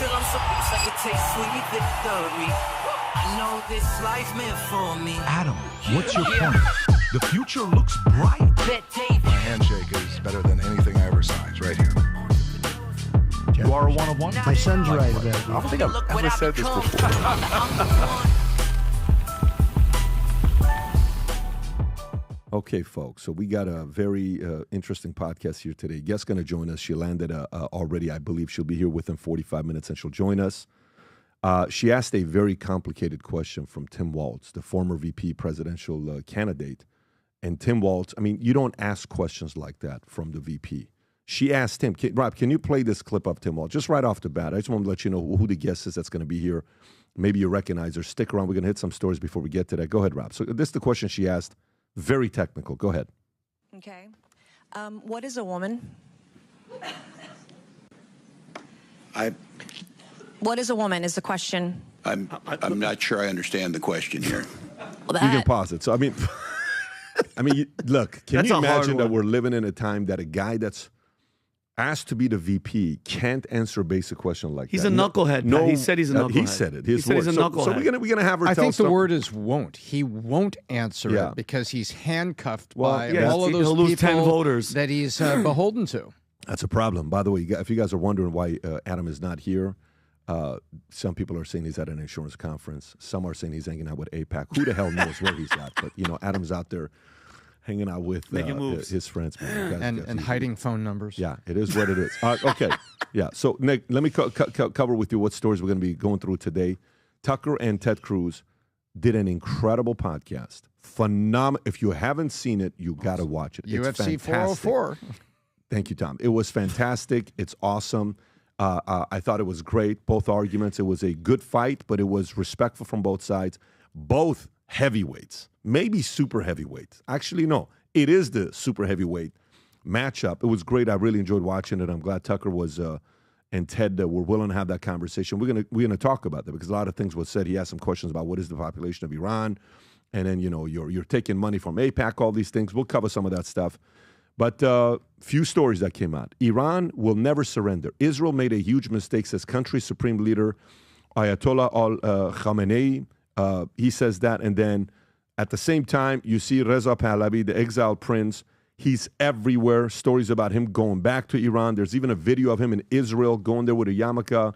feel I'm so loose, I can taste sweet victory. I know this life meant for me. Adam, what's your point? The future looks bright. My handshake is better than anything I ever saw. It's right here. You are a one-of-one? My son's right about it. I don't think I've ever said this before. Okay, folks, so we got a very interesting podcast here today. Guest's going to join us. She landed already. I believe she'll be here within 45 minutes, and she'll join us. She asked a very complicated question from Tim Walz, the former VP presidential candidate. And Tim Walz, I mean, you don't ask questions like that from the VP. She asked him, Rob, can you play this clip of Tim Walz? Just right off the bat. I just want to let you know who the guest is that's going to be here. Maybe you recognize her. Stick around. We're going to hit some stories before we get to that. Go ahead, Rob. So this is the question she asked. Very technical. Go ahead. Okay. What is a woman? What is a woman is the question. I'm not sure I understand the question here. You can pause it. So, look, can you imagine that we're living in a time that a guy that's asked to be the VP can't answer a basic question like that? He's a knucklehead. No, he said he's a knucklehead. He said it. He said he's a knucklehead. So we're gonna have her. I tell think some, the word is won't. He won't answer it because he's handcuffed by all of those he'll lose people 10 voters that he's beholden to. That's a problem. By the way, if you guys are wondering why Adam is not here, some people are saying he's at an insurance conference. Some are saying he's hanging out with AIPAC. Who the hell knows where he's at? But Adam's out there hanging out with his friends, man. And hiding phone numbers. Yeah, it is what it is. Okay, yeah. So Nick, let me cover with you what stories we're going to be going through today. Tucker and Ted Cruz did an incredible podcast. Phenomenal. If you haven't seen it, you got to watch it. It's UFC fantastic. 404. Thank you, Tom. It was fantastic. It's awesome. I thought it was great. Both arguments. It was a good fight, but it was respectful from both sides. Both heavyweights, maybe super heavyweights. Actually, no. It is the super heavyweight matchup. It was great. I really enjoyed watching it. I'm glad Tucker was and Ted were willing to have that conversation. We're gonna talk about that because a lot of things were said. He asked some questions about what is the population of Iran, and then you're taking money from AIPAC. All these things. We'll cover some of that stuff. But few stories that came out. Iran will never surrender. Israel made a huge mistake, says country supreme leader Ayatollah Khamenei. He says that, and then at the same time, you see Reza Pahlavi, the exiled prince. He's everywhere. Stories about him going back to Iran. There's even a video of him in Israel going there with a yarmulke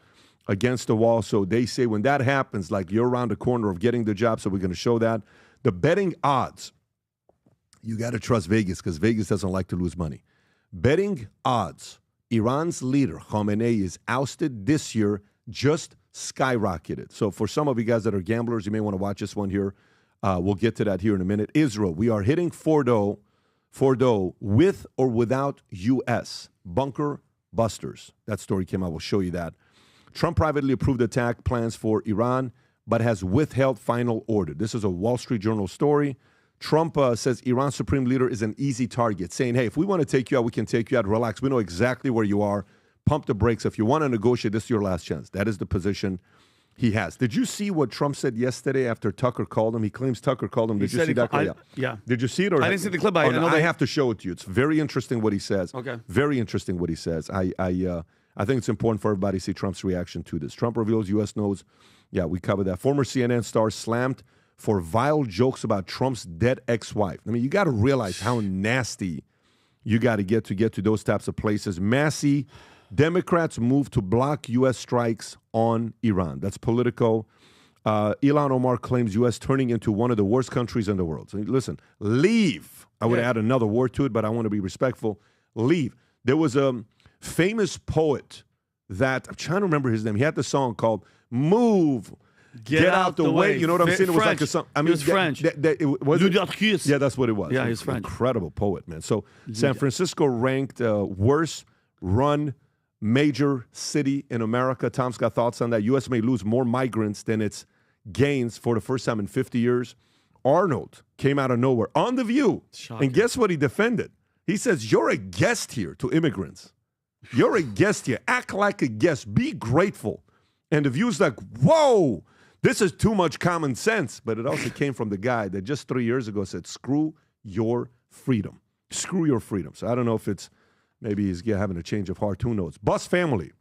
against the wall. So they say when that happens, like you're around the corner of getting the job, so we're going to show that. The betting odds, you got to trust Vegas because Vegas doesn't like to lose money. Betting odds, Iran's leader, Khamenei, is ousted this year, just skyrocketed. So for some of you guys that are gamblers, you may want to watch this one here. We'll get to that here in a minute. Israel, we are hitting Fordow with or without U.S. bunker busters. That story came out. We'll show you that. Trump privately approved attack plans for Iran, but has withheld final order. This is a Wall Street Journal story. Trump says Iran's supreme leader is an easy target, saying, hey, if we want to take you out, we can take you out. Relax. We know exactly where you are. Pump the brakes. If you want to negotiate, this is your last chance. That is the position he has. Did you see what Trump said yesterday after Tucker called him? He claims Tucker called him. Did you see that? Yeah. Did you see it? Or I didn't see the clip. I have to show it to you. It's very interesting what he says. Okay. Very interesting what he says. I think it's important for everybody to see Trump's reaction to this. Trump reveals U.S. knows. Yeah, we covered that. Former CNN star slammed for vile jokes about Trump's dead ex-wife. I mean, you got to realize how nasty you got to get to those types of places. Massie, Democrats move to block U.S. strikes on Iran. That's Politico. Ilhan Omar claims U.S. turning into one of the worst countries in the world. So listen, leave. I would add another word to it, but I want to be respectful. Leave. There was a famous poet that, I'm trying to remember his name. He had the song called Move. Get out the way. You know what I'm saying? It was like a song. I mean, it was French. Yeah, that's what it was. Yeah, he's French. Incredible poet, man. So San Francisco ranked worst run major city in America. Tom's got thoughts on that. U.S. may lose more migrants than its gains for the first time in 50 years. Arnold came out of nowhere on The View. Shocking. And guess what he defended? He says, you're a guest here to immigrants. You're a guest here. Act like a guest. Be grateful. And The View's like, whoa, this is too much common sense. But it also came from the guy that just 3 years ago said, screw your freedom. Screw your freedom. So I don't know if it's maybe he's having a change of heart. Who knows? Bus family.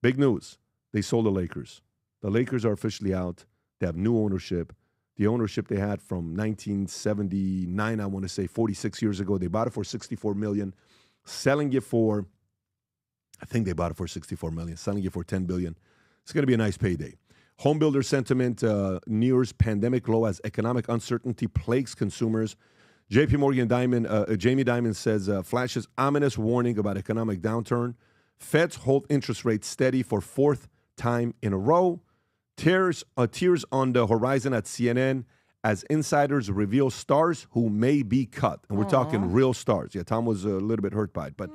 Big news. They sold the Lakers. The Lakers are officially out. They have new ownership. The ownership they had from 1979, I want to say 46 years ago. They bought it for $64 million, selling it for, I think they bought it for $64 million, selling it for $10 billion. It's going to be a nice payday. Home builder sentiment nears pandemic low as economic uncertainty plagues consumers. JP Morgan Jamie Dimon says, flashes ominous warning about economic downturn. Feds hold interest rates steady for fourth time in a row. Tears on the horizon at CNN as insiders reveal stars who may be cut. And we're talking real stars. Yeah, Tom was a little bit hurt by it. But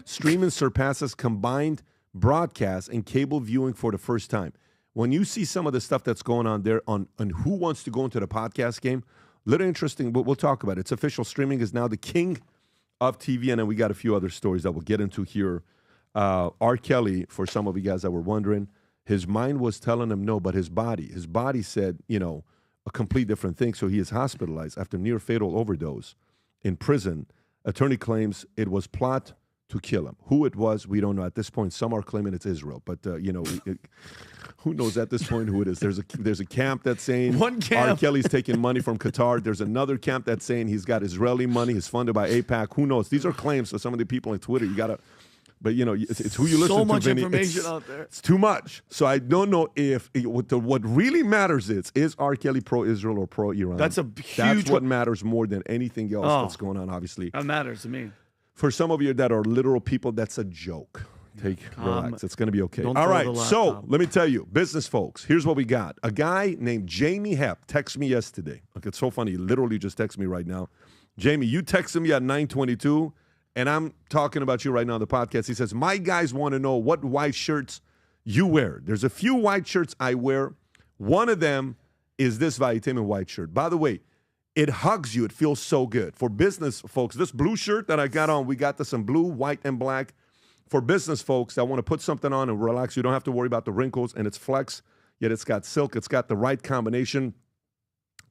streaming surpasses combined broadcast and cable viewing for the first time. When you see some of the stuff that's going on there on who wants to go into the podcast game, little interesting, but we'll talk about it. It's official. Streaming is now the king of TV. And then we got a few other stories that we'll get into here. R. Kelly, for some of you guys that were wondering, his mind was telling him no, but his body said, a complete different thing. So he is hospitalized after near fatal overdose in prison. Attorney claims it was plot to kill him. Who it was, we don't know at this point. Some are claiming it's Israel, but who knows at this point who it is? There's a camp that's saying R. Kelly's taking money from Qatar. There's another camp that's saying he's got Israeli money. He's funded by AIPAC. Who knows? These are claims. So some of the people on Twitter, you gotta. But, it's who you listen to, So much Vinny. information out there. It's too much. So I don't know if what really matters is R. Kelly pro-Israel or pro-Iran? That's what matters more than anything else that's going on, obviously. That matters to me. For some of you that are literal people, that's a joke. Relax. It's going to be okay. All right. So let me tell you, business folks, here's what we got. A guy named Jamie Hepp texted me yesterday. Look, it's so funny. He literally just texted me right now. Jamie, you texted me at 9:22. And I'm talking about you right now on the podcast. He says, my guys want to know what white shirts you wear. There's a few white shirts I wear. One of them is this Vitamin white shirt. By the way, it hugs you. It feels so good. For business folks, this blue shirt that I got on, we got this in blue, white, and black. For business folks that want to put something on and relax, you don't have to worry about the wrinkles, and it's flex, yet it's got silk. It's got the right combination,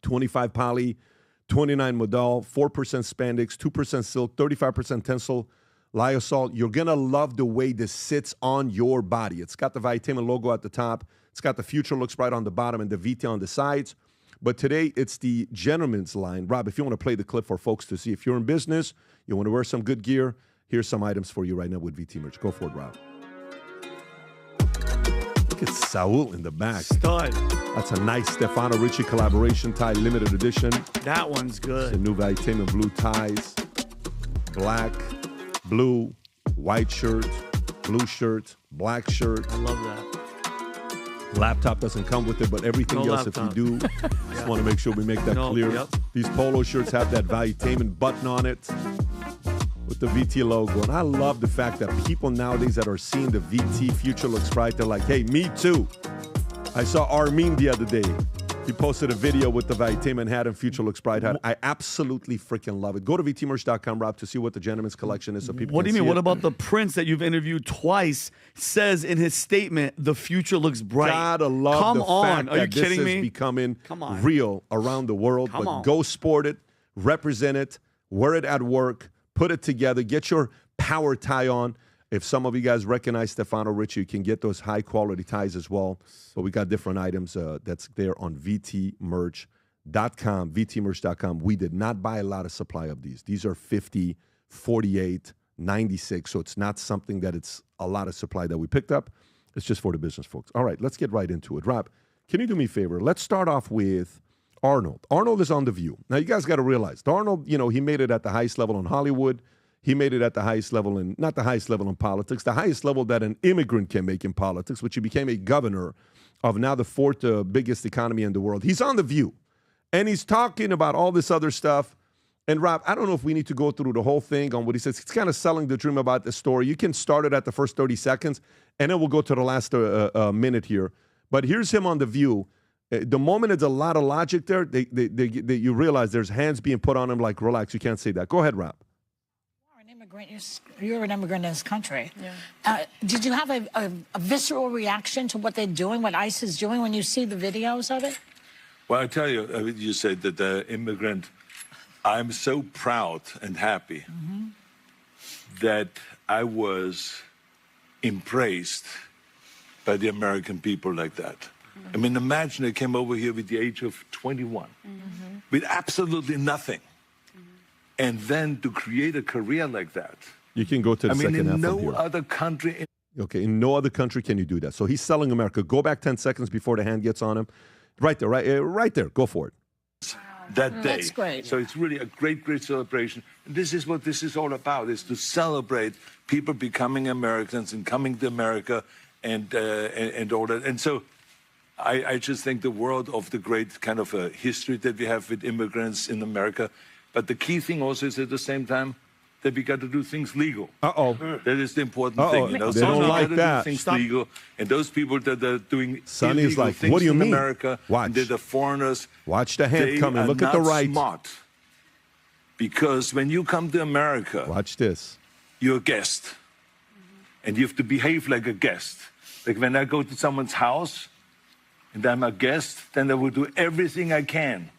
25 poly, 29 modal, 4% spandex, 2% silk, 35% tensile, lyocell. You're going to love the way this sits on your body. It's got the Vitamin logo at the top. It's got the Future Looks Bright on the bottom and the VT on the sides. But today, it's the gentleman's line. Rob, if you want to play the clip for folks to see, if you're in business, you want to wear some good gear, here's some items for you right now with VT merch. Go for it, Rob. Look at Saul in the back. Stud. That's a nice Stefano Ricci collaboration tie, limited edition. That one's good. The new Vitamin blue ties. Black, blue, white shirt, blue shirt, black shirt. I love that. Laptop doesn't come with it, but everything else, laptop. if you do, just want to make sure we make that clear. Yep. These polo shirts have that Vitamin button on it with the VT logo. And I love the fact that people nowadays that are seeing the VT Future Looks Bright, they're like, hey, me too. I saw Armin the other day. He posted a video with the Vitamin hat and Future Looks Bright hat. I absolutely freaking love it. Go to VTmerch.com, Rob, to see what the gentleman's collection is so people What do can you mean? see What it. about the Prince that you've interviewed twice says in his statement, the future looks bright? Gotta love Come the on. fact Are you that this kidding is me? becoming Come on. real around the world. Come but on. go sport it, represent it, wear it at work, put it together, get your power tie on. If some of you guys recognize Stefano Ricci, you can get those high-quality ties as well. But we got different items that's there on VTmerch.com, VTmerch.com. We did not buy a lot of supply of these. These are 50, 48, 96, so it's not something that it's a lot of supply that we picked up. It's just for the business folks. All right, let's get right into it. Rob, can you do me a favor? Let's start off with Arnold. Arnold is on The View. Now, you guys got to realize, Arnold, he made it at the highest level in Hollywood. He made it at the highest level not the highest level in politics, the highest level that an immigrant can make in politics, which he became a governor of now the fourth biggest economy in the world. He's on The View, and he's talking about all this other stuff. And Rob, I don't know if we need to go through the whole thing on what he says. He's kind of selling the dream about the story. You can start it at the first 30 seconds, and then we'll go to the last minute here. But here's him on The View. The moment there's a lot of logic there, you realize there's hands being put on him like, relax, you can't say that. Go ahead, Rob. You're an immigrant in this country. Yeah. Did you have a visceral reaction to what they're doing, what ICE is doing, when you see the videos of it? Well, I tell you, you said that the immigrant, I'm so proud and happy that I was embraced by the American people like that. I mean, imagine they came over here with the age of 21, with absolutely nothing. And then to create a career like that. You can go to the second half in from no here. other country. Okay, in no other country can you do that. So he's selling America. Go back 10 seconds before the hand gets on him. Right there, right there. Go for it. That day. That's great. So it's really a great, great celebration. And this is what this is all about, is to celebrate people becoming Americans and coming to America and all that. And so I just think the world of the great kind of history that we have with immigrants in America. But the key thing also is at the same time that we got to do things legal. That is the important thing. You know? They don't like that. Do things legal. And those people that are doing Sonny's illegal like, things what do you in mean? America, Watch. and they're the foreigners. Watch the hand they coming. are Look at the not right. Smart. Because when you come to America, watch this. You're a guest. And you have to behave like a guest. Like when I go to someone's house and I'm a guest, then I will do everything I can.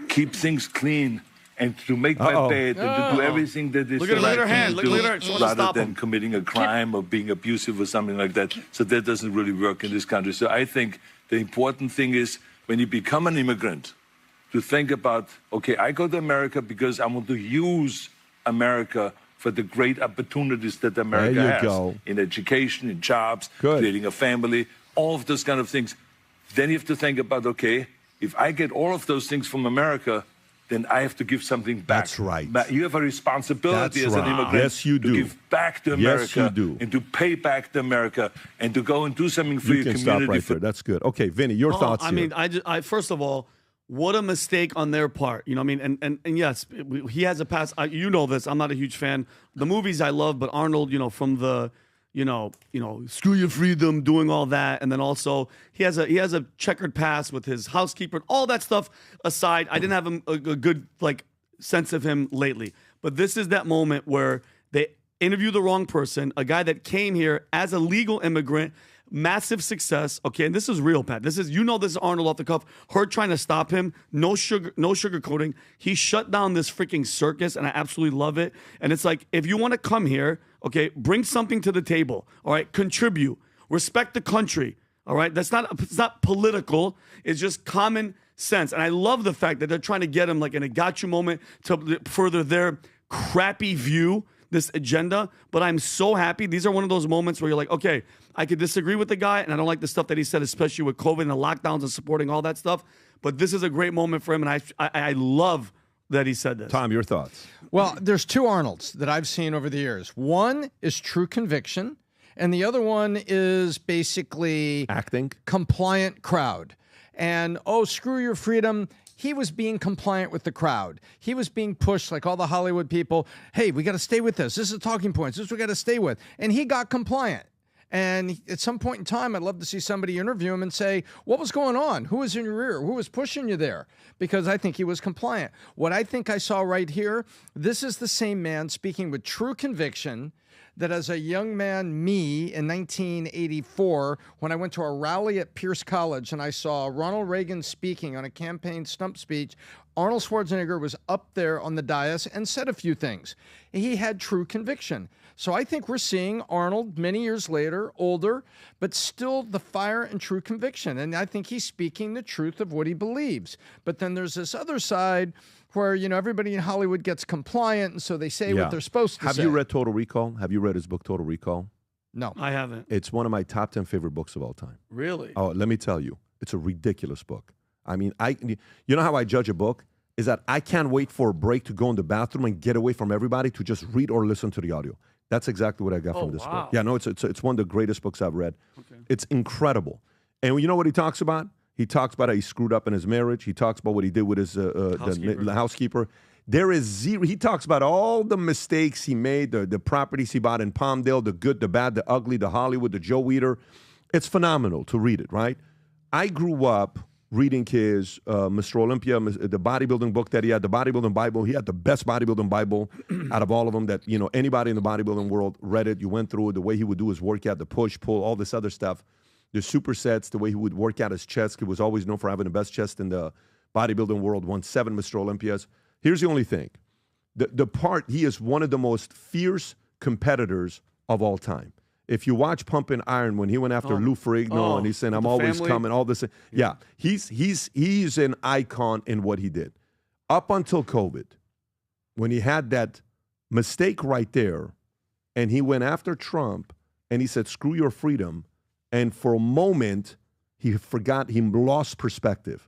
Keep things clean and to make my bed and to do everything that is Look the at right her thing hand. to Look do, at her. rather than committing a crime or being abusive or something like that. So that doesn't really work in this country. So I think the important thing is when you become an immigrant, to think about, okay, I go to America because I want to use America for the great opportunities that America has in education, in jobs, creating a family, all of those kind of things. Then you have to think about, okay, if I get all of those things from America, then I have to give something back. That's right. You have a responsibility That's as an right. immigrant Yes, you do. to give back to America Yes, you do. and to pay back to America and to go and do something for You your can community. stop right there. That's good. Okay, Vinny, your thoughts I here. mean, I first of all, what a mistake on their part. You know what I mean? And yes, he has a past. You know this. I'm not a huge fan. The movies I love, but Arnold, you know, from the, you know, screw your freedom, doing all that, and then also he has a checkered past with his housekeeper. All that stuff aside, I didn't have a good like sense of him lately. But this is that moment where they interview the wrong person, a guy that came here as a legal immigrant. Massive success. Okay, and this is real, Pat. This is this is Arnold off the cuff. Her trying to stop him. No sugarcoating. He shut down this freaking circus, and I absolutely love it. And it's like, if you want to come here, okay, bring something to the table. All right, contribute. Respect the country. All right, it's not political. It's just common sense. And I love the fact that they're trying to get him like in a gotcha moment to further their crappy view, this agenda. But I'm so happy. These are one of those moments where you're like, okay, I could disagree with the guy, and I don't like the stuff that he said, especially with COVID and the lockdowns and supporting all that stuff. But this is a great moment for him, and I love that he said this. Tom, your thoughts? Well, there's two Arnolds that I've seen over the years. One is true conviction, and the other one is basically acting compliant crowd. And, screw your freedom. He was being compliant with the crowd. He was being pushed like all the Hollywood people. Hey, we got to stay with this. This is talking points. This is what we got to stay with. And he got compliant. And at some point in time, I'd love to see somebody interview him and say, what was going on? Who was in your ear? Who was pushing you there? Because I think he was compliant. What I think I saw right here, this is the same man speaking with true conviction that as a young man, me, in 1984, when I went to a rally at Pierce College and I saw Ronald Reagan speaking on a campaign stump speech, Arnold Schwarzenegger was up there on the dais and said a few things. He had true conviction. So I think we're seeing Arnold many years later, older, but still the fire and true conviction. And I think he's speaking the truth of what he believes. But then there's this other side where, everybody in Hollywood gets compliant, and so they say what they're supposed to say. Have you read Total Recall? Have you read his book, Total Recall? No. I haven't. It's one of my top 10 favorite books of all time. Really? Oh, let me tell you. It's a ridiculous book. I mean, you know how I judge a book? Is that I can't wait for a break to go in the bathroom and get away from everybody to just read or listen to the audio. That's exactly what I got from this book. Yeah, no, it's one of the greatest books I've read. Okay. It's incredible. And you know what he talks about? He talks about how he screwed up in his marriage. He talks about what he did with his the housekeeper. There is zero. He talks about all the mistakes he made, the properties he bought in Palmdale, the good, the bad, the ugly, the Hollywood, the Joe Weider. It's phenomenal to read it, right? I grew up reading his Mr. Olympia, the bodybuilding book that he had, the bodybuilding Bible. He had the best bodybuilding Bible out of all of them that, anybody in the bodybuilding world read it. You went through it, the way he would do his workout, the push, pull, all this other stuff. The supersets, the way he would work out his chest. He was always known for having the best chest in the bodybuilding world, won 7 Mr. Olympias. Here's the only thing. He is one of the most fierce competitors of all time. If you watch Pumping Iron, when he went after Lou Ferrigno and he said, "I'm always coming," all this. Yeah, he's an icon in what he did. Up until COVID, when he had that mistake right there, and he went after Trump, and he said, "Screw your freedom," and for a moment he forgot, he lost perspective.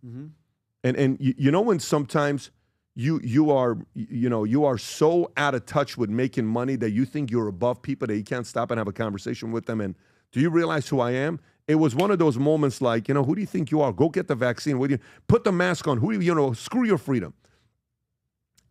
And you know when sometimes you are so out of touch with making money that you think you're above people that you can't stop and have a conversation with them. And do you realize who I am? It was one of those moments like, who do you think you are? Go get the vaccine. Put the mask on. Screw your freedom.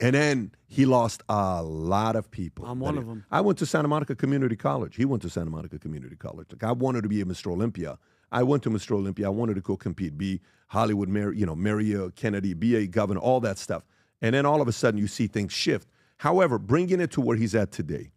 And then he lost a lot of people. I'm one of them. I went to Santa Monica Community College. He went to Santa Monica Community College. Like, I wanted to be a Mr. Olympia. I went to Mr. Olympia. I wanted to go compete, be Hollywood mayor, marry Kennedy, be a governor, all that stuff. And then all of a sudden you see things shift. However, bringing it to where he's at today,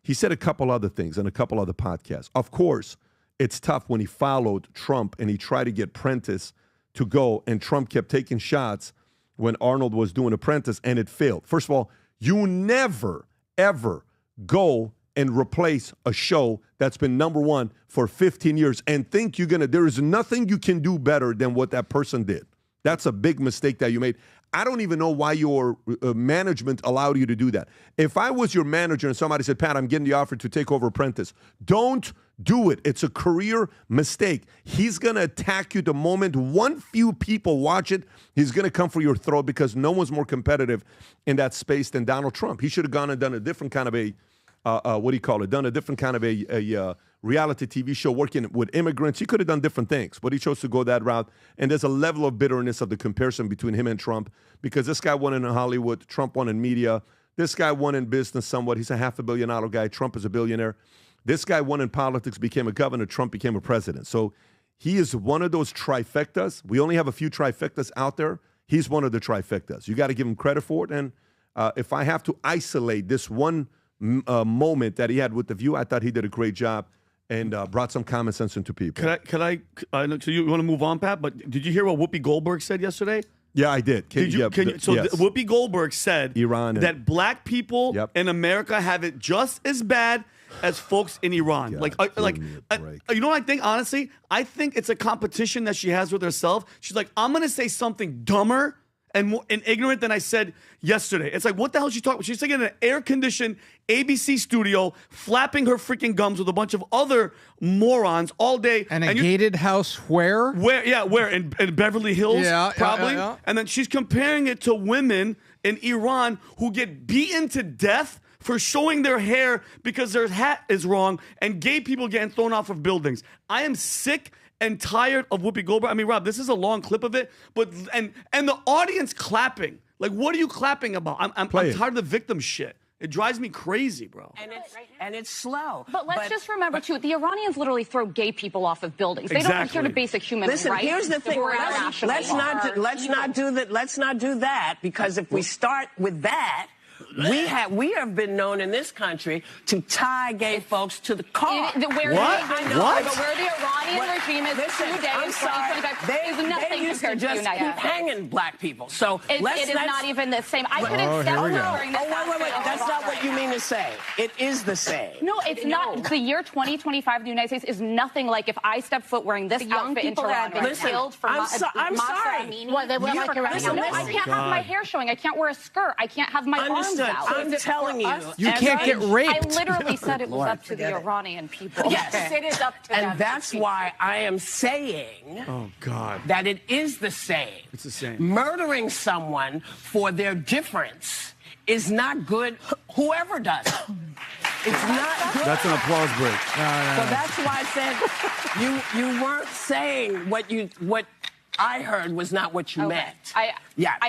he said a couple other things on a couple other podcasts. Of course, it's tough when he followed Trump and he tried to get Prentice to go, and Trump kept taking shots when Arnold was doing Apprentice, and it failed. First of all, you never, ever go and replace a show that's been #1 for 15 years and think there is nothing you can do better than what that person did. That's a big mistake that you made. I don't even know why your management allowed you to do that. If I was your manager and somebody said, "Pat, I'm getting the offer to take over Apprentice," don't do it. It's a career mistake. He's going to attack you the moment one few people watch it. He's going to come for your throat because no one's more competitive in that space than Donald Trump. He should have gone and done a different kind of done a different kind of a reality TV show working with immigrants. He could have done different things, but he chose to go that route. And there's a level of bitterness of the comparison between him and Trump because this guy won in Hollywood, Trump won in media. This guy won in business somewhat. He's a $500 million guy. Trump is a billionaire. This guy won in politics, became a governor. Trump became a president. So he is one of those trifectas. We only have a few trifectas out there. He's one of the trifectas. You got to give him credit for it. And if I have to isolate this one moment that he had with The View, I thought he did a great job and brought some common sense into people. So you want to move on, Pat? But did you hear what Whoopi Goldberg said yesterday? Yeah, I did. Whoopi Goldberg said that black people in America have it just as bad as folks in Iran. You know what I think, honestly? I think it's a competition that she has with herself. She's like, I'm going to say something dumber and more ignorant than I said yesterday. It's like, what the hell is she talking about? She's sitting in an air-conditioned ABC studio, flapping her freaking gums with a bunch of other morons all day. And a gated house where? Where? In Beverly Hills, probably. Yeah. And then she's comparing it to women in Iran who get beaten to death for showing their hair because their hat is wrong, and gay people getting thrown off of buildings. I am sick and tired of Whoopi Goldberg. I mean, Rob, this is a long clip of it, but and the audience clapping. Like, what are you clapping about? I'm tired of the victim shit. It drives me crazy, bro. And it's slow. But let's just remember, too, the Iranians literally throw gay people off of buildings. They don't adhere to basic human rights. Listen, here's the thing. Let's not do that, because if we start with that, we have been known in this country to tie gay folks to the car. But where the Iranian regime is today in 2025 is nothing compared to the United States. Hanging black people. So it is not even the same. I couldn't step during this. Wait. That's not what you mean to say. It is the same. No, it's not. The year 2025 in the United States is nothing like if I step foot wearing this outfit in Toronto. Listen, I'm sorry. I can't have my hair showing. I can't wear a skirt. I can't have my arms out. I'm telling you. You can't get raped. I literally said it was up to the Iranian people. Yes, it is up to them. And that's why I am saying that it is the same. It's the same. Murdering someone for their difference is not good, whoever does it. It's not good. That's an applause break. So that's why I said you weren't saying what I heard was not what you meant. I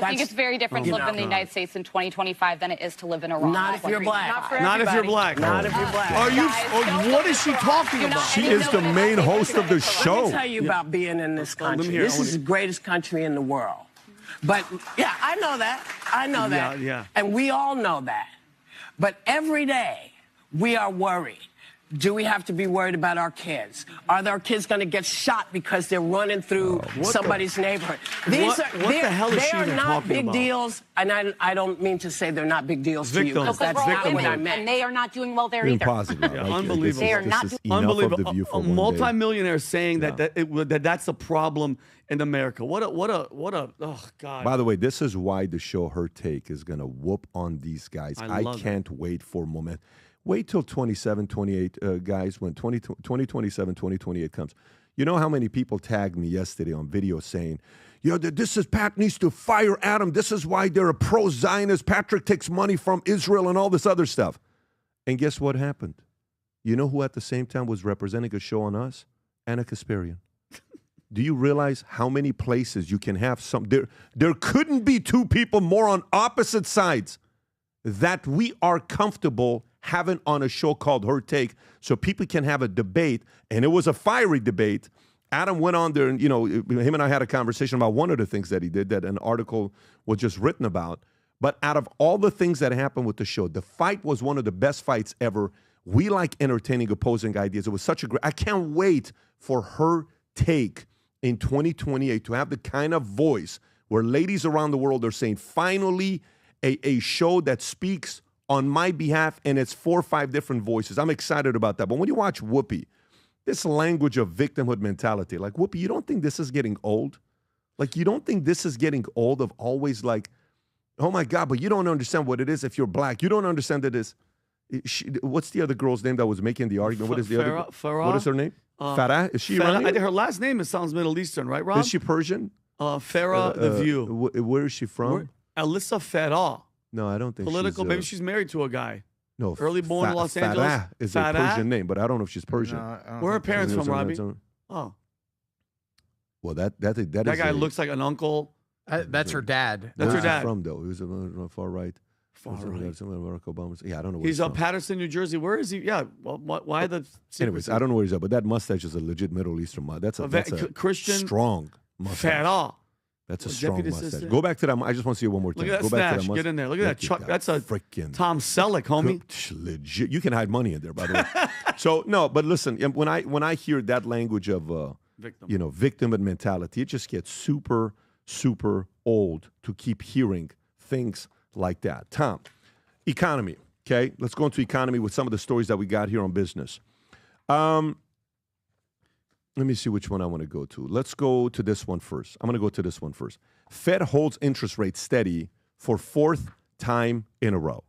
think it's very different to live in the United States in 2025 than it is to live in Iran. Not if you're black. Not if you're black. Not if you're black. What is she talking about? She is the main host of the show. Let me tell you about being in this country. This is the greatest country in the world. But, yeah, I know that. I know that. Yeah. And we all know that. But every day we are worried do we have to be worried about our kids? Are our kids going to get shot because they're running through somebody's neighborhood? What the hell is she even not talking big about? deals, and I don't mean to say they're not big deals to you. Victims. That's Because we're all not what I women, meant. and they are not doing well there You're either. positive. Yeah, unbelievable. They are not this is doing- enough Unbelievable. of the view for A one day. multimillionaire saying that's a problem in America. What a oh God. By the way, this is why the show Her Take is going to whoop on these guys. I love it. can't wait for moment. Wait till 27, 28, guys, when 2027, 2028 comes. You know how many people tagged me yesterday on video saying, this is Pat needs to fire Adam. This is why they're a pro-Zionist. Patrick takes money from Israel and all this other stuff. And guess what happened? You know who at the same time was representing a show on us? Anna Kasparian. Do you realize how many places you can have some? There couldn't be two people more on opposite sides that we are comfortable having on a show called Her Take so people can have a debate. And it was a fiery debate. Adam went on there and, him and I had a conversation about one of the things that he did that an article was just written about. But out of all the things that happened with the show, the fight was one of the best fights ever. We like entertaining opposing ideas. It was such a great, I can't wait for Her Take in 2028 to have the kind of voice where ladies around the world are saying, finally, a show that speaks on my behalf, and it's 4 or 5 different voices. I'm excited about that. But when you watch Whoopi, this language of victimhood mentality, like, Whoopi, you don't think this is getting old? Like, you don't think this is getting old of always like, oh my God, but you don't understand what it is if you're black. You don't understand that what's the other girl's name that was making the argument? What is the other? Farah? What is her name? Farah? Is she Iranian? Her last name sounds Middle Eastern, right, Rob? Is she Persian? Farah, The View. Where is she from? Alyssa Farah. No, I don't think Political. she's... Maybe she's married to a guy. No, early born in Los Angeles. Farah is a Persian name, but I don't know if she's Persian. Where are her parents from, Robbie? Oh. Well, that guy looks like an uncle. That's her dad. That's her dad. From though, he was far right. Far right. Barack Obama. Yeah, I don't know. Where He's from. Patterson, New Jersey. Where is he? Yeah. Well, why the? Anyways, I don't know where he's at, but that mustache is a legit Middle Eastern mustache. That's a Christian strong mustache. Farah. That's a strong mustache. Assistant. Go back to that. I just want to see it one more time. Look at that Go back to that stash. mustache. Get in there. Look at that Chuck. That's a freaking Tom Selleck, homie. Legit. You can hide money in there, by the way. So no, but listen, when I hear that language of victim and mentality, it just gets super, super old to keep hearing things like that. Tom, economy. Okay, let's go into economy with some of the stories that we got here on business. Let me see which one I want to go to. Let's go to this one first. I'm going to go to this one first. Fed holds interest rates steady for 4th time in a row.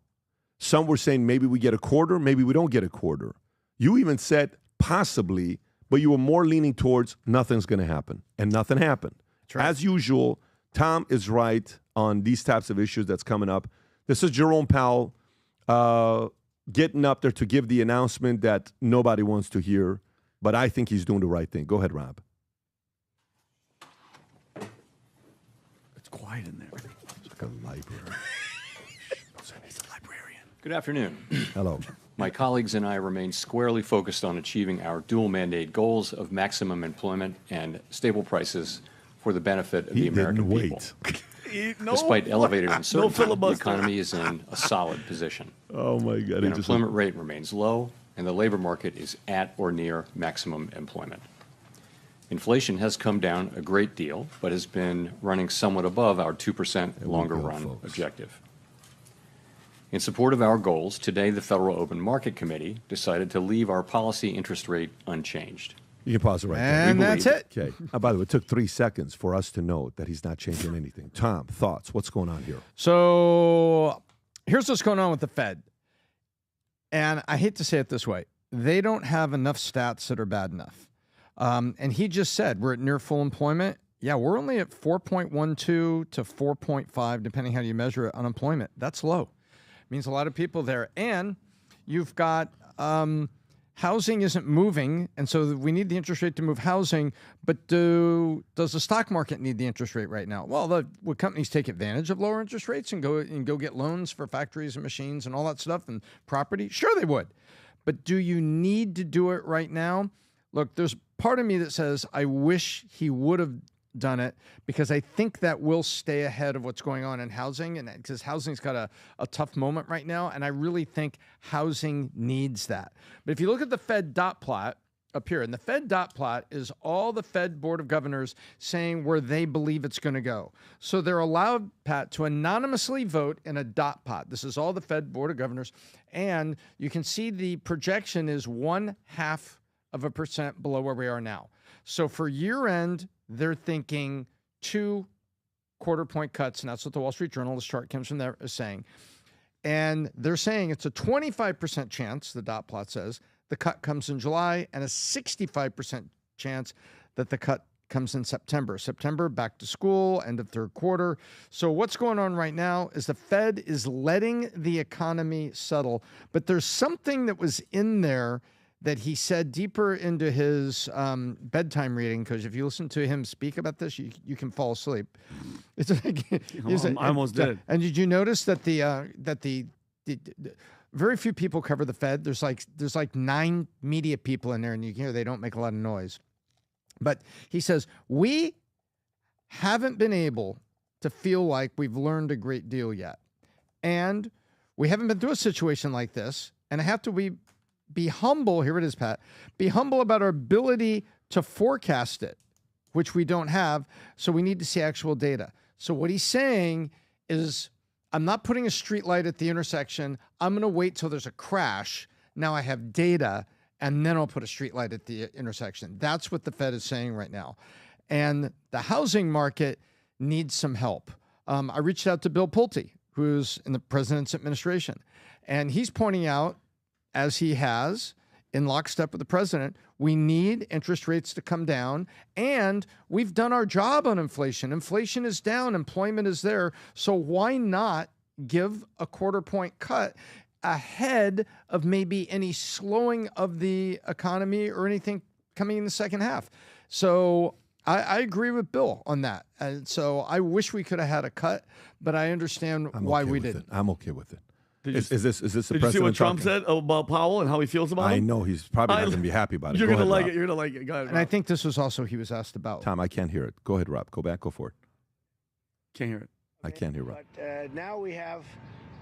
Some were saying maybe we get a quarter, maybe we don't get a quarter. You even said possibly, but you were more leaning towards nothing's going to happen, and nothing happened. Right. As usual, Tom is right on these types of issues that's coming up. This is Jerome Powell getting up there to give the announcement that nobody wants to hear. But I think he's doing the right thing. Go ahead, Rob. It's quiet in there. It's like a library. He's a librarian. Good afternoon. Hello. My colleagues and I remain squarely focused on achieving our dual mandate goals of maximum employment and stable prices for the benefit of the American people. Despite elevated uncertainty, the economy is in a solid position. Oh, my God. The unemployment rate remains low, and the labor market is at or near maximum employment. Inflation has come down a great deal, but has been running somewhat above our 2% longer-run objective. In support of our goals, today the Federal Open Market Committee decided to leave our policy interest rate unchanged. You can pause it right there. And that's it. Okay. By the way, it took 3 seconds for us to know that he's not changing anything. Tom, thoughts? What's going on here? So here's what's going on with the Fed. And I hate to say it this way. They don't have enough stats that are bad enough. And he just said we're at near full employment. Yeah, we're only at 4.12 to 4.5, depending how you measure it, unemployment. That's low. It means a lot of people there. And you've got housing isn't moving, and so we need the interest rate to move housing. But does the stock market need the interest rate right now? Well, would companies take advantage of lower interest rates and go get loans for factories and machines and all that stuff and property? Sure, they would. But do you need to do it right now? Look, there's part of me that says I wish he would have done it because I think that will stay ahead of what's going on in housing, and because housing's got a tough moment right now, and I really think housing needs that. But if you look at the Fed dot plot up here, and the Fed dot plot is all the Fed Board of Governors saying where they believe it's going to go. So they're allowed, Pat, to anonymously vote in a dot plot. This is all the Fed Board of Governors, and you can see the projection is 0.5% below where we are now. So for year end, they're thinking 2 quarter-point cuts, and that's what the Wall Street Journal, this chart comes from there, is saying. And they're saying it's a 25% chance, the dot plot says, the cut comes in July, and a 65% chance that the cut comes in September. September, back to school, end of third quarter. So what's going on right now is the Fed is letting the economy settle, but there's something that was in there that he said deeper into his bedtime reading, because if you listen to him speak about this, you can fall asleep. It's like, I almost did. And did you notice that the very few people cover the Fed? There's like 9 media people in there, and you can hear they don't make a lot of noise. But he says, we haven't been able to feel like we've learned a great deal yet. And we haven't been through a situation like this, and I have to be humble, here it is, Pat, be humble about our ability to forecast it, which we don't have, so we need to see actual data. So what he's saying is, I'm not putting a street light at the intersection. I'm going to wait till there's a crash. Now I have data, and then I'll put a street light at the intersection. That's what the Fed is saying right now. And the housing market needs some help. I reached out to Bill Pulte, who's in the president's administration, and he's pointing out, as he has, in lockstep with the president, we need interest rates to come down, and we've done our job on inflation. Inflation is down, employment is there, so why not give a quarter-point cut ahead of maybe any slowing of the economy or anything coming in the second half? So I agree with Bill on that. And so I wish we could have had a cut, but I understand why we didn't. I'm okay with it. Is this the Did you president see what Trump talking? said about Powell and how he feels about him? I know he's probably not going to be happy about it. You're going to like it. You're going to like it. Go ahead, And I think this was also he was asked about. Tom, I can't hear it. Go ahead, Rob. Go back. Go for it. Can't hear it. I can't hear Rob. But now we have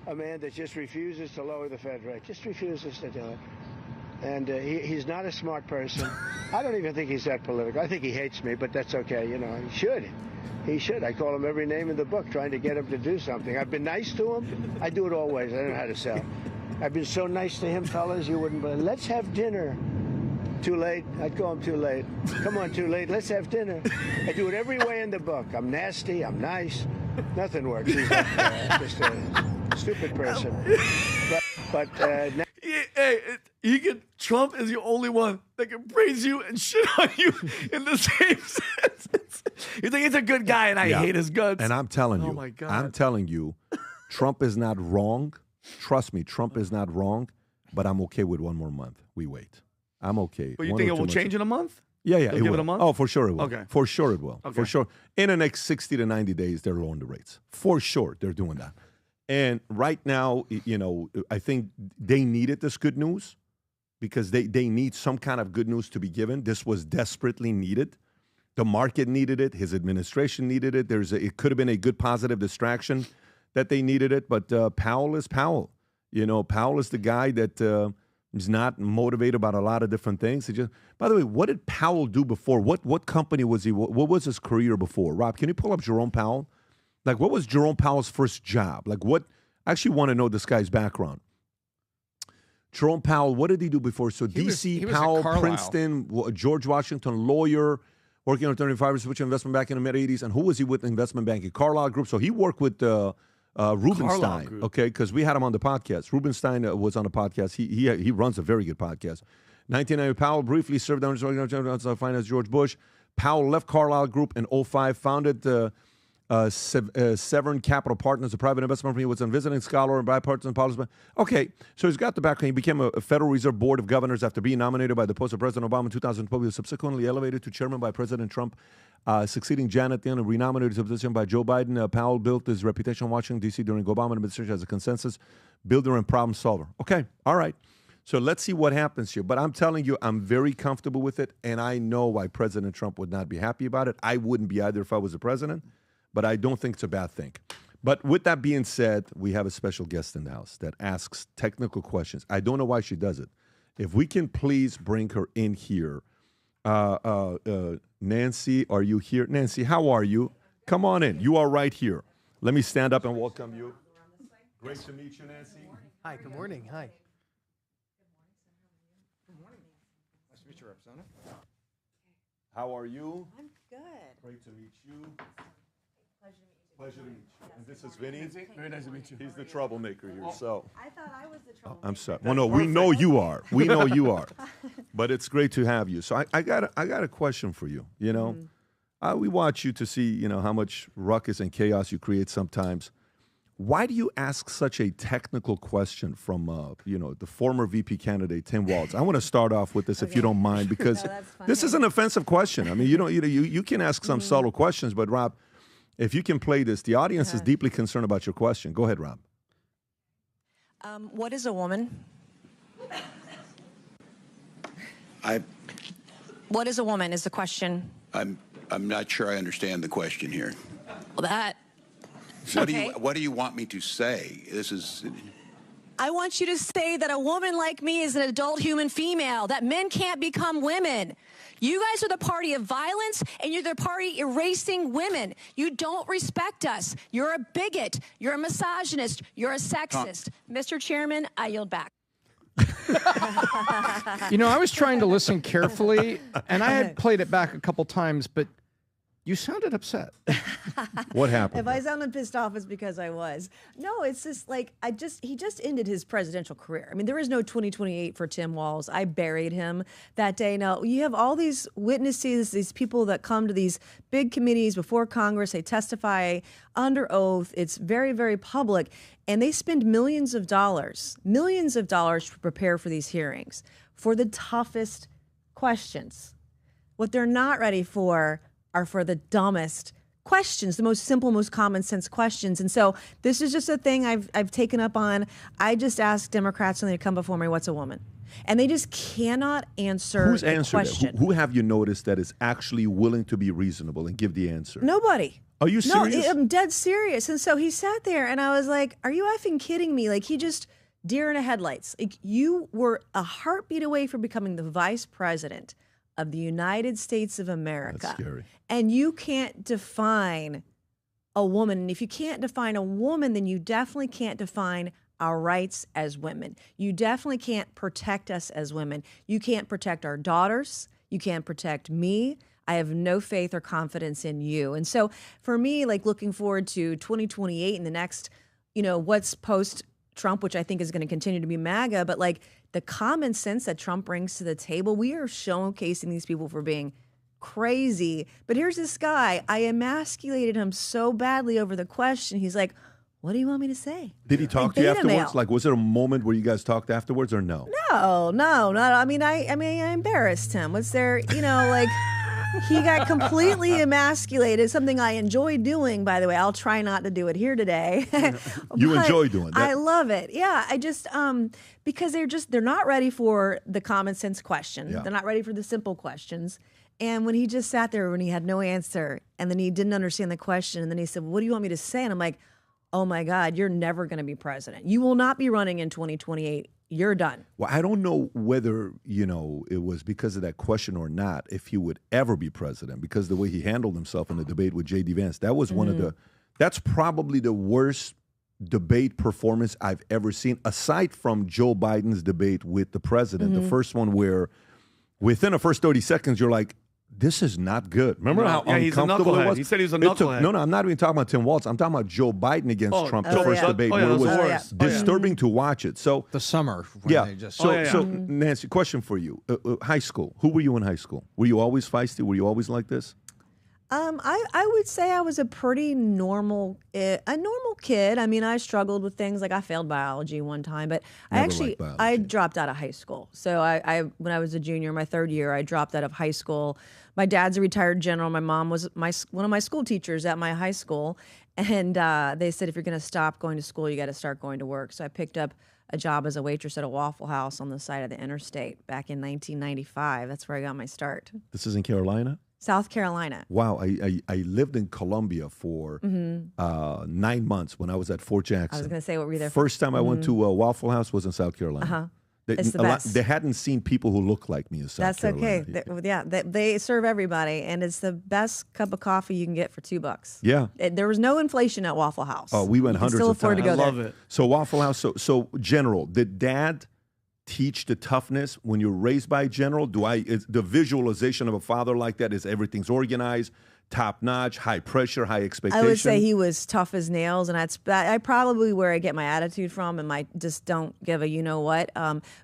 a man that just refuses to lower the Fed rate. Just refuses to do it. And he's not a smart person. I don't even think he's that political. I think he hates me, but that's okay. You know, he should. He should. I call him every name in the book, trying to get him to do something. I've been nice to him. I do it always. I don't know how to sell. I've been so nice to him, fellas, you wouldn't believe. Let's have dinner. Too late. I'd call him too late. Come on, too late. Let's have dinner. I do it every way in the book. I'm nasty. I'm nice. Nothing works. He's like, just a stupid person. But now, Trump is the only one that can praise you and shit on you in the same sentence. He's like, he's a good guy, and I hate his guts. And I'm telling you, oh my God. I'm telling you, Trump is not wrong. Trust me, Trump is not wrong, but I'm okay with one more month. We wait. I'm okay. But you think it will change in a month? Yeah, They'll give will. it a month? Oh, for sure it will. Okay. For sure it will. Okay. For sure. In the next 60 to 90 days, they're lowering the rates. For sure, they're doing that. And right now, you know, I think they needed this good news because they need some kind of good news to be given. This was desperately needed. The market needed it. His administration needed it. It could have been a good positive distraction that they needed it. But Powell is Powell. You know, Powell is the guy that is not motivated about a lot of different things. By the way, what did Powell do before? What company was he? What was his career before? Rob, can you pull up Jerome Powell? Like, what was Jerome Powell's first job? Like, what? I actually want to know this guy's background. Jerome Powell, what did he do before? So D.C., Powell, Princeton, George Washington, lawyer, working on 35 years, switching investment back in the mid-'80s. And who was he with investment banking? Carlyle Group. So he worked with Rubenstein, okay, because we had him on the podcast. Rubenstein was on the podcast. He runs a very good podcast. 1990, Powell briefly served under finance George Bush. Powell left Carlyle Group in 2005, founded Severn Capital Partners, a private investment company. He was a visiting scholar and bipartisan policy. Okay, so he's got the background. He became a Federal Reserve Board of Governors after being nominated by the post of President Obama in 2012. He was subsequently elevated to chairman by President Trump, succeeding Janet Yellen and renominated to the position by Joe Biden. Powell built his reputation in Washington, D.C. during Obama administration as a consensus builder and problem solver. Okay, all right. So let's see what happens here. But I'm telling you, I'm very comfortable with it, and I know why President Trump would not be happy about it. I wouldn't be either if I was the president, but I don't think it's a bad thing. But with that being said, we have a special guest in the house that asks technical questions. I don't know why she does it. If we can please bring her in here. Nancy, are you here? Nancy, how are you? Come on in. You are right here. Let me stand up and welcome you. Great to meet you, Nancy. Hi, good morning. Hi. Good morning. Nice to meet you, Representative. How are you? I'm good. Great to meet you. Pleasure to meet you. And this is Vinny. Very nice to meet you. He's the troublemaker here. So I thought I was the troublemaker. I'm sorry. Well, no, we know you are. We know you are. But it's great to have you. So I got a question for you. You know, we watch you to see how much ruckus and chaos you create sometimes. Why do you ask such a technical question from the former VP candidate Tim Walz? I want to start off with this if you don't mind, because this is an offensive question. I mean, you can ask some subtle questions, but Rob, if you can play this, the audience is deeply concerned about your question. Go ahead, Rob. What is a woman? What is a woman is the question. I'm not sure I understand the question here. Well, that. What do you want me to say? This is. I want you to say that a woman like me is an adult human female, that men can't become women. You guys are the party of violence, and you're the party erasing women. You don't respect us. You're a bigot. You're a misogynist. You're a sexist. Mr. Chairman, I yield back. I was trying to listen carefully, and I had played it back a couple times, but you sounded upset. What happened? If I sounded pissed off, it's because I was. No, it's just like he just ended his presidential career. I mean, there is no 2028 for Tim Walz. I buried him that day. Now, you have all these witnesses, these people that come to these big committees before Congress. They testify under oath. It's very, very public. And they spend millions of dollars to prepare for these hearings, for the toughest questions. What they're not ready for are for the dumbest questions, the most simple, most common sense questions. And so this is just a thing I've taken up on. I just ask Democrats when they come before me, what's a woman? And they just cannot answer Who's the answered question. it? Who have you noticed that is actually willing to be reasonable and give the answer? Nobody. Are you serious? No, I'm dead serious. And so he sat there and I was like, are you effing kidding me? Like, he just deer in the headlights. Like, you were a heartbeat away from becoming the vice president of the United States of America. That's scary. And you can't define a woman. And if you can't define a woman, then you definitely can't define our rights as women. You definitely can't protect us as women. You can't protect our daughters. You can't protect me. I have no faith or confidence in you. And so for me, like, looking forward to 2028 and the next, what's post-Trump, which I think is going to continue to be MAGA, but like the common sense that Trump brings to the table, we are showcasing these people for being crazy. But here's this guy. I emasculated him so badly over the question. He's like, what do you want me to say? Did he talk to you afterwards? Like, was there a moment where you guys talked afterwards or no? No. I mean, I embarrassed him. Was there, like, he got completely emasculated, something I enjoy doing, by the way. I'll try not to do it here today. You enjoy doing that? I love it. Yeah, I just, because they're not ready for the common sense question. Yeah. They're not ready for the simple questions. And when he just sat there when he had no answer, and then he didn't understand the question, and then he said, what do you want me to say? And I'm like, oh my God, you're never going to be president. You will not be running in 2028. You're done. Well, I don't know whether, it was because of that question or not, if he would ever be president, because the way he handled himself in the debate with J.D. Vance, that was that's probably the worst debate performance I've ever seen, aside from Joe Biden's debate with the president, the first one where within the first 30 seconds, you're like, this is not good. Remember how uncomfortable it was? He said he was a knucklehead. No, I'm not even talking about Tim Walz. I'm talking about Joe Biden against Trump, the first debate, where it was disturbing to watch it. So the summer. So Nancy, question for you. High school. Who were you in high school? Were you always feisty? Were you always like this? I would say I was a pretty normal kid. I mean, I struggled with things like I failed biology one time, but I dropped out of high school. So I when I was a junior, my third year, I dropped out of high school. My dad's a retired general. My mom was one of my school teachers at my high school, and they said if you're going to stop going to school, you got to start going to work. So I picked up a job as a waitress at a Waffle House on the side of the interstate back in 1995. That's where I got my start. This is in Carolina? South Carolina. Wow, I lived in Columbia for 9 months when I was at Fort Jackson. I was going to say, what were you there First time I went to Waffle House was in South Carolina. Uh-huh. It's the best. They hadn't seen people who look like me in South Carolina. That's okay. They serve everybody, and it's the best cup of coffee you can get for $2. Yeah. There was no inflation at Waffle House. Oh, we went hundreds still of afford times. to go I love it. So Waffle House. So General, did Dad teach the toughness when you're raised by a general? Is the visualization of a father like that is everything's organized, top notch, high pressure, high expectation? I would say he was tough as nails, and I probably where I get my attitude from, and my just don't give a you know what.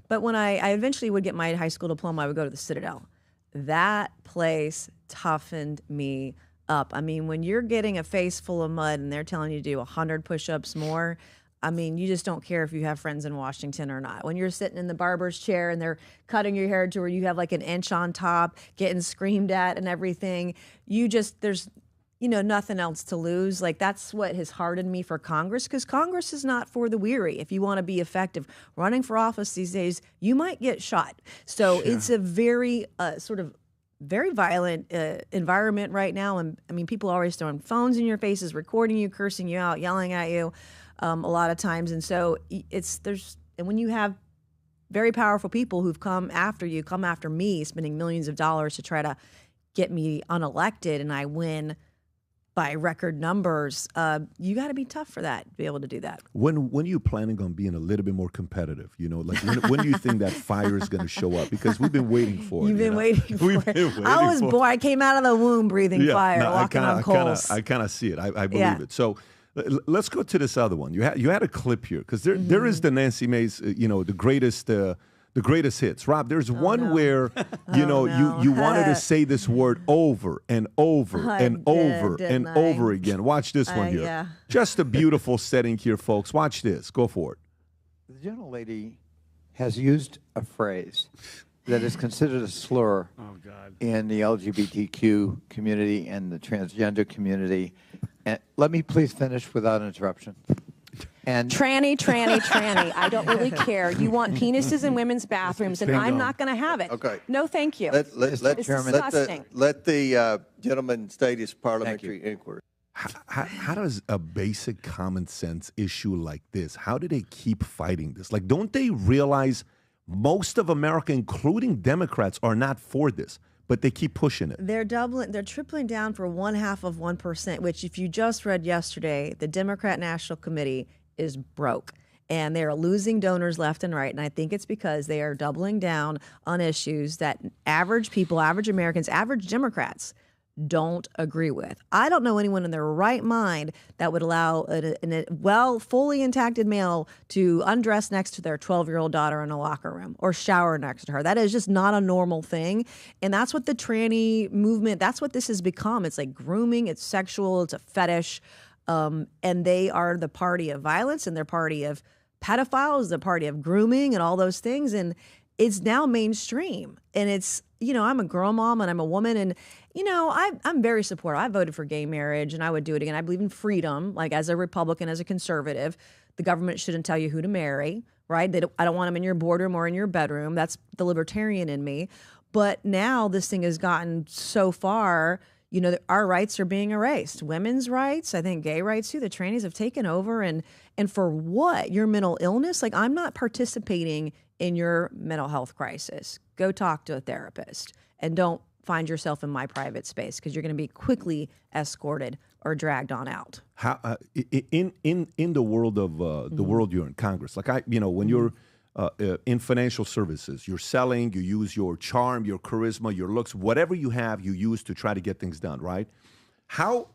But when I eventually would get my high school diploma, I would go to the Citadel. That place toughened me up. I mean, when you're getting a face full of mud and they're telling you to do 100 push-ups more, I mean, you just don't care if you have friends in Washington or not. When you're sitting in the barber's chair and they're cutting your hair to where you have like an inch on top, getting screamed at and everything, there's nothing else to lose. Like, that's what has hardened me for Congress, because Congress is not for the weary. If you want to be effective running for office these days, you might get shot. So it's a very very violent environment right now. And I mean, people are always throwing phones in your faces, recording you, cursing you out, yelling at you. A lot of times. And so and when you have very powerful people who've come after me, spending millions of dollars to try to get me unelected, and I win by record numbers, you got to be tough for that, to be able to do that. When are you planning on being a little bit more competitive? Like when do you think that fire is going to show up? Because we've been waiting for it. You've been waiting for it. I was born. I came out of the womb breathing fire, walking on coals. I kind of see it. I believe it. So let's go to this other one. You had a clip here, because there is the Nancy Mace, the greatest hits. Rob, there's one where you wanted to say this word over and over and over again. Watch this one here. Yeah. Just a beautiful setting here, folks. Watch this. Go for it. The gentlelady has used a phrase that is considered a slur in the LGBTQ community and the transgender community. And let me please finish without interruption. And tranny. I don't really care. You want penises in women's bathrooms, and I'm not going to have it. Okay. No, thank you. Let disgusting. Let the gentleman state his parliamentary inquiry. How does a basic common sense issue like this, how do they keep fighting this? Like, don't they realize most of America, including Democrats, are not for this? But they keep pushing it. They're tripling down for 0.5%, which, if you just read yesterday, the Democrat National Committee is broke. And they are losing donors left and right. And I think it's because they are doubling down on issues that average people, average Americans, average Democrats don't agree with. I don't know anyone in their right mind that would allow a fully intact male to undress next to their 12-year-old daughter in a locker room or shower next to her. That is just not a normal thing. And that's what the tranny movement, that's what this has become. It's like grooming, it's sexual, it's a fetish. And they are the party of violence, and they're party of pedophiles, the party of grooming and all those things. And it's now mainstream. And it's, I'm a girl mom and I'm a woman, and I'm very supportive. I voted for gay marriage, and I would do it again. I believe in freedom. Like, as a Republican, as a conservative, the government shouldn't tell you who to marry, right? I don't want them in your boardroom or in your bedroom. That's the libertarian in me. But now this thing has gotten so far, our rights are being erased. Women's rights, I think gay rights too. The trannies have taken over, and for what? Your mental illness? Like, I'm not participating in your mental health crisis. Go talk to a therapist, and don't find yourself in my private space, because you're going to be quickly escorted or dragged on out. How in the world of the world you're in, Congress, like when you're in financial services, you're selling, you use your charm, your charisma, your looks, whatever you have, you use to try to get things done, right? How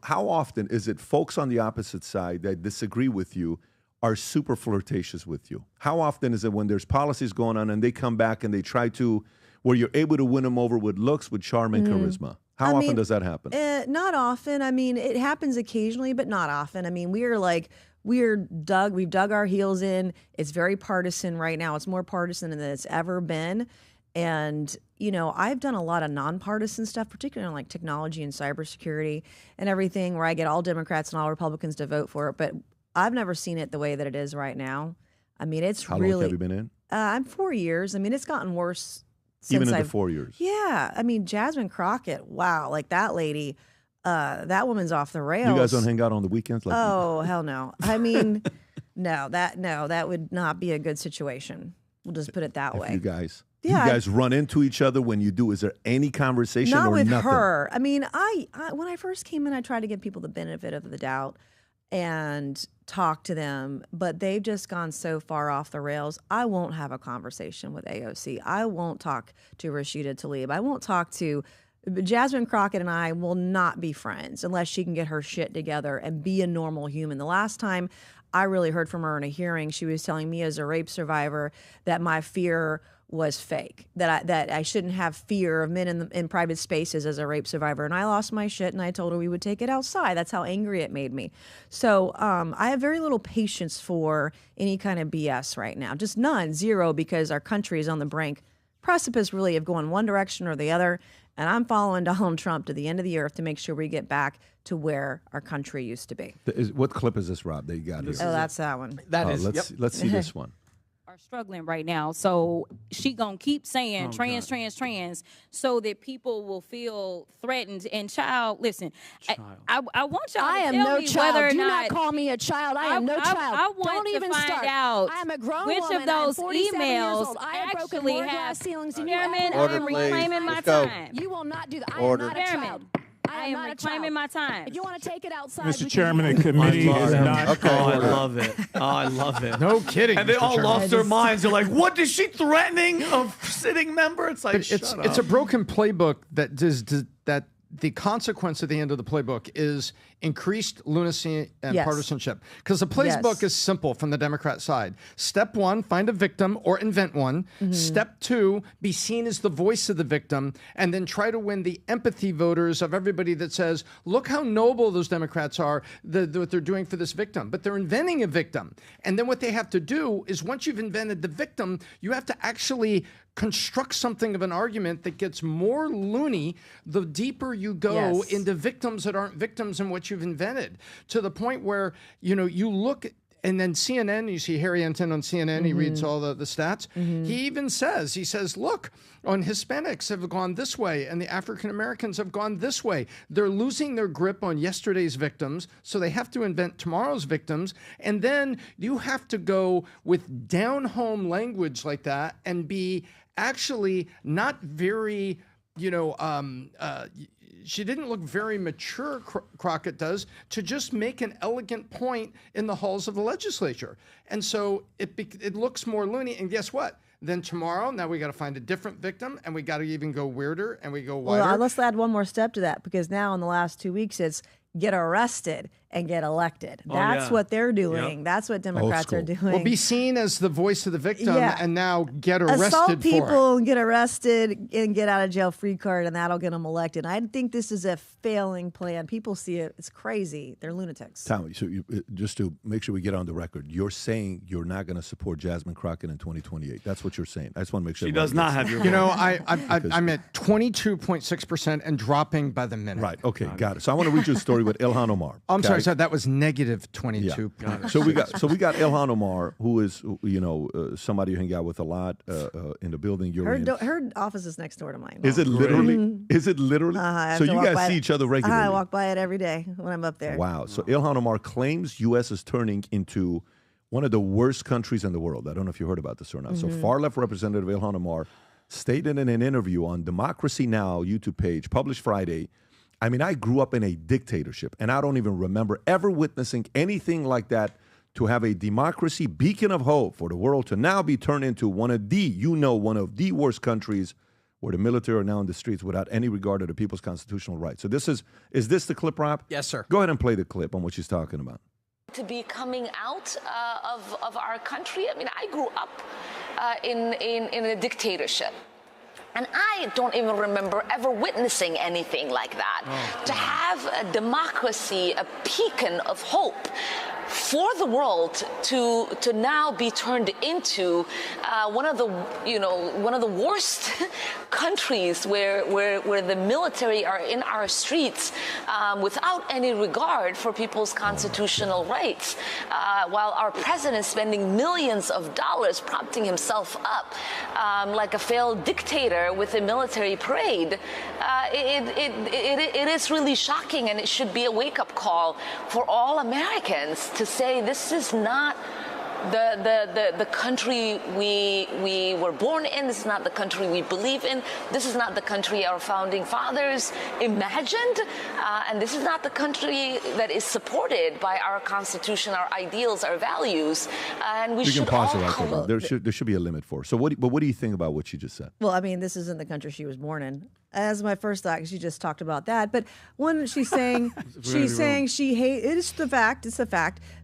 often is it folks on the opposite side that disagree with you are super flirtatious with you? How often is it when there's policies going on and they come back and they try to, where you're able to win them over with looks, with charm and charisma? How often does that happen? Not often. I mean, it happens occasionally, but not often. I mean, we've dug our heels in. It's very partisan right now. It's more partisan than it's ever been. And, you know, I've done a lot of nonpartisan stuff, particularly on like technology and cybersecurity and everything, where I get all Democrats and all Republicans to vote for it. But I've never seen it the way that it is right now. I mean, it's How really. long have you been in? I'm 4 years. I mean, it's gotten worse since Even in I've, the 4 years. Yeah. I mean, Jasmine Crockett, wow, like that lady, that woman's off the rails. You guys don't hang out on the weekends? Like Oh, hell no. I mean, no, that would not be a good situation. We'll just put it that way. You guys. Yeah, you guys run into each other when you do. Is there any conversation Not or with nothing? her. I mean, I when I first came in, I tried to give people the benefit of the doubt and talk to them, but they've just gone so far off the rails. I won't have a conversation with AOC. I won't talk to Rashida Tlaib. I won't talk to Jasmine Crockett, and I will not be friends unless she can get her shit together and be a normal human. The last time I really heard from her in a hearing, she was telling me as a rape survivor that my fear was fake, that I shouldn't have fear of men in private spaces as a rape survivor. And I lost my shit, and I told her we would take it outside. That's how angry it made me. So I have very little patience for any kind of BS right now. Just none, zero, because our country is on the precipice really of going one direction or the other. And I'm following Donald Trump to the end of the earth to make sure we get back to where our country used to be. What clip is this, Rob, that you got here? Oh, that's that one. Let's see this one. Are struggling right now, so she gonna keep saying trans, so that people will feel threatened. And listen, I want y'all I to am tell no me child. whether or Do not call me a child. I am no child. I want Don't to even find start. out I am a grown which woman. of those I am 47 years emails old. I have broken actually more have. glass ceilings than you Chairman, ever I will. am reclaiming my Let's go. time. You will not do that. I Order. am not a child. I am reclaiming my time. If you want to take it outside, Mr. Chairman, the committee is not. Okay. Oh, I love it. Oh, I love it. No kidding. And they Mr. all Chairman. lost their minds. They're like, "What is she threatening a sitting member?" It's like, But it's shut a up. broken playbook that the consequence at the end of the playbook is increased lunacy and Yes. partisanship. Because the playbook is simple from the Democrat side. Step one, find a victim or invent one. Step two, be seen as the voice of the victim, and then try to win the empathy voters of everybody that says, look how noble those Democrats are, what they're doing for this victim. But they're inventing a victim. And then what they have to do is once you've invented the victim, you have to actually construct something of an argument that gets more loony the deeper you go Yes. into victims that aren't victims in what you've invented, to the point where, you know, you look and then CNN, you see Harry Enton on CNN, he reads all the stats. He even says, look, on Hispanics have gone this way and the African Americans have gone this way. They're losing their grip on yesterday's victims, so they have to invent tomorrow's victims. And then you have to go with down-home language like that and be actually not very, she didn't look very mature, Crockett does, to just make an elegant point in the halls of the legislature. And so it looks more loony. And guess what? Then tomorrow, now we got to find a different victim, and we got to even go weirder, and we go wider. Well, let's add one more step to that, because now in the last 2 weeks, it's get arrested and get elected. That's what they're doing. Yep. That's what Democrats are doing. Well, be seen as the voice of the victim, and now get arrested Assault for people it. and get arrested and get out of jail free card, and that'll get them elected. I think this is a failing plan. People see it. It's crazy. They're lunatics. Tommy, so just to make sure we get on the record, you're saying you're not going to support Jasmine Crockett in 2028. That's what you're saying. I just want to make sure. She does not have your vote. You know, I'm at 22.6% and dropping by the minute. Right. Okay. Got it. So I want to read you a story with Ilhan Omar. I'm sorry, that was negative 22. Yeah. So we got Ilhan Omar, who is somebody you hang out with a lot in the building you're in. Her office is next door to mine. Is it literally? Is it literally? So you guys see each other regularly? I walk by it every day when I'm up there. Wow. So Ilhan Omar claims U.S. is turning into one of the worst countries in the world. I don't know if you heard about this or not. So far-left Representative Ilhan Omar stated in an interview on Democracy Now! YouTube page, published Friday, I mean, I grew up in a dictatorship, and I don't even remember ever witnessing anything like that, to have a democracy beacon of hope for the world to now be turned into one of the worst countries where the military are now in the streets without any regard to the people's constitutional rights. So is this the clip, Rob? Yes, sir. Go ahead and play the clip on what she's talking about. To be coming out of our country. I mean, I grew up in a dictatorship. And I don't even remember ever witnessing anything like that. To have a democracy, a beacon of hope for the world to now be turned into one of the worst countries where the military are in our streets without any regard for people's constitutional rights, while our president is spending millions of dollars propping himself up like a failed dictator with a military parade. It is really shocking, and it should be a wake-up call for all Americans to say this is not the country we were born in. This is not the country we believe in. This is not the country our founding fathers imagined. And this is not the country that is supported by our Constitution, our ideals, our values. And we You should can pause all it right there. There should be a limit for it. So what do you think about what she just said? Well, I mean, this isn't the country she was born in. As my first thought, she just talked about that. But when she's saying she hates, it's the fact.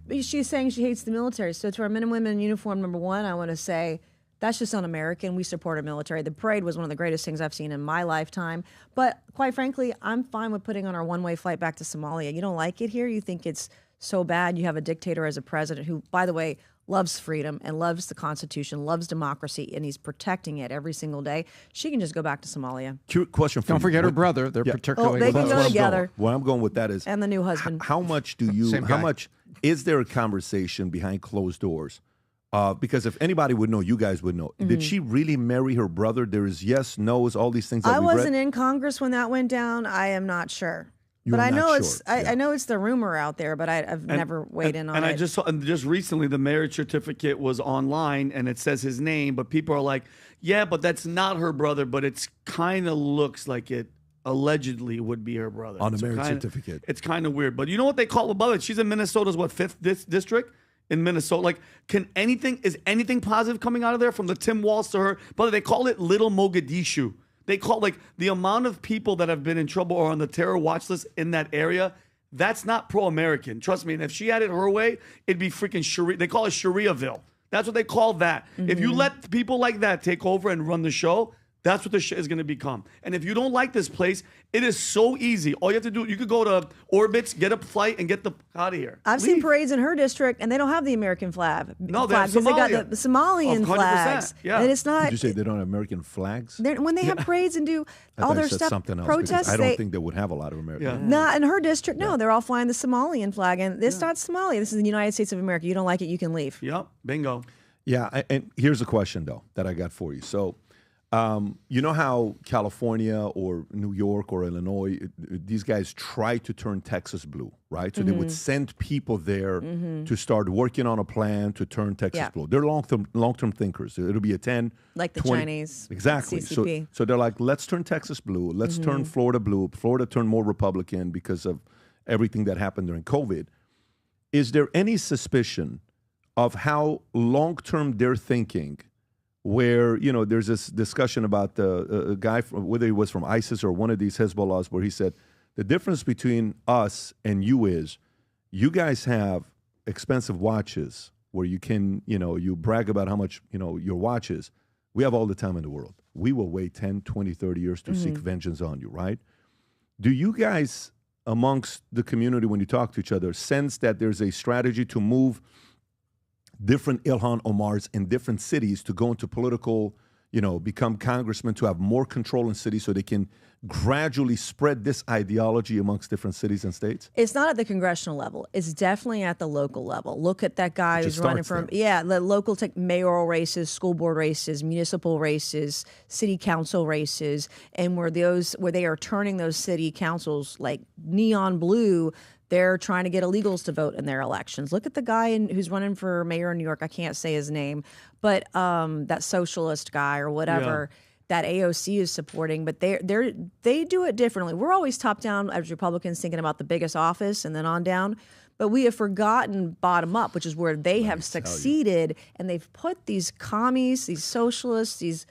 But she's saying she hates the military. So to our men and women in uniform, number one, I want to say that's just un-American. We support our military. The parade was one of the greatest things I've seen in my lifetime. But quite frankly, I'm fine with putting on our one-way flight back to Somalia. You don't like it here? You think it's so bad? You have a dictator as a president who, by the way, loves freedom and loves the Constitution, loves democracy, and he's protecting it every single day. She can just go back to Somalia. Question for Don't you. forget her brother. They're particularly they can go together. Where I'm going with that is, And the new husband. how much is there a conversation behind closed doors? Because if anybody would know, you guys would know. Mm-hmm. Did she really marry her brother? There is yes, no's, all these things that I we read. wasn't in Congress when that went down. I am not sure. You're But I not know sure. it's I know it's the rumor out there, but I've never weighed in on and it. I just saw, and just recently the marriage certificate was online and it says his name, but people are like, yeah, but that's not her brother, but it's kind of looks like it allegedly would be her brother. On the So marriage kinda- certificate. It's kind of weird, but you know what they call her brother? She's in Minnesota's 5th district in Minnesota. Like, is anything positive coming out of there from the Tim Walz to her brother? They call it Little Mogadishu. They call, like, the amount of people that have been in trouble or on the terror watch list in that area, that's not pro-American. Trust me. And if she had it her way, it'd be freaking Sharia. They call it Shariaville. That's what they call that. If you let people like that take over and run the show, that's what the shit is going to become. And if you don't like this place, it is so easy. All you have to do, you could go to Orbitz, get a flight, and get the out of here. I've seen parades in her district, and they don't have the American flag. No, they have because they got Somalia. the Somalian 100%, flags. yeah. And it's not. Did you say they don't have American flags? When they have parades and do I all thought you their said stuff, something else, because protests. I don't think they would have a lot of American flags. Not in her district. No, they're all flying the Somalian flag, and it's not Somalia. This is the United States of America. You don't like it, you can leave. Yep, bingo. Yeah, and here's a question, though, that I got for you. So, you know how California or New York or Illinois, these guys try to turn Texas blue, right? So they would send people there to start working on a plan to turn Texas blue. They're long-term thinkers. It'll be a 10, Like the 20, Chinese. Exactly. CCP. So they're like, let's turn Texas blue. Let's turn Florida blue. Florida turned more Republican because of everything that happened during COVID. Is there any suspicion of how long-term they're thinking, where, you know, there's this discussion about a guy, whether he was from ISIS or one of these Hezbollahs, where he said, the difference between us and you is you guys have expensive watches where you can, you know, you brag about how much, you know, your watch is. We have all the time in the world. We will wait 10, 20, 30 years to seek vengeance on you, right? Do you guys, amongst the community, when you talk to each other, sense that there's a strategy to move different Ilhan Omars in different cities to go into political, you know, become congressmen, to have more control in cities so they can gradually spread this ideology amongst different cities and states? It's not at the congressional level. It's definitely at the local level. Look at that guy who's running from, the local mayoral races, school board races, municipal races, city council races, and where they are turning those city councils like neon blue. They're trying to get illegals to vote in their elections. Look at the guy who's running for mayor in New York. I can't say his name, but that socialist guy or whatever that AOC is supporting. But they do it differently. We're always top down as Republicans thinking about the biggest office and then on down. But we have forgotten bottom up, which is where they have succeeded. And they've put these commies, these socialists, these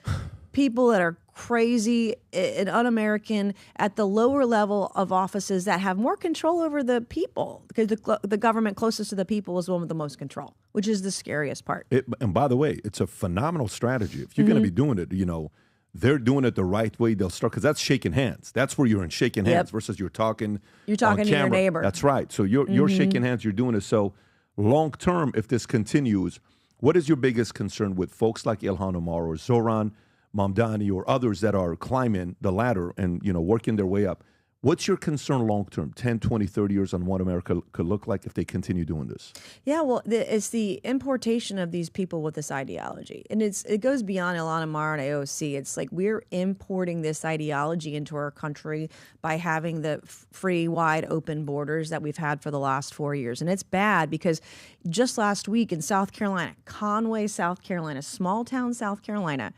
people that are crazy and un-American at the lower level of offices that have more control over the people, because the government closest to the people is the one with the most control, which is the scariest part. And by the way, it's a phenomenal strategy. If you're going to be doing it, you know, they're doing it the right way, they'll start, because that's shaking hands. That's where you're in shaking hands versus you're talking on to your camera. neighbor. That's right. So you're shaking hands, you're doing it. So long term, if this continues, what is your biggest concern with folks like Ilhan Omar or Zoran Mamdani or others that are climbing the ladder and, working their way up? What's your concern long term, 10, 20, 30 years on what America could look like if they continue doing this? Yeah, well, it's the importation of these people with this ideology. And it goes beyond Ilhan Omar and AOC. It's like we're importing this ideology into our country by having the free, wide open borders that we've had for the last 4 years. And it's bad because just last week in South Carolina, Conway, South Carolina, small town South Carolina,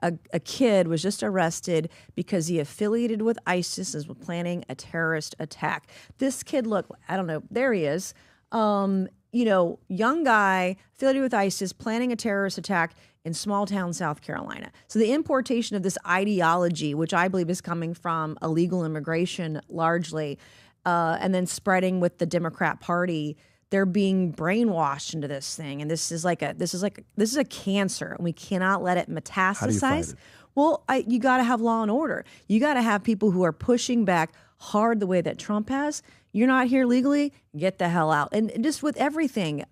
a kid was just arrested because he affiliated with ISIS and was planning a terrorist attack. This kid, look, I don't know, there he is. Young guy affiliated with ISIS planning a terrorist attack in small town South Carolina. So the importation of this ideology, which I believe is coming from illegal immigration largely, and then spreading with the Democrat Party, they're being brainwashed into this thing, and this is a cancer, and we cannot let it metastasize. How do you fight it? Well, you got to have law and order. You got to have people who are pushing back hard the way that Trump has. You're not here legally, get the hell out. And just with everything,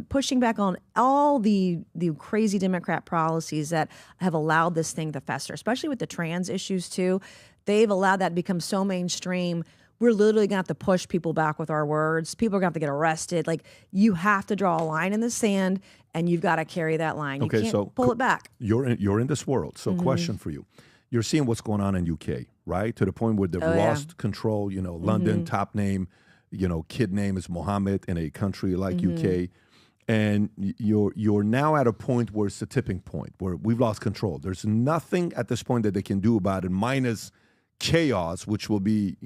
pushing back on all the crazy Democrat policies that have allowed this thing to fester, especially with the trans issues too. They've allowed that to become so mainstream. We're literally going to have to push people back with our words. People are going to have to get arrested. Like, you have to draw a line in the sand, and you've got to carry that line. You can't pull it back. You're in this world. So question for you. You're seeing what's going on in UK, right? To the point where they've lost control. London, top name, kid name is Mohammed in a country like UK. And you're now at a point where it's a tipping point, where we've lost control. There's nothing at this point that they can do about it, minus chaos, which will be,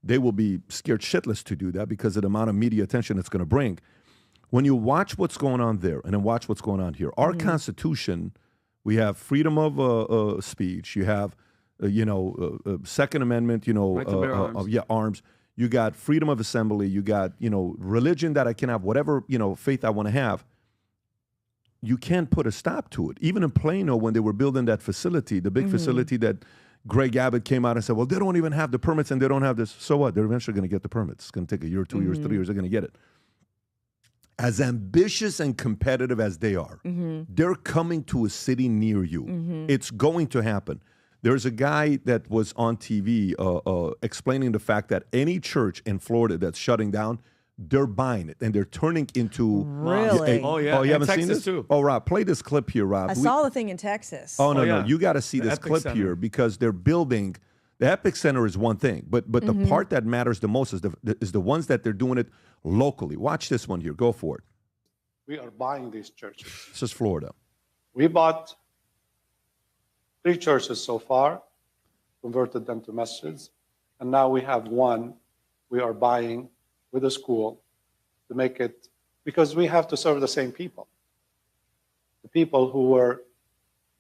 they will be scared shitless to do that because of the amount of media attention it's going to bring. When you watch what's going on there and then watch what's going on here, our Constitution, we have freedom of speech. You have, Second Amendment, right to bear arms. Arms. You got freedom of assembly. You got, religion that I can have, whatever, faith I want to have. You can't put a stop to it. Even in Plano, when they were building that facility, the big facility that Greg Abbott came out and said, well, they don't even have the permits and they don't have this. So what? They're eventually going to get the permits. It's going to take a year, 2 years, 3 years. They're going to get it. As ambitious and competitive as they are, they're coming to a city near you. It's going to happen. There's a guy that was on TV explaining the fact that any church in Florida that's shutting down, they're buying it and they're turning into really. Oh yeah, you haven't Texas seen this too. Oh, Rob, play this clip here, Rob. I saw the thing in Texas. Oh no, you got to see this clip here because they're building. The Epic Center is one thing, but the part that matters the most is the ones that they're doing it locally. Watch this one here. Go for it. We are buying these churches. This is Florida. We bought 3 churches so far, converted them to masjids, and now we have one we are buying with a school to make it, because we have to serve the same people. The people who were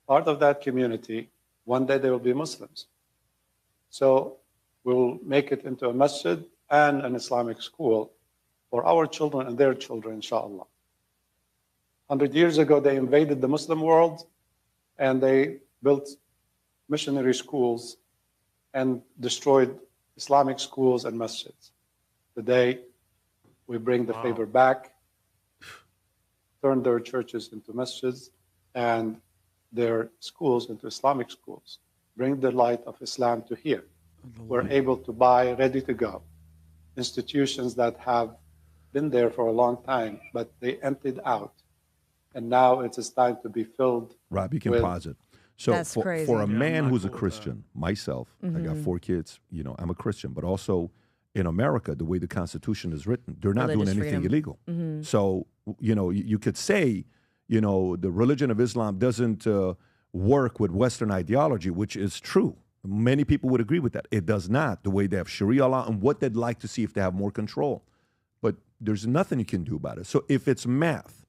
part of that community, one day they will be Muslims. So we'll make it into a masjid and an Islamic school for our children and their children, inshallah. 100 years ago, they invaded the Muslim world and they built missionary schools and destroyed Islamic schools and masjids. Today, we bring the favor back, turn their churches into masjids and their schools into Islamic schools. Bring the light of Islam to here. We're able to buy ready to go institutions that have been there for a long time, but they emptied out. And now it is time to be filled. Rob, you can pause it. So for a man who's a Christian, myself, I got 4 kids, I'm a Christian, but also in America, the way the Constitution is written, they're not doing anything illegal. So, you could say, the religion of Islam doesn't work with Western ideology, which is true. Many people would agree with that. It does not, the way they have Sharia law and what they'd like to see if they have more control. But there's nothing you can do about it. So if it's math,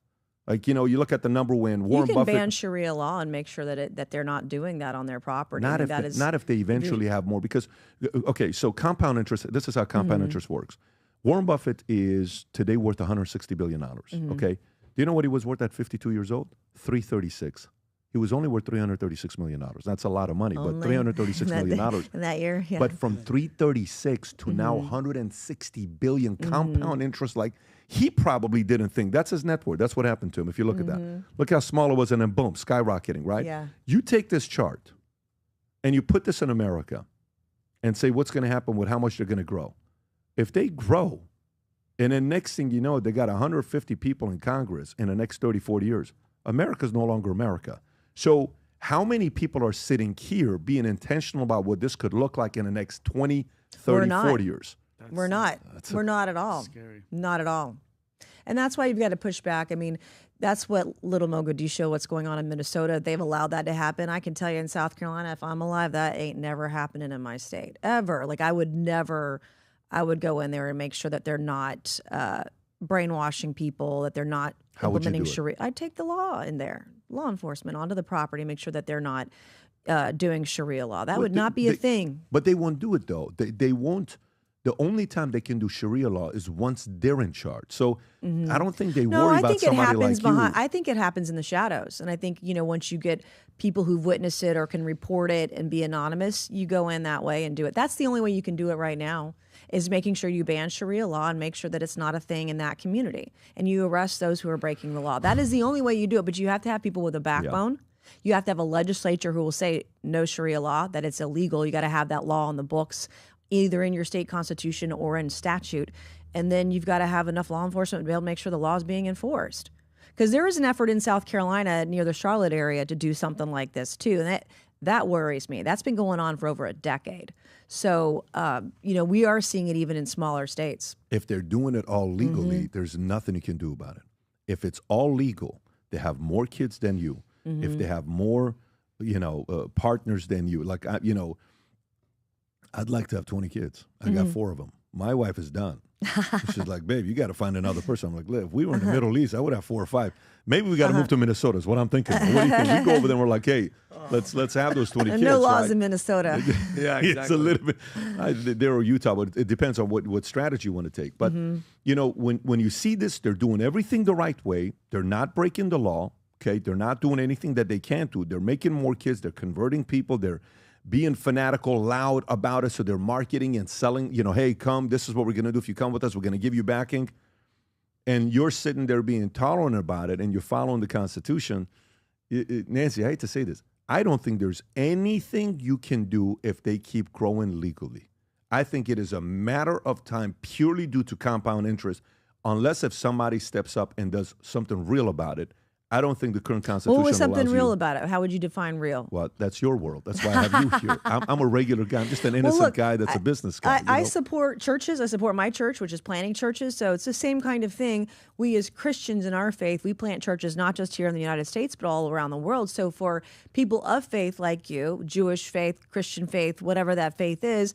like, you look at the number when Warren Buffett... You can ban Sharia law and make sure that they're not doing that on their property. Not if they eventually have more. Because, okay, so compound interest, this is how compound interest works. Warren Buffett is today worth $160 billion, okay? Do you know what he was worth at 52 years old? 336. he was only worth $336 million. That's a lot of money, but Only $336 million. in that year, yeah. But from 336 to now 160 billion compound interest, like he probably didn't think that's his net worth. That's what happened to him. If you look at that, look how small it was, and then boom, skyrocketing, right? Yeah. You take this chart and you put this in America and say what's going to happen with how much they're going to grow. If they grow, and then next thing you know, they got 150 people in Congress in the next 30, 40 years, America's no longer America. So how many people are sitting here being intentional about what this could look like in the next 20, 30, 40 years? We're not. We're not at all. Scary. Not at all. And that's why you've got to push back. I mean, that's what Little Mogadishu, what's going on in Minnesota, they've allowed that to happen. I can tell you in South Carolina, if I'm alive, that ain't never happening in my state, ever. Like I would go in there and make sure that they're not brainwashing people, that they're not implementing Sharia. I'd take the law in there, law enforcement onto the property, make sure that they're not doing Sharia law. That would not be a thing. But they won't do it, though. They won't. The only time they can do Sharia law is once they're in charge. So I don't think they worry about somebody like you. I think it happens in the shadows. And I think, once you get people who've witnessed it or can report it and be anonymous, you go in that way and do it. That's the only way you can do it right now, is making sure you ban Sharia law and make sure that it's not a thing in that community. And you arrest those who are breaking the law. That is the only way you do it. But you have to have people with a backbone. Yeah. You have to have a legislature who will say no Sharia law, that it's illegal. You got to have that law on the books, either in your state constitution or in statute. And then you've got to have enough law enforcement to be able to make sure the law is being enforced. Because there is an effort in South Carolina near the Charlotte area to do something like this too. And that worries me. That's been going on for over a decade. So, we are seeing it even in smaller states. If they're doing it all legally, there's nothing you can do about it. If it's all legal, they have more kids than you. If they have more, partners than you. Like, I'd like to have 20 kids. I got 4 of them. My wife is done. She's like, babe, you got to find another person. I'm like, look, if we were in the Middle East, I would have 4 or 5. Maybe we got to move to Minnesota is what I'm thinking. What do you think? We go over there and we're like, hey, let's have those 20 kids. No laws in Minnesota. Yeah, exactly. It's a little bit. There or Utah, but it depends on what strategy you want to take. But, when you see this, they're doing everything the right way. They're not breaking the law. Okay, they're not doing anything that they can't do. They're making more kids. They're converting people. They're being fanatical, loud about it. So they're marketing and selling, hey, come, this is what we're going to do. If you come with us, we're going to give you backing. And you're sitting there being tolerant about it and you're following the Constitution. Nancy, I hate to say this. I don't think there's anything you can do if they keep growing legally. I think it is a matter of time purely due to compound interest, unless if somebody steps up and does something real about it. I don't think the current Constitution What was something allows real about it? How would you define real? Well, that's your world. That's why I have you here. I'm a regular guy. I'm just an innocent guy that's a business guy. I support churches. I support my church, which is planting churches. So it's the same kind of thing. We as Christians in our faith, we plant churches not just here in the United States, but all around the world. So for people of faith like you, Jewish faith, Christian faith, whatever that faith is,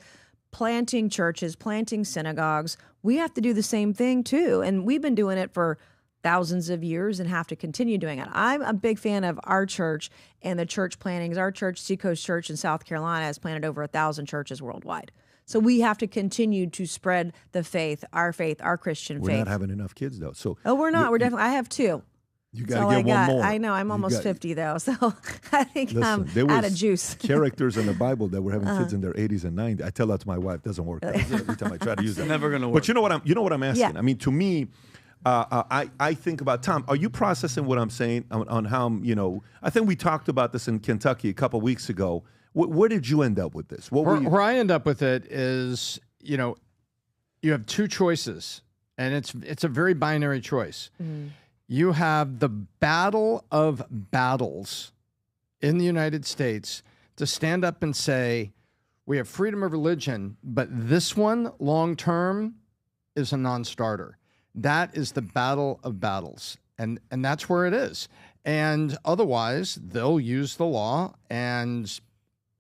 planting churches, planting synagogues, we have to do the same thing too. And we've been doing it for thousands of years and have to continue doing it. I'm a big fan of our church and the church plantings. Our church, Seacoast Church in South Carolina, has planted over 1,000 churches worldwide. So we have to continue to spread the faith, our Christian faith. We're not having enough kids, though. So we're not. We're definitely. I have 2. You got to get one more. I know. I'm almost 50, though. So I think I'm out of juice. Characters in the Bible that were having kids in their 80s and 90s. I tell that to my wife. It doesn't work. Every time I try to use that. It's never going to work. But you know what I'm asking? Yeah. I mean, to me, I think about, Tom, are you processing what I'm saying on how, I think we talked about this in Kentucky a couple weeks ago. Where did you end up with this? Where I end up with it is, you have 2 choices, and it's a very binary choice. You have the battle of battles in the United States to stand up and say, we have freedom of religion, but this one, long term, is a non-starter. That is the battle of battles, and that's where it is. And otherwise, they'll use the law, and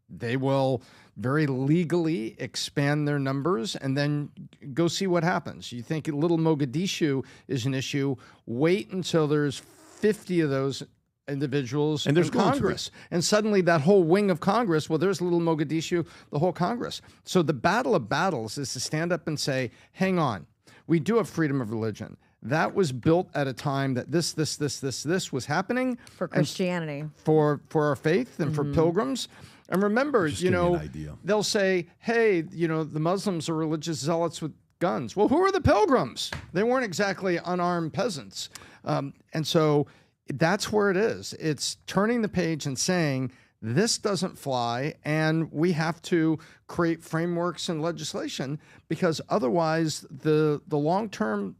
they will very legally expand their numbers and then go see what happens. You think Little Mogadishu is an issue, wait until there's 50 of those individuals and there's in Congress. And suddenly that whole wing of Congress, well, there's Little Mogadishu, the whole Congress. So the battle of battles is to stand up and say, hang on. We do have freedom of religion. that was built at a time that this was happening For Christianity. for our faith and for pilgrims. And remember, Just you give me an know, idea. they'll say, hey, you know, the Muslims are religious zealots with guns. Well, who are the pilgrims? They weren't exactly unarmed peasants. And so that's where it is. It's turning the page and saying, this doesn't fly, and we have to create frameworks and legislation, because otherwise the long-term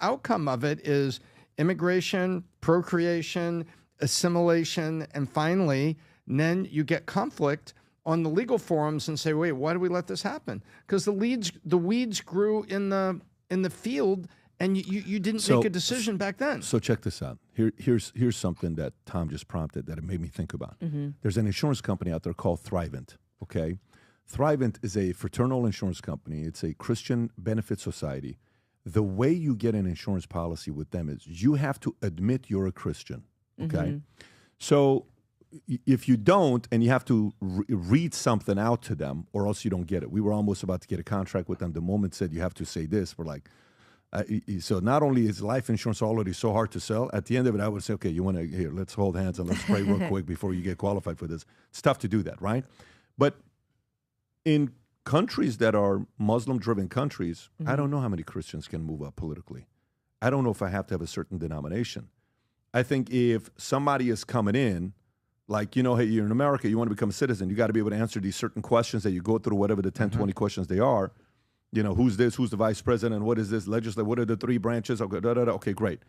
outcome of it is immigration, procreation, assimilation, and finally, then you get conflict on the legal forums and say, wait, why do we let this happen? Because the weeds grew in the field, and you didn't make a decision back then. So check this out. Here's something that Tom just prompted that it made me think about. Mm-hmm. There's an insurance company out there called Thrivent, okay? Thrivent is a fraternal insurance company. It's a Christian benefit society. The way you get an insurance policy with them is you have to admit you're a Christian, okay? Mm-hmm. So if you don't, and you have to read something out to them, or else you don't get it. We were almost about to get a contract with them. The moment said you have to say this, we're like, so not only is life insurance already so hard to sell, at the end of it, I would say, okay, you want to, here, let's hold hands and let's pray real quick before you get qualified for this. It's tough to do that, right? But in countries that are Muslim-driven countries, I don't know how many Christians can move up politically. I don't know if I have to have a certain denomination. I think if somebody is coming in, like, you know, hey, you're in America, you want to become a citizen, you got to be able to answer these certain questions that you go through, whatever the 10, 20 questions they are. You know, who's this? Who's the vice president? What is this legislature? What are the three branches? Okay, okay, great.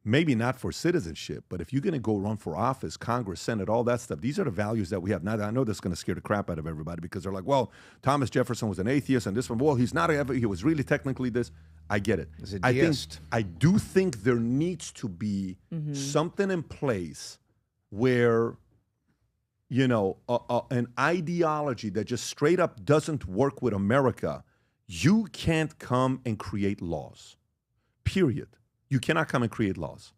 Maybe not for citizenship, but if you're going to go run for office, Congress, Senate, all that stuff, these are the values that we have. Now, I know that's going to scare the crap out of everybody because they're like, well, Thomas Jefferson was an atheist and this one, well, he's not, he was really technically this. I get it. He's a I deist. do think there needs to be something in place where, you know, an ideology that just straight up doesn't work with America, you can't come and create laws, period. You cannot come and create laws.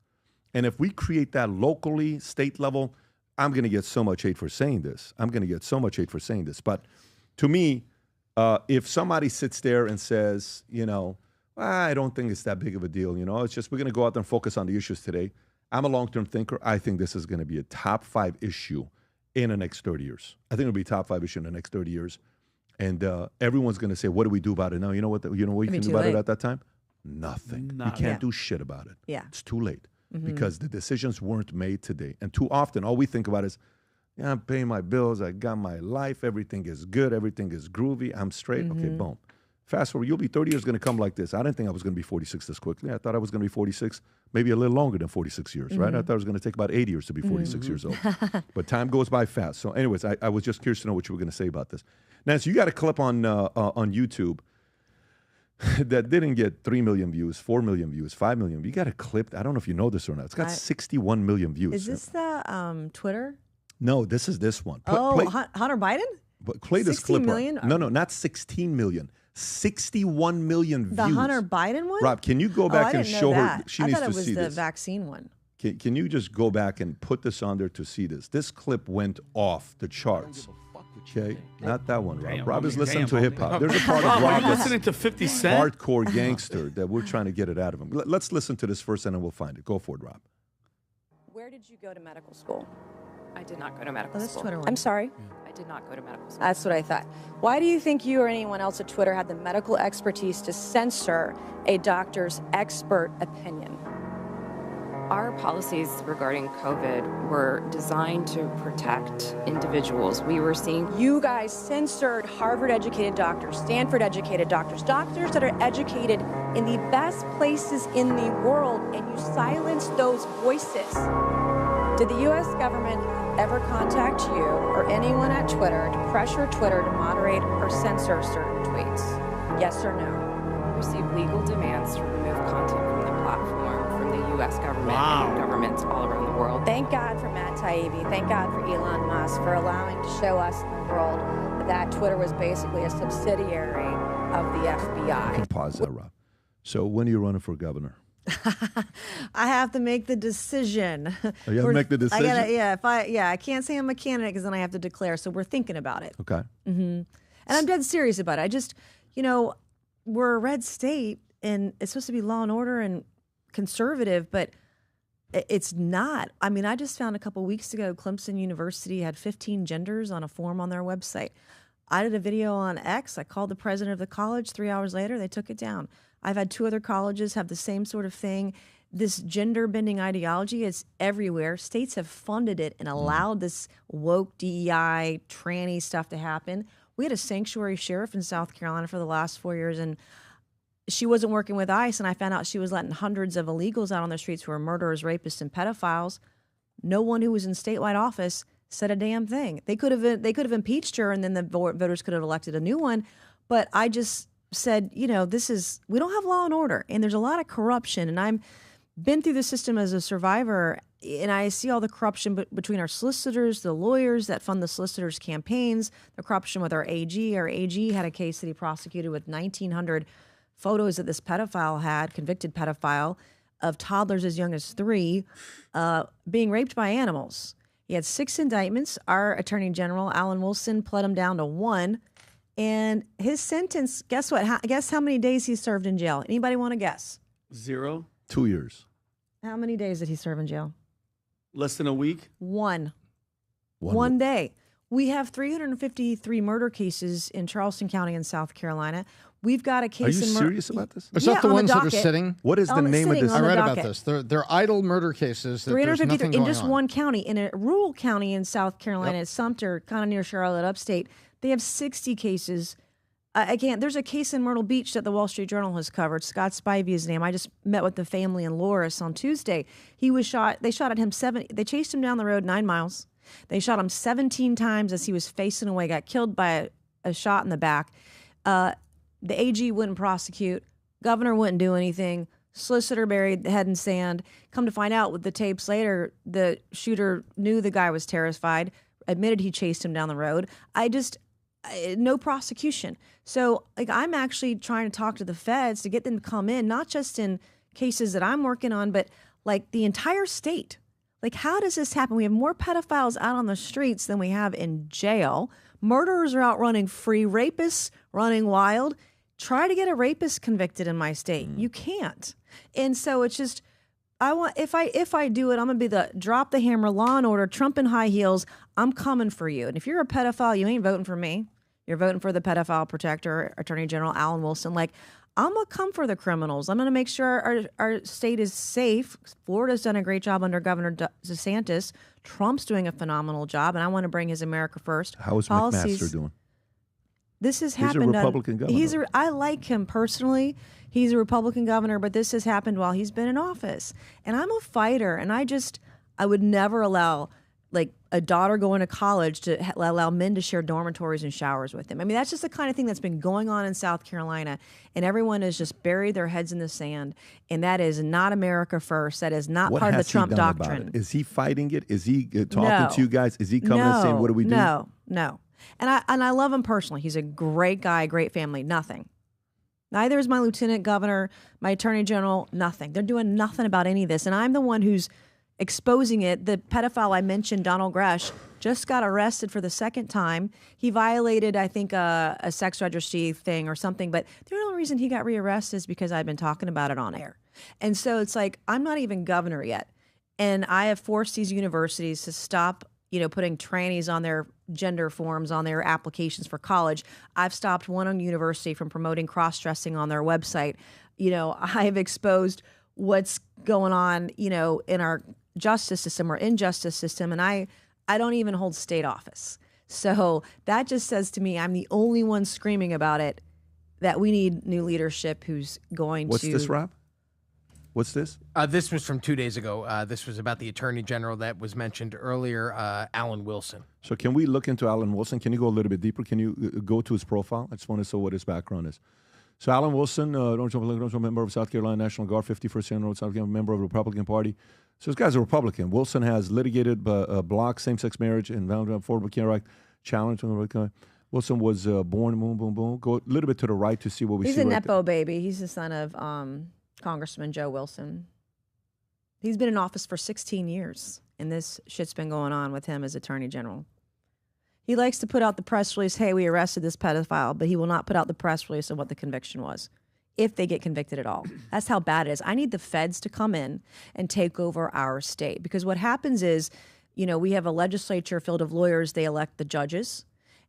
And if we create that locally, state level, I'm going to get so much hate for saying this. But to me, if somebody sits there and says, you know, I don't think it's that big of a deal, you know, it's just we're going to go out there and focus on the issues today. I'm a long-term thinker. I think this is going to be a top 5 issue in the next 30 years. I think it'll be a top 5 issue in the next 30 years. And everyone's going to say, what do we do about it now? You know what you can do about it at that time? Nothing. You can't do shit about it. Yeah. It's too late because the decisions weren't made today. And too often, all we think about is, yeah, I'm paying my bills. I got my life. Everything is good. Everything is groovy. I'm straight. Okay, boom. Fast forward, you'll be 30 years going to come like this. I didn't think I was going to be 46 this quickly. I thought I was going to be 46, maybe a little longer than 46 years, right? I thought it was going to take about 80 years to be 46 years old. But time goes by fast. So anyways, I was just curious to know what you were going to say about this. Nancy, you got a clip on YouTube that didn't get 3 million views, 4 million views, 5 million. You got a clip. I don't know if you know this or not. It's got 61 million views. Is this the Twitter? No, this is this one. Hunter Biden? But play this clip. 16 million? No, not 16 million. 61 million views. The Hunter Biden one? Rob, can you go back and show her? She I needs thought to it was see the this. vaccine one. Can you just go back and put this on there to see this? This clip went off the charts. Okay, not that one, Rob. Rob is listening to hip hop. There's a part of Rob that's listening to 50 Cent. hardcore gangster that we're trying to get it out of him. Let's listen to this first, and then we'll find it. Go for it, Rob. Where did you go to medical school? I did not go to medical That's school. Twitter one. I'm sorry. I did not go to medical school. That's what I thought. Why do you think you or anyone else at Twitter had the medical expertise to censor a doctor's expert opinion? Our policies regarding COVID were designed to protect individuals. We were seeing You guys censored Harvard-educated doctors, Stanford-educated doctors, doctors that are educated in the best places in the world, and you silenced those voices. Did the U.S. government ever contact you or anyone at Twitter to pressure Twitter to moderate or censor certain tweets? Yes or no? We received legal demands to remove content from the platform from the U.S. government and governments all around the world. Thank God for Matt Taibbi. Thank God for Elon Musk for allowing to show us in the world that Twitter was basically a subsidiary of the FBI. Pause that, Rob. So when are you running for governor? I have to make the decision. Oh, you have to make the decision? I can't say I'm a candidate because then I have to declare. So we're thinking about it. Okay. And I'm dead serious about it. I just, we're a red state, and it's supposed to be law and order and conservative, but it's not. I mean, I just found a couple weeks ago, Clemson University had 15 genders on a form on their website. I did a video on X. I called the president of the college. 3 hours later, they took it down. I've had 2 other colleges have the same sort of thing. This gender bending ideology is everywhere. States have funded it and allowed this woke DEI tranny stuff to happen. We had a sanctuary sheriff in South Carolina for the last 4 years, and she wasn't working with ICE, and I found out she was letting hundreds of illegals out on the streets who are murderers, rapists, and pedophiles. No one who was in statewide office said a damn thing. They could have impeached her, and then the voters could have elected a new one. But I just said, we don't have law and order, and there's a lot of corruption. And I've been through the system as a survivor, and I see all the corruption between our solicitors, the lawyers that fund the solicitors' campaigns, the corruption with our AG. Our AG had a case that he prosecuted with 1,900 photos that this pedophile had, convicted pedophile, of toddlers as young as 3 being raped by animals. He had 6 indictments. Our Attorney General, Alan Wilson, pled him down to 1. And his sentence, guess what? Guess how many days he served in jail? Anybody want to guess? 0. 2 years. How many days did he serve in jail? Less than a week? 1. 1 day. We have 353 murder cases in Charleston County in South Carolina. We've got a case. Are you serious about this? Is that the ones that are sitting? What is the name of this? I read about this. They're idle murder cases. That 353 in just on. one county. In a rural county in South Carolina, Sumter, kind of near Charlotte, upstate, they have 60 cases. There's a case in Myrtle Beach that the Wall Street Journal has covered. Scott Spivey is his name. I just met with the family in Loris on Tuesday. He was shot. They shot at him They chased him down the road 9 miles. They shot him 17 times as he was facing away. Got killed by a shot in the back. The AG wouldn't prosecute. Governor wouldn't do anything. Solicitor buried the head in sand. Come to find out with the tapes later, the shooter knew the guy was terrified, admitted he chased him down the road. No prosecution. So I'm actually trying to talk to the feds to get them to come in, not just in cases that I'm working on, but the entire state. How does this happen? We have more pedophiles out on the streets than we have in jail. Murderers are out running free. Rapists running wild. Try to get a rapist convicted in my state. You can't. And so it's just, if I do it, I'm gonna be the drop the hammer, law and order, Trump in high heels. I'm coming for you. And if you're a pedophile, you ain't voting for me. You're voting for the pedophile protector, Attorney General Alan Wilson. I'm gonna come for the criminals. I'm gonna make sure our state is safe. Florida's done a great job under Governor DeSantis. Trump's doing a phenomenal job, and I want to bring his America First How is policies. McMaster doing? This has He's happened. a Republican governor. I like him personally. He's a Republican governor, but this has happened while he's been in office. And I'm a fighter, and I would never allow a daughter going to college to allow men to share dormitories and showers with him. I mean, that's just the kind of thing that's been going on in South Carolina, and everyone has just buried their heads in the sand. And that is not America First. That is not part of the Trump doctrine. Is he fighting it? Is he talking to you guys? Is he coming and saying, "What do we do"? No. And I love him personally. He's a great guy, great family. Nothing. Neither is my lieutenant governor, my attorney general. Nothing. They're doing nothing about any of this. And I'm the one who's exposing it. The pedophile I mentioned, Donald Gresh, just got arrested for the 2nd time. He violated, I think, a sex registry thing or something. But the only reason he got rearrested is because I've been talking about it on air. And so it's I'm not even governor yet. And I have forced these universities to stop putting trannies on their gender forms on their applications for college. I've stopped one university from promoting cross-dressing on their website. I've exposed what's going on, in our justice system or injustice system, and I don't even hold state office. So that just says to me, I'm the only one screaming about it, that we need new leadership who's going What's to... this, Rob? What's this? This was from 2 days ago. This was about the Attorney General that was mentioned earlier, Alan Wilson. So can we look into Alan Wilson? Can you go a little bit deeper? Can you go to his profile? I just want to see what his background is. So Alan Wilson, member of South Carolina National Guard, 51st General, South Carolina, member of the Republican Party. So this guy's a Republican. Wilson has litigated block same-sex marriage and Affordable Care Act challenge. Wilson was born, boom, boom, boom. Go a little bit to the right to see what we see. He's a right Nepo baby. He's the son of Congressman Joe Wilson. He's been in office for 16 years, and this shit's been going on with him as Attorney General. He likes to put out the press release, hey, we arrested this pedophile, but he will not put out the press release of what the conviction was. if they get convicted at all. That's how bad it is. I need the feds to come in and take over our state, because what happens is, you know, we have a legislature filled of lawyers. They elect the judges.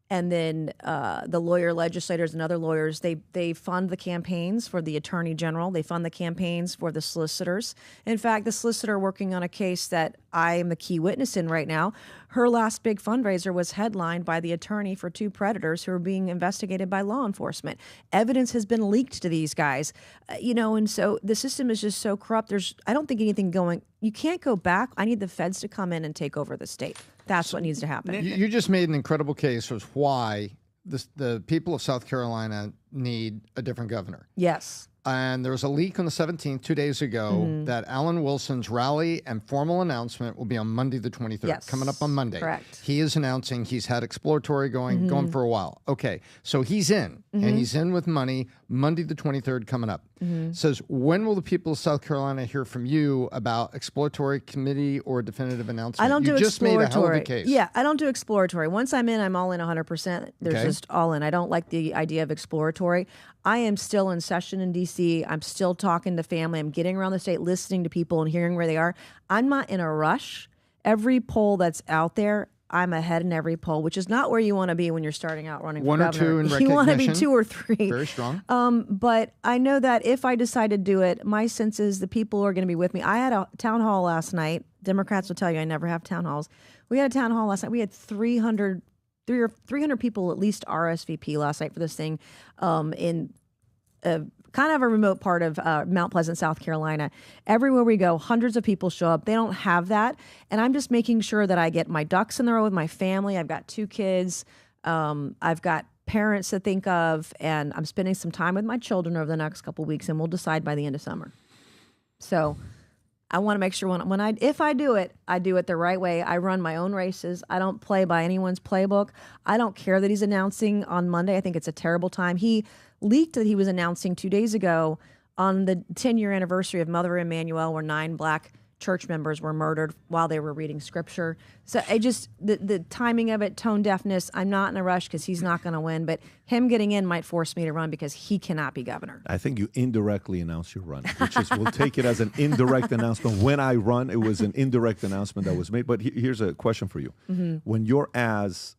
And then the legislators and other lawyers, they fund the campaigns for the attorney general. They fund the campaigns for the solicitors. In fact, the solicitor working on a case that I am the key witness in right now, her last big fundraiser was headlined by the attorney for 2 predators who are being investigated by law enforcement. Evidence has been leaked to these guys, you know, and so the system is just so corrupt. I don't think anything going. You can't go back. I need the feds to come in and take over the state. That's what needs to happen. You just made an incredible case as why the people of South Carolina need a different governor. Yes. And there was a leak on the 17th, 2 days ago, that Alan Wilson's rally and formal announcement will be on Monday the 23rd, Yes. coming up on Monday. Correct. He is announcing he's had exploratory going for a while. Okay, so he's in, and he's in with money Monday the 23rd coming up. Says, when will the people of South Carolina hear from you about exploratory committee or definitive announcement? I don't do you just made a hell of a exploratory. case. Yeah, I don't do exploratory. Once I'm in, I'm all in 100%. There's Okay. just all in. I don't like the idea of exploratory. I am still in session in D.C. I'm still talking to family. I'm getting around the state, listening to people and hearing where they are. I'm not in a rush. Every poll that's out there, I'm ahead in every poll, which is not where you want to be when you're starting out running for One or governor. two in You want to be recognition. 2 or 3. Very strong. But I know that if I decide to do it, my sense is the people are going to be with me. I had a town hall last night. Democrats will tell you I never have town halls. We had a town hall last night. We had 300 people at least RSVP last night for this thing in kind of a remote part of Mount Pleasant, South Carolina. Everywhere we go, hundreds of people show up. They don't have that. And I'm just making sure that I get my ducks in the row with my family. I've got 2 kids. I've got parents to think of. And I'm spending some time with my children over the next couple of weeks. And we'll decide by the end of summer. So I want to make sure if I do it the right way. I run my own races. I don't play by anyone's playbook. I don't care that he's announcing on Monday. I think it's a terrible time. He leaked that he was announcing 2 days ago on the 10-year anniversary of Mother Emanuel, where 9 black church members were murdered while they were reading scripture. So the timing of it, tone deafness, I'm not in a rush because he's not going to win, but him getting in might force me to run because he cannot be governor. I think you indirectly announced your run, which is, we'll take it as an indirect announcement. When I run, it was an indirect announcement that was made. But here's a question for you. When you're as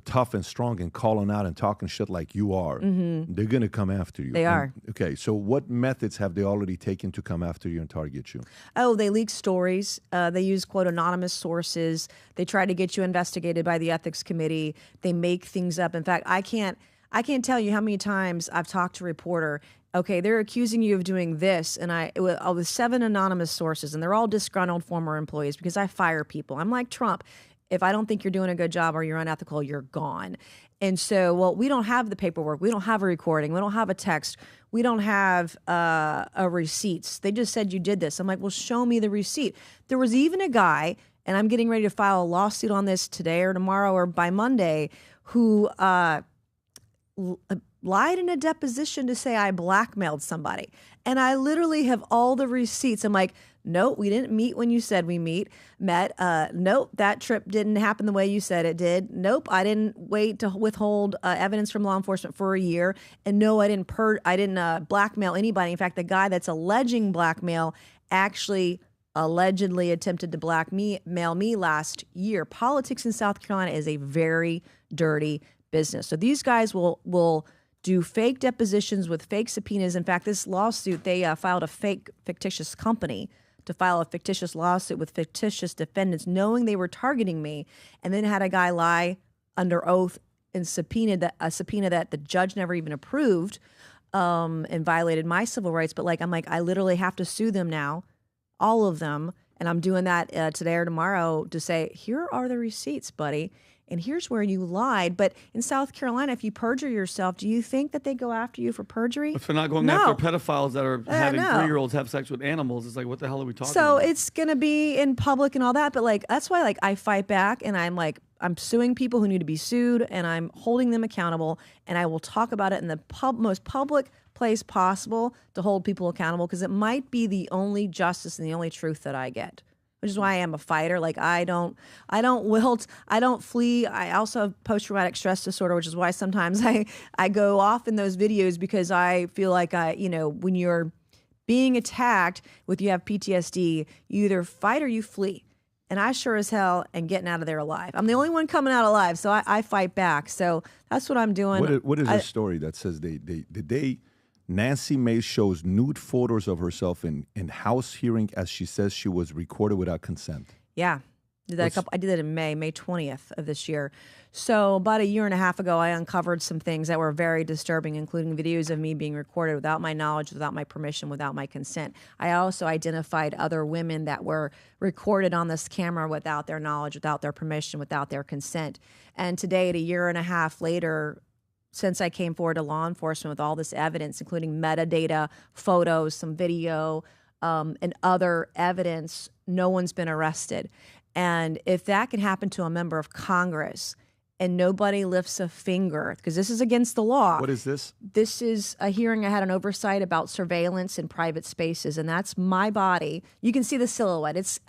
tough and strong and calling out and talking shit like you are, they're going to come after you. They are. Okay, so what methods have they already taken to come after you and target you? Oh, they leak stories. They use, quote, anonymous sources. They try to get you investigated by the ethics committee. They make things up. In fact, I can't tell you how many times I've talked to a reporter. Okay, they're accusing you of doing this, and I with 7 anonymous sources, and they're all disgruntled former employees because I fire people. I'm like Trump. If I don't think you're doing a good job or you're unethical, you're gone. And so, we don't have the paperwork. We don't have a recording. We don't have a text. We don't have a receipts. They just said you did this. I'm like, well, show me the receipt. There was even a guy, and I'm getting ready to file a lawsuit on this today or tomorrow or by Monday, who lied in a deposition to say I blackmailed somebody. And I literally have all the receipts. I'm like, nope, we didn't meet when you said we met. Nope, that trip didn't happen the way you said it did. Nope, I didn't wait to withhold evidence from law enforcement for a year. And no, I didn't blackmail anybody. In fact, the guy that's alleging blackmail actually allegedly attempted to blackmail me last year. Politics in South Carolina is a very dirty business. So these guys will do fake depositions with fake subpoenas. In fact, this lawsuit, they filed a fictitious company to file a fictitious lawsuit with fictitious defendants, knowing they were targeting me, and then had a guy lie under oath and a subpoena that the judge never even approved, and violated my civil rights. But I literally have to sue them now, all of them, and I'm doing that today or tomorrow to say, here are the receipts, buddy. And here's where you lied. But in South Carolina, if you perjure yourself, do you think that they go after you for perjury? If they're not going after pedophiles that are having 3-year-olds have sex with animals, it's like, what the hell are we talking about? So it's going to be in public and all that. But that's why I fight back, and I'm suing people who need to be sued, and I'm holding them accountable. And I will talk about it in the most public place possible to hold people accountable, because it might be the only justice and the only truth that I get. which is why I am a fighter. Like I don't wilt, I don't flee. I also have post-traumatic stress disorder, which is why sometimes I go off in those videos, because I feel like when you're being attacked you have PTSD, you either fight or you flee. And I sure as hell am getting out of there alive. I'm the only one coming out alive, so I fight back. So that's what I'm doing. What is the story that says Nancy Mace shows nude photos of herself in House hearing as she says she was recorded without consent? Yeah. I did that in May 20th of this year. So about a year and a half ago, I uncovered some things that were very disturbing, including videos of me being recorded without my knowledge, without my permission, without my consent. I also identified other women that were recorded on this camera without their knowledge, without their permission, without their consent. And today, at a year and a half later, since I came forward to law enforcement with all this evidence, including metadata, photos, some video, and other evidence, no one's been arrested. And if that can happen to a member of Congress and nobody lifts a finger, because this is against the law. What is this? This is a hearing I had an oversight about surveillance in private spaces, and that's my body. You can see the silhouette. It's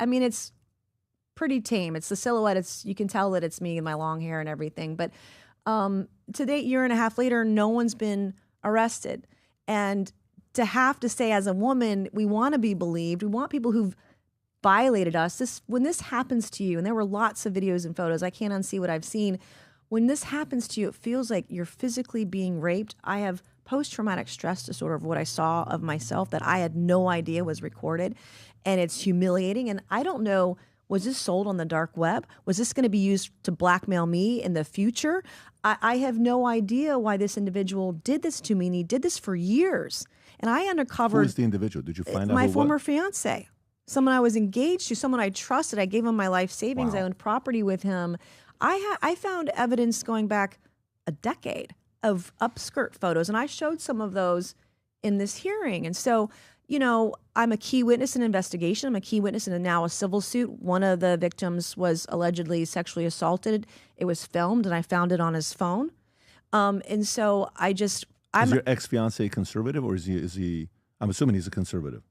pretty tame. It's the silhouette. You can tell that it's me and my long hair and everything. But to date, year and a half later, no one's been arrested. And to have to say as a woman, we want to be believed. We want people who've violated us. When this happens to you, and there were lots of videos and photos, I can't unsee what I've seen. When this happens to you, it feels like you're physically being raped. I have post-traumatic stress disorder of what I saw of myself that I had no idea was recorded, and it's humiliating. And I don't know, was this sold on the dark web? Was this going to be used to blackmail me in the future? I have no idea why this individual did this to me, and he did this for years. And I uncovered— Who is the individual? Did you find out? My former fiance. Someone I was engaged to, someone I trusted. I gave him my life savings. Wow. I owned property with him. I found evidence going back a decade of upskirt photos, and I showed some of those in this hearing. And so, I'm a key witness in an investigation. I'm a key witness in now a civil suit. One of the victims was allegedly sexually assaulted. It was filmed, and I found it on his phone. And so is your ex-fiance conservative, or is he? I'm assuming he's a conservative.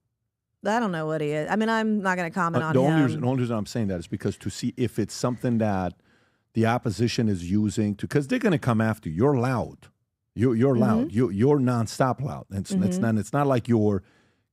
I don't know what he is. I mean, I'm not going to comment on him. The only reason I'm saying that is because to see if it's something that the opposition is using because they're going to come after you. You're loud. You're loud. You're nonstop loud. It's not like you're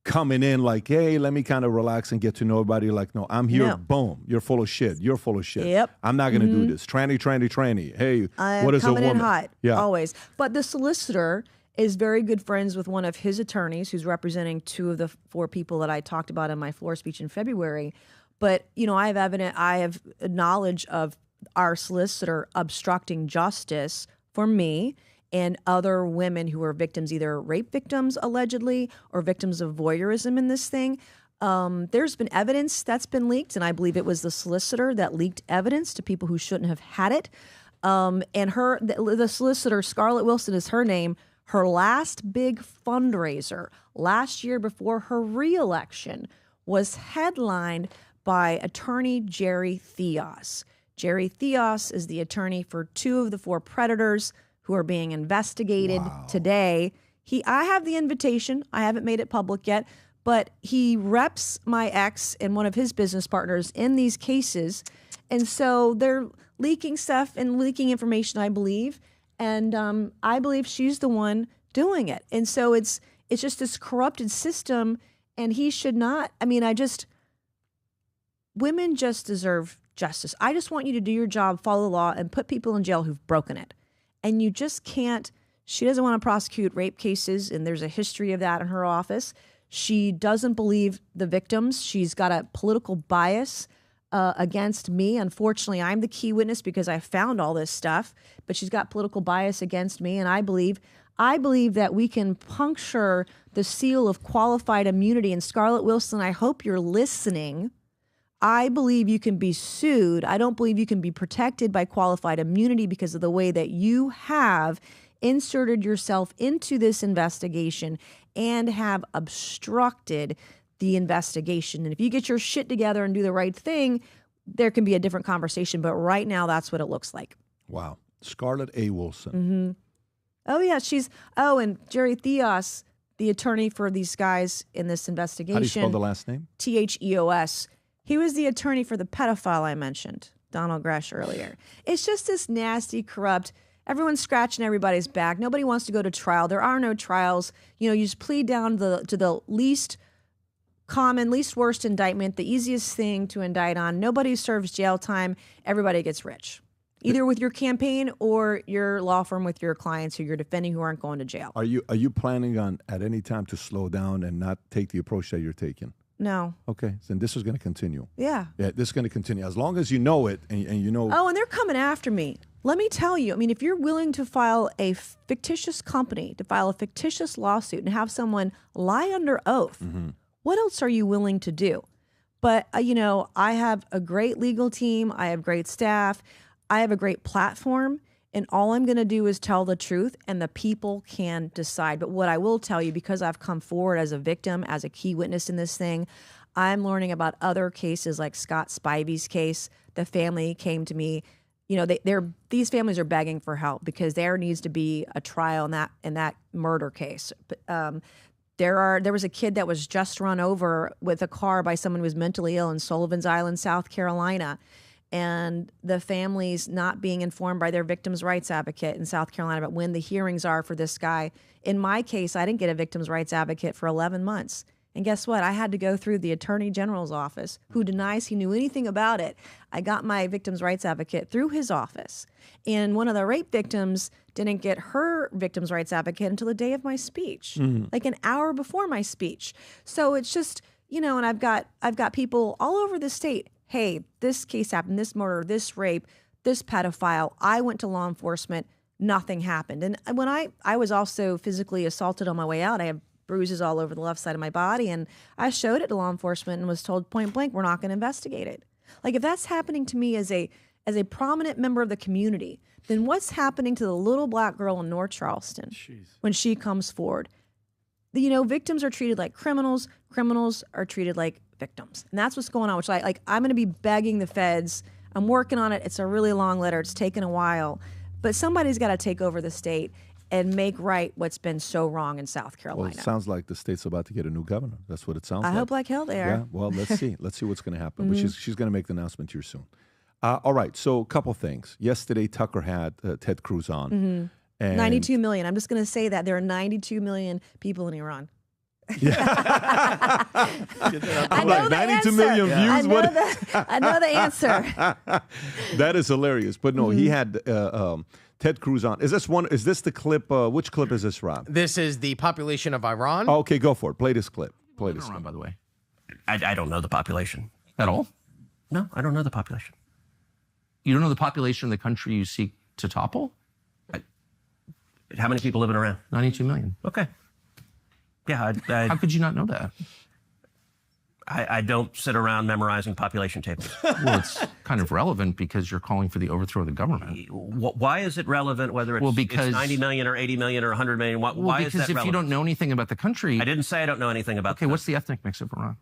coming in like, hey, let me kind of relax and get to know everybody. Like, no, I'm here. No. Boom. You're full of shit. You're full of shit. Yep. I'm not going to do this. Tranny. Hey, what is a woman? Coming in hot. Yeah. Always. But the solicitor is very good friends with one of his attorneys who's representing two of the four people that I talked about in my floor speech in February. But, I have knowledge of our solicitor obstructing justice for me and other women who are victims, either rape victims allegedly or victims of voyeurism in this thing. There's been evidence that's been leaked, and I believe it was the solicitor that leaked evidence to people who shouldn't have had it. And the solicitor, Scarlett Wilson is her name. Her last big fundraiser last year before her reelection was headlined by attorney Jerry Theos. Jerry Theos is the attorney for two of the four predators who are being investigated today. I have the invitation. I haven't made it public yet, but he reps my ex and one of his business partners in these cases. And so they're leaking stuff and leaking information, I believe. And I believe she's the one doing it. And so it's just this corrupted system, and he should not. I mean, women just deserve justice. I just want you to do your job, follow the law, and put people in jail who've broken it. And you just can't. She doesn't want to prosecute rape cases, and there's a history of that in her office. She doesn't believe the victims. She's got a political bias against me. Unfortunately, I'm the key witness because I found all this stuff, but she's got political bias against me. And I believe that we can puncture the seal of qualified immunity. And Scarlett Wilson, I hope you're listening. I believe you can be sued. I don't believe you can be protected by qualified immunity because of the way that you have inserted yourself into this investigation and have obstructed the investigation. And if you get your shit together and do the right thing, there can be a different conversation. But right now, that's what it looks like. Wow. Scarlett A. Wilson. Oh, yeah. And Jerry Theos, the attorney for these guys in this investigation. How do you spell the last name? Theos. He was the attorney for the pedophile I mentioned, Donald Gresh, earlier. It's just this nasty, corrupt. Everyone's scratching everybody's back. Nobody wants to go to trial. There are no trials. You just plead down to the least common, least worst indictment, the easiest thing to indict on. Nobody serves jail time. Everybody gets rich, either with your campaign or your law firm with your clients who you're defending who aren't going to jail. Are you planning on at any time to slow down and not take the approach that you're taking? No. Okay, then this is going to continue. Yeah. Yeah, this is going to continue as long as you know it and you know. Oh, and they're coming after me. Let me tell you, I mean, if you're willing to file a fictitious company, to file a fictitious lawsuit and have someone lie under oath, what else are you willing to do? But, I have a great legal team. I have great staff. I have a great platform. And all I'm going to do is tell the truth, and the people can decide. But what I will tell you, because I've come forward as a victim, as a key witness in this thing, I'm learning about other cases like Scott Spivey's case. The family came to me. These families are begging for help because there needs to be a trial in that murder case. There was a kid that was just run over with a car by someone who was mentally ill in Sullivan's Island, South Carolina. And the families not being informed by their victims' rights advocate in South Carolina about when the hearings are for this guy. In my case, I didn't get a victims' rights advocate for 11 months. And guess what? I had to go through the Attorney General's office, who denies he knew anything about it. I got my victims' rights advocate through his office. And one of the rape victims didn't get her victims' rights advocate until the day of my speech, like an hour before my speech. So it's just, and I've got people all over the state. Hey, this case happened, this murder, this rape, this pedophile. I went to law enforcement. Nothing happened. And when I was also physically assaulted on my way out, I have bruises all over the left side of my body. And I showed it to law enforcement and was told point blank, we're not going to investigate it. Like, if that's happening to me as a prominent member of the community, then what's happening to the little black girl in North Charleston when she comes forward? Victims are treated like criminals. Criminals are treated like victims. And that's what's going on, which I'm going to be begging the feds. I'm working on it. It's a really long letter. It's taken a while. But somebody's got to take over the state and make right what's been so wrong in South Carolina. Well, it sounds like the state's about to get a new governor. That's what it sounds like. I hope like hell they are. Yeah, well, let's see. Let's see what's going to happen. But she's going to make the announcement here soon. All right, so a couple things. Yesterday, Tucker had Ted Cruz on. And 92 million. I'm just going to say that. There are 92 million people in Iran. I'm like 92 million views. I know the answer. That is hilarious. But no, he had Ted Cruz on. Is this the clip? Which clip is this, Rob? This is the population of Iran. Oh, okay, go for it. Play this clip. Play this clip. By the way, I don't know the population at all. No, I don't know the population. You don't know the population of the country you seek to topple? How many people live in Iran? 92 million. Okay. Yeah, how could you not know that? I don't sit around memorizing population tables. Well, it's kind of relevant because you're calling for the overthrow of the government. Why is it relevant whether it's 90 million or 80 million or 100 million? Why is that relevant? Because if you don't know anything about the country... I didn't say I don't know anything about the country. What's the ethnic mix of Iran?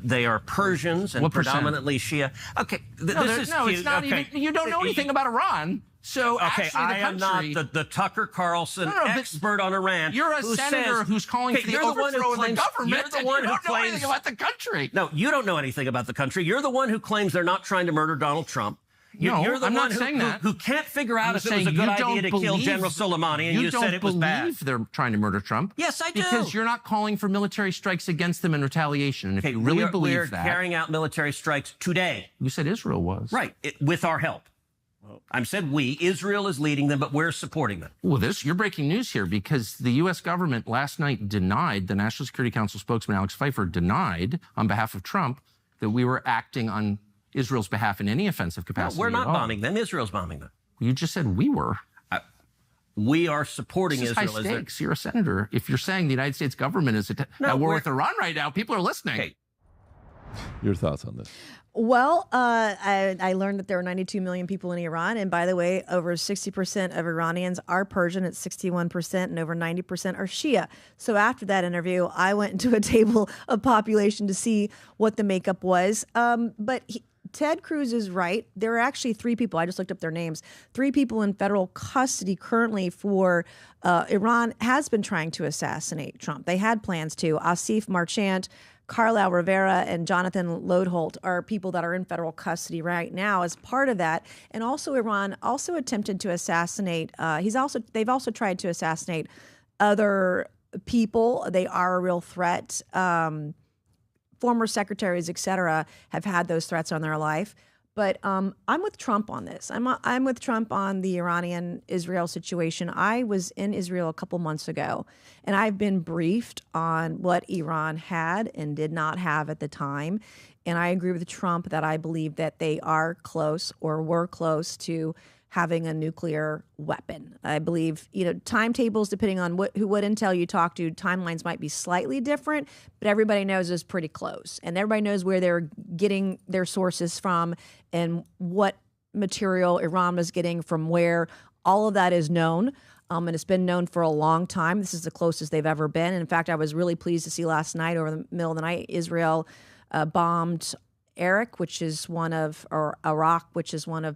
They are Persians and predominantly Shia. Okay, it's not even... You don't know anything about Iran. So okay, I am not the Tucker Carlson expert on Iran. You're a senator who's calling for the overthrow of the government. You're the one who don't know anything about the country. No, you don't know anything about the country. You're the one who claims they're not trying to murder Donald Trump. You're the I'm one not saying that. Who can't figure out if it was a good idea to kill General Soleimani, and you said it was bad. You don't believe they're trying to murder Trump. Yes, I do. Because you're not calling for military strikes against them in retaliation. And if you really believe that... We're carrying out military strikes today. You said Israel was. Right, with our help. I said we. Israel is leading them, but we're supporting them. Well, you're breaking news here because the U.S. government last night denied, the National Security Council spokesman Alex Pfeiffer denied on behalf of Trump that we were acting on Israel's behalf in any offensive capacity. No, we're not bombing them. Israel's bombing them. You just said we were. We are supporting Israel. High stakes. You're a senator. If you're saying the United States government is at war with Iran right now, people are listening. Okay. Your thoughts on this? Well, I learned that there are 92 million people in Iran. And by the way, over 60% of Iranians are Persian. It's 61%, and over 90% are Shia. So after that interview, I went into a table of population to see what the makeup was. But Ted Cruz is right. There are actually 3 people. I just looked up their names. 3 people in federal custody currently for Iran has been trying to assassinate Trump. They had plans to. Asif Marchant, Carlisle Rivera, and Jonathan Lodholt are people that are in federal custody right now as part of that. And also Iran also attempted to assassinate. They've also tried to assassinate other people. They are a real threat. Former secretaries, et cetera, have had those threats on their life. But I'm with Trump on this. I'm with Trump on the Iranian-Israel situation. I was in Israel a couple months ago, and I've been briefed on what Iran had and did not have at the time. And I agree with Trump that I believe that they are close or were close to having a nuclear weapon. I believe, timetables, depending on what intel you talk to, timelines might be slightly different, but everybody knows it's pretty close. And everybody knows where they're getting their sources from and what material Iran was getting from where. All of that is known, and it's been known for a long time. This is the closest they've ever been. And in fact, I was really pleased to see last night, over the middle of the night, Israel bombed Iraq, which is one of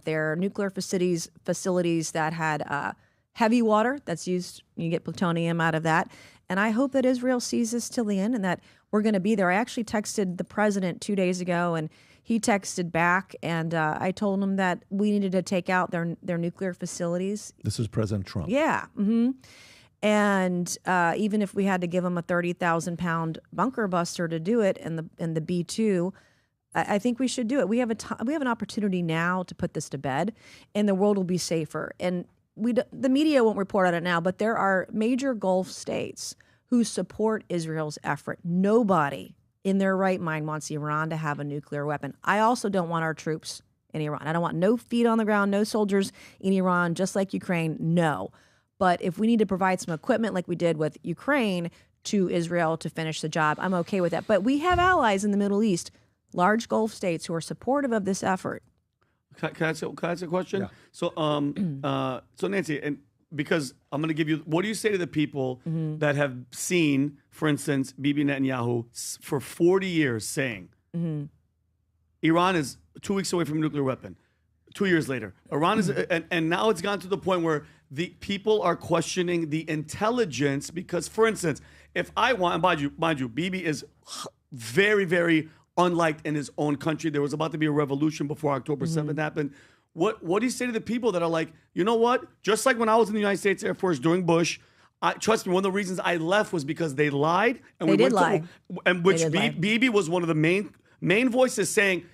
their nuclear facilities that had heavy water that's used. You get plutonium out of that. And I hope that Israel sees this till the end and that we're going to be there. I actually texted the president 2 days ago, and he texted back, and I told him that we needed to take out their nuclear facilities. This is President Trump. Yeah. Mm-hmm. And even if we had to give them a 30,000-pound bunker buster to do it in the B-2, I think we should do it. We have an opportunity now to put this to bed, and the world will be safer. And the media won't report on it now, but there are major Gulf states who support Israel's effort. Nobody in their right mind wants Iran to have a nuclear weapon. I also don't want our troops in Iran. I don't want no feet on the ground, no soldiers in Iran, just like Ukraine. No. But if we need to provide some equipment like we did with Ukraine to Israel to finish the job, I'm okay with that. But we have allies in the Middle East, large Gulf states, who are supportive of this effort. Can I ask a question? Yeah. So Nancy, and because I'm going to give you, what do you say to the people that have seen, for instance, Bibi Netanyahu for 40 years saying Iran is 2 weeks away from a nuclear weapon? 2 years later, Iran is, and now it's gone to the point where the people are questioning the intelligence because, for instance, if I want, mind you, Bibi is very, very unliked in his own country. There was about to be a revolution before October 7th happened. What do you say to the people that are like, you know what? Just like when I was in the United States Air Force during Bush, trust me, one of the reasons I left was because they lied. And they did lie. And which Bibi was one of the main voices saying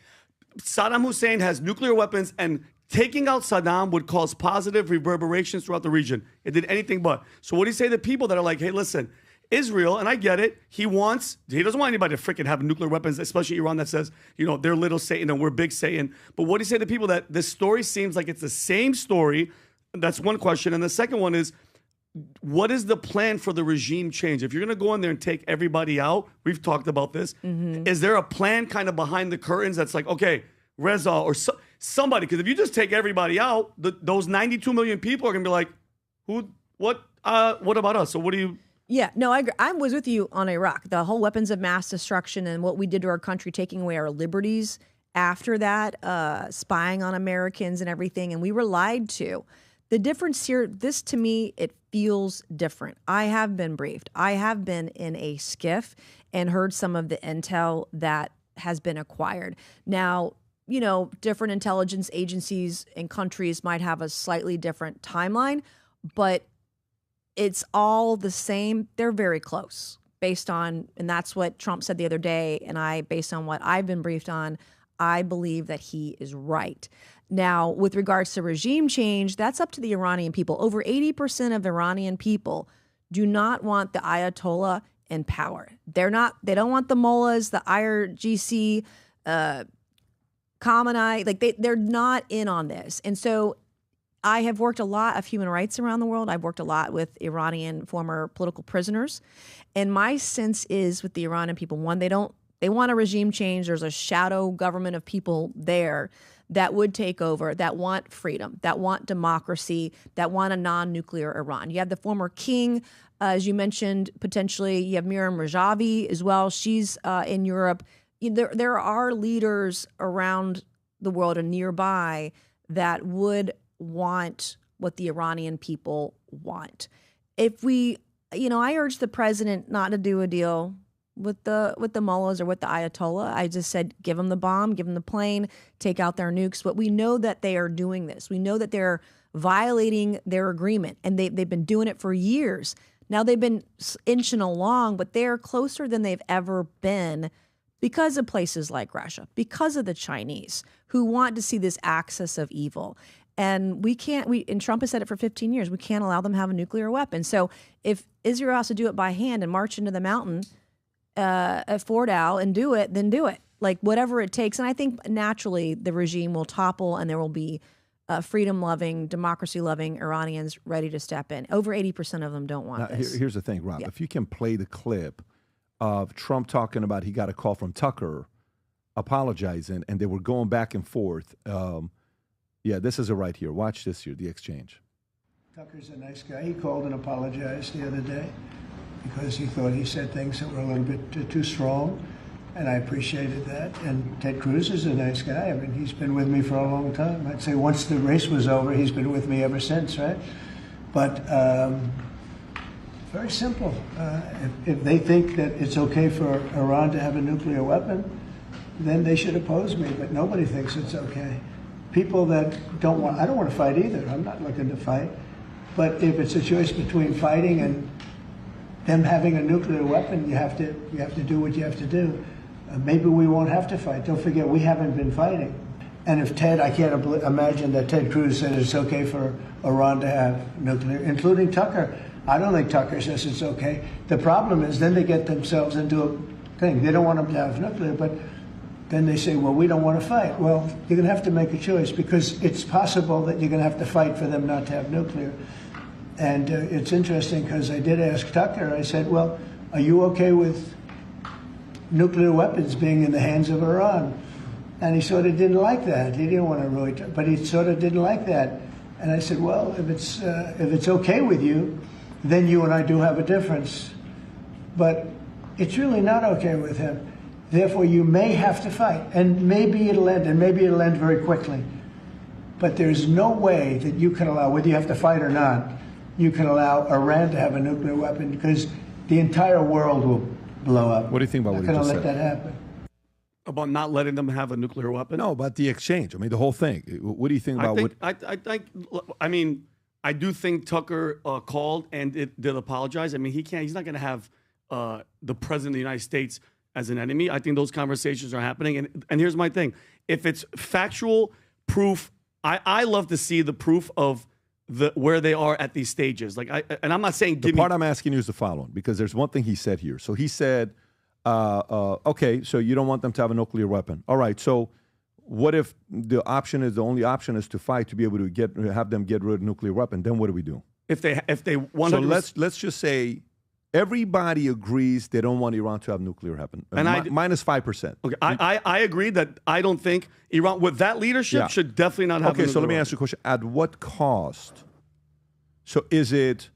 Saddam Hussein has nuclear weapons and taking out Saddam would cause positive reverberations throughout the region. It did anything but. So what do you say to people that are like, hey, listen, Israel, and I get it, he doesn't want anybody to freaking have nuclear weapons, especially Iran that says, they're little Satan and we're big Satan. But what do you say to people that this story seems like it's the same story? That's one question. And the second one is, what is the plan for the regime change? If you're going to go in there and take everybody out, we've talked about this. Is there a plan kind of behind the curtains that's like, okay, Reza or somebody, because if you just take everybody out, those 92 million people are going to be like, what about us? So what do you... Yeah, no, I agree. I was with you on Iraq. The whole weapons of mass destruction and what we did to our country, taking away our liberties after that, spying on Americans and everything, and we were lied to. The difference here, this to me, it feels different. I have been briefed. I have been in a skiff and heard some of the intel that has been acquired. Now, different intelligence agencies and countries might have a slightly different timeline, but it's all the same. They're very close and that's what Trump said the other day. And based on what I've been briefed on, I believe that he is right. Now, with regards to regime change, that's up to the Iranian people. Over 80% of Iranian people do not want the Ayatollah in power. They don't want the mullahs, the IRGC, Khamenei, they're not in on this. And so I have worked a lot of human rights around the world. I've worked a lot with Iranian former political prisoners. And my sense is with the Iranian people, one, they want a regime change. There's a shadow government of people there that would take over, that want freedom, that want democracy, that want a non-nuclear Iran. You have the former king, as you mentioned, potentially. You have Miriam Rajavi as well. She's in Europe. There are leaders around the world and nearby that would want what the Iranian people want. If we, I urge the president not to do a deal with the mullahs or with the Ayatollah. I just said, give them the bomb, give them the plane, take out their nukes. But we know that they are doing this. We know that they're violating their agreement, and they've been doing it for years. Now they've been inching along, but they're closer than they've ever been because of places like Russia, because of the Chinese who want to see this axis of evil. And and Trump has said it for 15 years, we can't allow them to have a nuclear weapon. So if Israel has to do it by hand and march into the mountain at Fordow and do it, then do it. Like whatever it takes. And I think naturally the regime will topple and there will be freedom-loving, democracy-loving Iranians ready to step in. Over 80% of them don't want this. Here's the thing, Rob. Yeah. If you can play the clip of Trump talking about he got a call from Tucker apologizing, and they were going back and forth. Yeah, this is it right here. Watch this here, the exchange. Tucker's a nice guy. He called and apologized the other day because he thought he said things that were a little bit too strong, and I appreciated that. And Ted Cruz is a nice guy. I mean, he's been with me for a long time. I'd say once the race was over, he's been with me ever since, right? But very simple. If they think that it's okay for Iran to have a nuclear weapon, then they should oppose me, but nobody thinks it's okay. People that don't want, I don't want to fight either. I'm not looking to fight. But if it's a choice between fighting and them having a nuclear weapon, you have to do what you have to do. Maybe we won't have to fight. Don't forget, we haven't been fighting. And if I can't imagine that Ted Cruz said it's okay for Iran to have nuclear, including Tucker. I don't think Tucker says it's okay. The problem is then they get themselves into a thing. They don't want them to have nuclear, but then they say, well, we don't want to fight. Well, you're going to have to make a choice because it's possible that you're going to have to fight for them not to have nuclear. And it's interesting because I did ask Tucker, I said, well, are you okay with nuclear weapons being in the hands of Iran? And he sort of didn't like that. He didn't want to really, but he sort of didn't like that. And I said, well, if it's okay with you, then you and I do have a difference. But it's really not okay with him. Therefore, you may have to fight, and maybe it'll end, very quickly. But there's no way that you can allow, whether you have to fight or not, you can allow Iran to have a nuclear weapon because the entire world will blow up. What do you think about what he just said? Not going to let that happen. About not letting them have a nuclear weapon? No, about the exchange. I mean, the whole thing. What do you think about I mean, I do think Tucker called and did apologize. I mean, he's not going to have the president of the United States as an enemy. I think those conversations are happening. And here's my thing. If it's factual proof, I love to see the proof of where they are at these stages. And I'm not saying the part I'm asking you is the following, because there's one thing he said here. So he said, okay, so you don't want them to have a nuclear weapon. All right, so what if the only option is to fight to be able to have them get rid of nuclear weapon? Then what do we do? If they want to, let's just say everybody agrees they don't want Iran to have nuclear weapon. And minus 5%. Okay, I agree that I don't think Iran with that leadership should definitely not have. Okay, so let me ask you a question: at what cost? So is it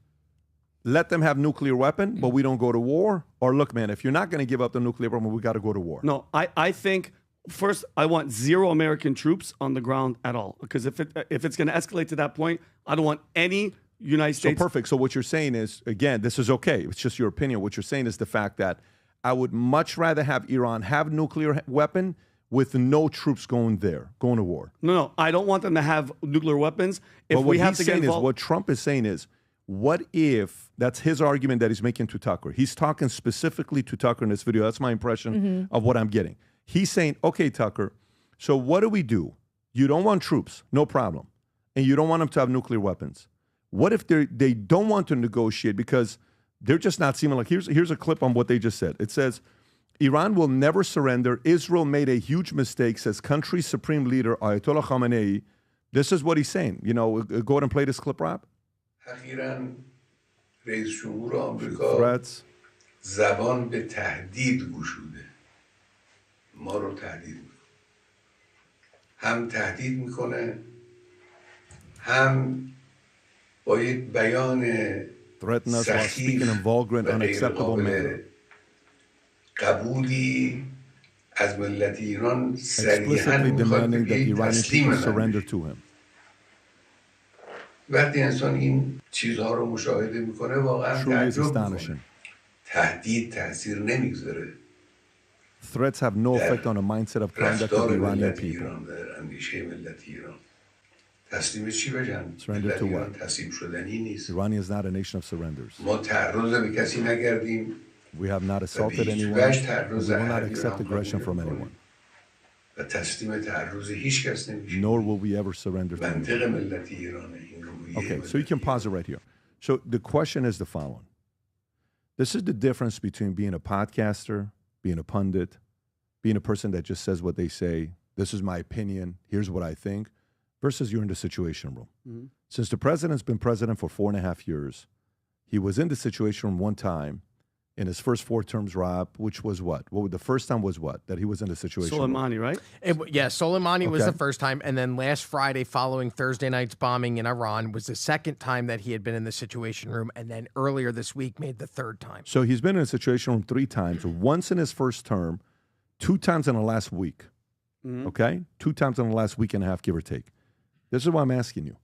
let them have nuclear weapon, but we don't go to war, or look, man, if you're not going to give up the nuclear weapon, we got to go to war? No, I think. First, I want 0 American troops on the ground at all. Because if it's going to escalate to that point, I don't want any United States. So perfect. So what you're saying is, again, this is okay. It's just your opinion. What you're saying is the fact that I would much rather have Iran have nuclear weapon with no troops going to war. No, I don't want them to have nuclear weapons. If but we have to get involved, what Trump is saying is, what if, that's his argument that he's making to Tucker. He's talking specifically to Tucker in this video. That's my impression of what I'm getting. He's saying, okay, Tucker, so what do we do? You don't want troops, no problem. And you don't want them to have nuclear weapons. What if they don't want to negotiate because they're just not seeming like, here's a clip on what they just said. It says, Iran will never surrender. Israel made a huge mistake, says country's supreme leader, Ayatollah Khamenei. This is what he's saying. You know, go ahead and play this clip, Rob. Threats. زبان به تهدید گشوده ما رو تهدید میکنه هم تهدید میکنه هم با یک بیان سخیف و غیرقابل قبولی از ملت ایران صریحاً explicitly میخواد demanding that بگه Iranian تسلیم people من surrender بشید. to him. وقتی انسان این چیزها رو مشاهده میکنه واقعا Truly is تعجب میکنه. astonishing. تهدید تاثیر نمیگذاره Threats have no effect on the mindset of conduct of the رفتار Iranian ملت people. ایران در اندیشه ملت ایران. تسلیم چی بگن؟ Surrender ملت to ایران what? تسلیم شدنی نیست. Iran is not a nation of surrenders. ما تعرض به کسی نکردیم. We have not assaulted هیچ anyone. وجه We تعرض will not احدی accept رو aggression from قبول anyone. و تسلیم تعرض هیچ کس نمیشه. Nor will we ever surrender to منطق anyone. ملت ایرانه این روحیه. Okay, so you can pause it right here. So the question is the following. This is the difference between being a podcaster, being a pundit, being a person that just says what they say, this is my opinion, here's what I think, versus you're in the Situation Room. Mm-hmm. Since the president's been president for 4.5 years, he was in the Situation Room one time in his first 4 terms, Rob, which was what? Well, the first time was what? That he was in the Situation Room. Soleimani, right? Soleimani was Okay. the first time, and then last Friday, following Thursday night's bombing in Iran, was the second time that he had been in the Situation Room, and then earlier this week made the third time. So he's been in a Situation Room 3 times, once in his first term, 2 times in the last week. Mhm. Okay? 2 times in the last week and a half, give or take. This is why I'm asking you.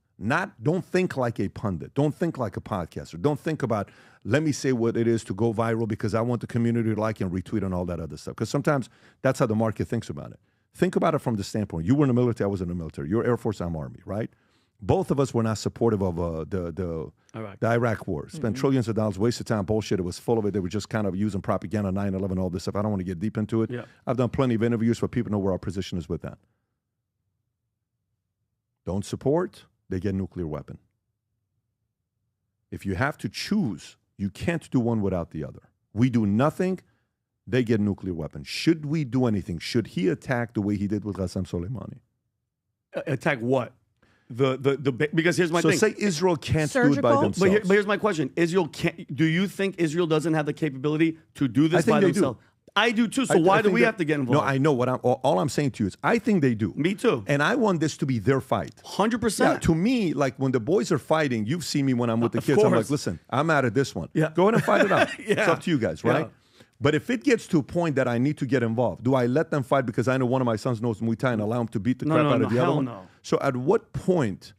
Don't think like a pundit. Don't think like a podcaster. Don't think about, let me say what it is to go viral because I want the community to like and retweet and all that other stuff. Because sometimes that's how the market thinks about it. Think about it from the standpoint. You were in the military, I was in the military. You're Air Force, I'm Army, right? Both of us were not supportive of the Iraq war. Spent trillions of dollars, wasted time, bullshit. It was full of it. They were just kind of using propaganda, 9/11, all this stuff. I don't want to get deep into it. Yeah. I've done plenty of interviews where people know where our position is with that. Don't support, they get a nuclear weapon. If you have to choose, you can't do one without the other. We do nothing, they get a nuclear weapon. Should we do anything? Should he attack the way he did with Qasem Soleimani? Attack what? Because here's my So thing. say Israel can't do it by themselves. But here's my question: do you think Israel doesn't have the capability to do this I think by they themselves? I do too. So I why do think we that- have to get involved? No, I know all I'm saying to you is I think they do. Me too. And I want this to be their fight. 100%. Yeah, to me, like when the boys are fighting, you've seen me when I'm with the Of kids. I'm like, course. listen, I'm out of this one. Yeah. Go ahead and fight it out. Yeah. It's up to you guys, right? Yeah. But if it gets to a point that I need to get involved, do I let them fight because I know one of my sons knows Muay Thai and allow him to beat the crap out of the other one? No. So at what point,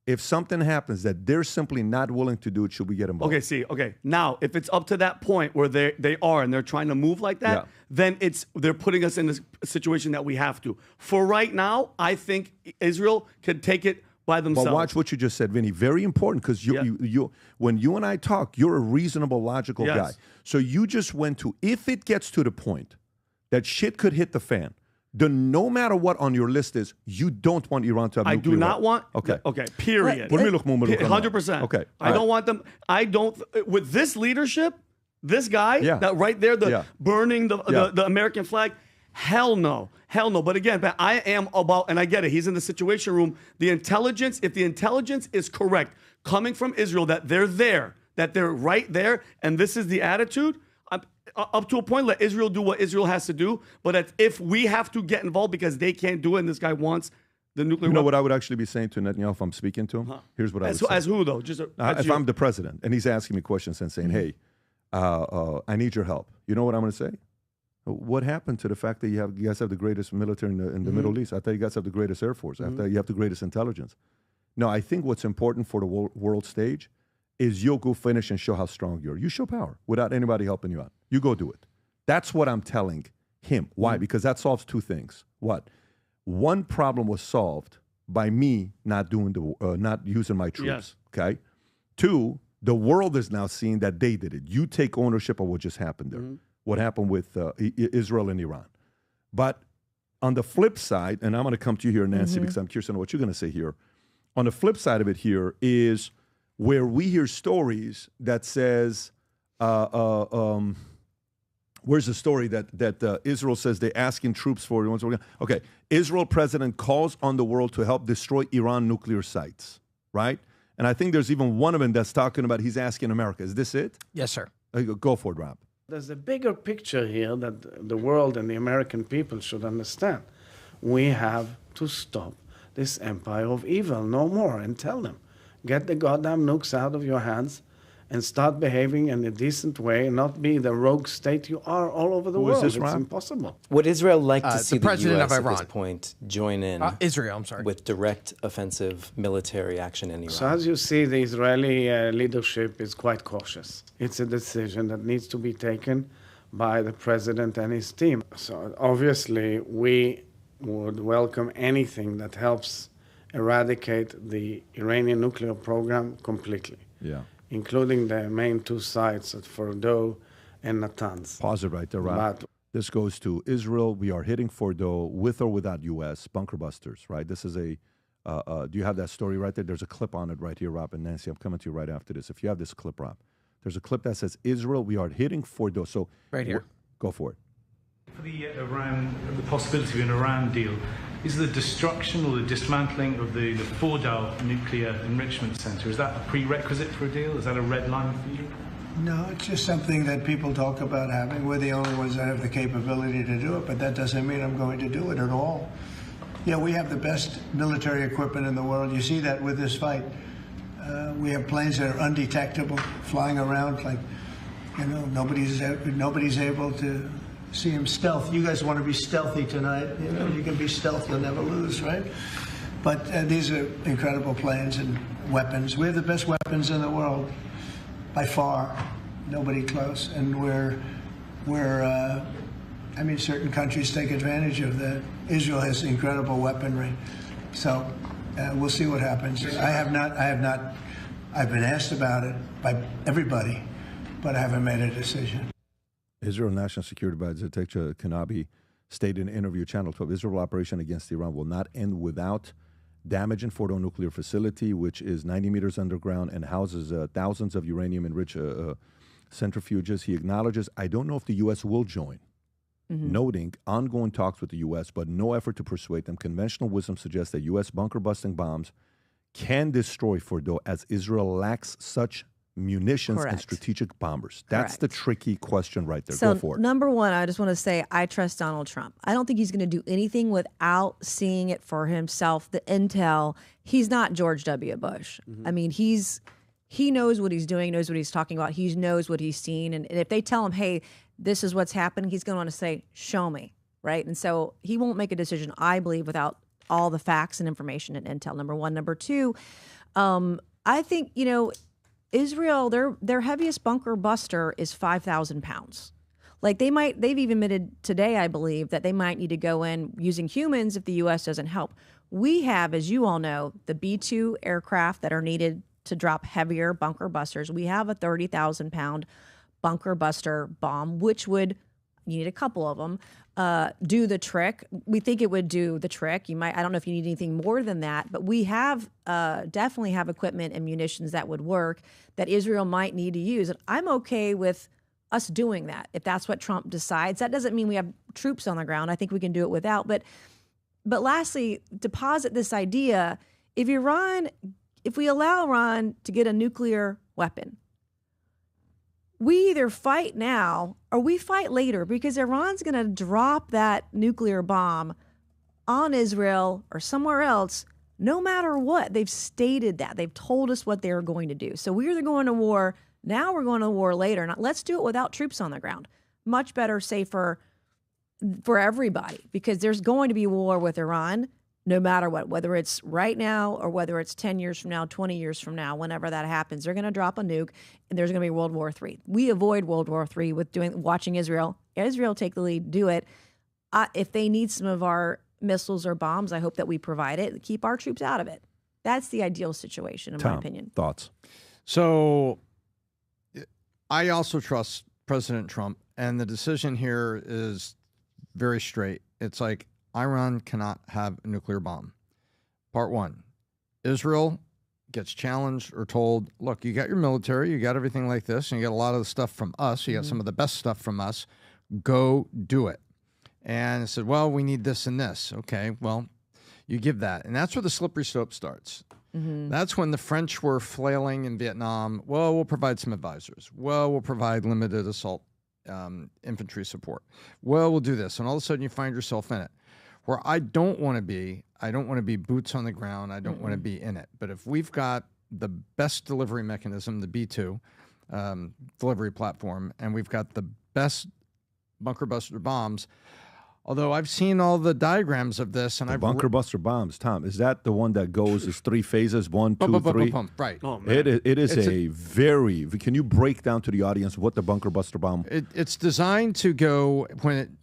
if something happens that they're simply not willing to do it, should we get involved? Okay. Now, if it's up to that point where they are and they're trying to move like that, then they're putting us in this situation that we have to. For right now, I think Israel could take it by themselves. But watch what you just said, Vinny. Very important because you when you and I talk, you're a reasonable, logical Yes. guy. So you just went to, if it gets to the point that shit could hit the fan, then no matter what on your list is, you don't want Iran to have I nuclear do not weapons. want. Okay. Period. 100%. Okay. I don't want them. I don't. With this leadership, this guy, that right there, burning the American flag. Hell no. But again, I am about, and I get it. He's in the Situation Room. The intelligence, if the intelligence is correct, coming from Israel, that they're there, that they're right there, and this is the attitude. Up to a point, let Israel do what Israel has to do. But if we have to get involved because they can't do it, and this guy wants the nuclear You know weapon. what I would actually be saying to Netanyahu if I'm speaking to him? Here's what I would say. As who though? Just if I'm the president and he's asking me questions and saying, hey, I need your help. You know what I'm going to say? What happened to the fact that you guys have the greatest military in the Middle East? I thought you guys have the greatest Air Force. I thought you have the greatest intelligence. No, I think what's important for the world stage is you'll go finish and show how strong you are. You show power without anybody helping you out. You go do it. That's what I'm telling him. Why? Because that solves two things. What? One problem was solved by me not using my troops. Yes. Okay. Two, the world is now seeing that they did it. You take ownership of what just happened there. What happened with Israel and Iran. But on the flip side, and I'm going to come to you here, Nancy, because I'm curious to know what you're going to say here. On the flip side of it here is where we hear stories that says, where's the story that Israel says they're asking troops for? Okay, Israel president calls on the world to help destroy Iran nuclear sites, right? And I think there's even one of them that's talking about he's asking America. Is this it? Yes, sir. Go for it, Rob. There's a bigger picture here that the world and the American people should understand. We have to stop this empire of evil no more and tell them, get the goddamn nukes out of your hands and start behaving in a decent way and not be the rogue state you are all over the Who is world. this, It's Ron? impossible. Would Israel like to The see the president U.S. of at this Iran. point join in Israel, I'm sorry. with direct offensive military action in Iran? So as you see, the Israeli leadership is quite cautious. It's a decision that needs to be taken by the president and his team. So obviously, we would welcome anything that helps eradicate the Iranian nuclear program completely. Yeah. Including the main two sites at Fordow and Natanz. Pause it right there, Rob. But This goes to Israel. We are hitting Fordow with or without U.S. bunker busters, right? This is a, do you have that story right there? There's a clip on it right here, Rob. And Nancy, I'm coming to you right after this. If you have this clip, Rob, there's a clip that says, Israel, we are hitting Fordow. So right here. Go for it. For the possibility of an Iran deal, is the destruction or the dismantling of the Fordow nuclear enrichment center, is that a prerequisite for a deal? Is that a red line for you? No, it's just something that people talk about having. We're the only ones that have the capability to do it, but that doesn't mean I'm going to do it at all. Yeah, we have the best military equipment in the world. You see that with this fight. We have planes that are undetectable, flying around like, you know, nobody's able to see them stealth. You guys want to be stealthy tonight. You know, you can be stealth, you'll never lose, right? But these are incredible planes and weapons. We have the best weapons in the world, by far. Nobody close. And I mean, certain countries take advantage of that. Israel has incredible weaponry. So we'll see what happens. I've been asked about it by everybody, but I haven't made a decision. Israel National Security Advisor Ted Cruz stated in an interview Channel 12, Israel operation against Iran will not end without damage in Fordow nuclear facility, which is 90 meters underground and houses thousands of uranium-enriched centrifuges. He acknowledges, I don't know if the U.S. will join, noting ongoing talks with the U.S., but no effort to persuade them. Conventional wisdom suggests that U.S. bunker-busting bombs can destroy Fordow as Israel lacks such munitions and Correct. strategic bombers. That's the tricky question right there. So Go for it. number one, I just want to say I trust Donald Trump. I don't think he's going to do anything without seeing it for himself. The intel, he's not George W. Bush. I mean, he knows what he's doing, knows what he's talking about. He knows what he's seen. And if they tell him, hey, this is what's happening, he's going to want to say, show me, right? And so he won't make a decision, I believe, without all the facts and information and intel, number one. Number two, I think, you know, Israel, their heaviest bunker buster is 5,000 pounds. Like they've even admitted today, I believe, that they might need to go in using humans if the U.S. doesn't help. We have, as you all know, the B-2 aircraft that are needed to drop heavier bunker busters. We have a 30,000 pound bunker buster bomb, which would, you need a couple of them, do the trick. We think it would do the trick. I don't know if you need anything more than that, but we have definitely have equipment and munitions that would work that Israel might need to use. And I'm okay with us doing that if that's what Trump decides. That doesn't mean we have troops on the ground. I think we can do it without. But lastly, to posit this idea, if we allow Iran to get a nuclear weapon, we either fight now or we fight later, because Iran's going to drop that nuclear bomb on Israel or somewhere else, no matter what. They've stated that. They've told us what they're going to do. So we're either going to war now, we're going to war later. Now, let's do it without troops on the ground. Much better, safer for everybody, because there's going to be war with Iran no matter what, whether it's right now or whether it's 10 years from now, 20 years from now, whenever that happens. They're going to drop a nuke and there's going to be World War III. We avoid World War III with watching Israel take the lead, do it. If they need some of our missiles or bombs, I hope that we provide it. Keep our troops out of it. That's the ideal situation, in my opinion. Thoughts? So I also trust President Trump, and the decision here is very straight. It's like, Iran cannot have a nuclear bomb. Part one, Israel gets challenged or told, look, you got your military, you got everything like this, and you got a lot of the stuff from us, you got some of the best stuff from us, go do it. And it said, well, we need this and this. Okay, well, you give that. And that's where the slippery slope starts. That's when the French were flailing in Vietnam. Well, we'll provide some advisors. Well, we'll provide limited assault infantry support. Well, we'll do this. And all of a sudden you find yourself in it. Where I don't want to be boots on the ground. I don't want to be in it. But if we've got the best delivery mechanism, the B-2, delivery platform, and we've got the best bunker buster bombs. Although I've seen all the diagrams of this, and The I've bunker buster bombs, Tom, is that the one that goes as 3 phases, 1, 2, 3? Right. Oh, man. It is a very. Can you break down to the audience what the bunker buster bomb? It's designed to go when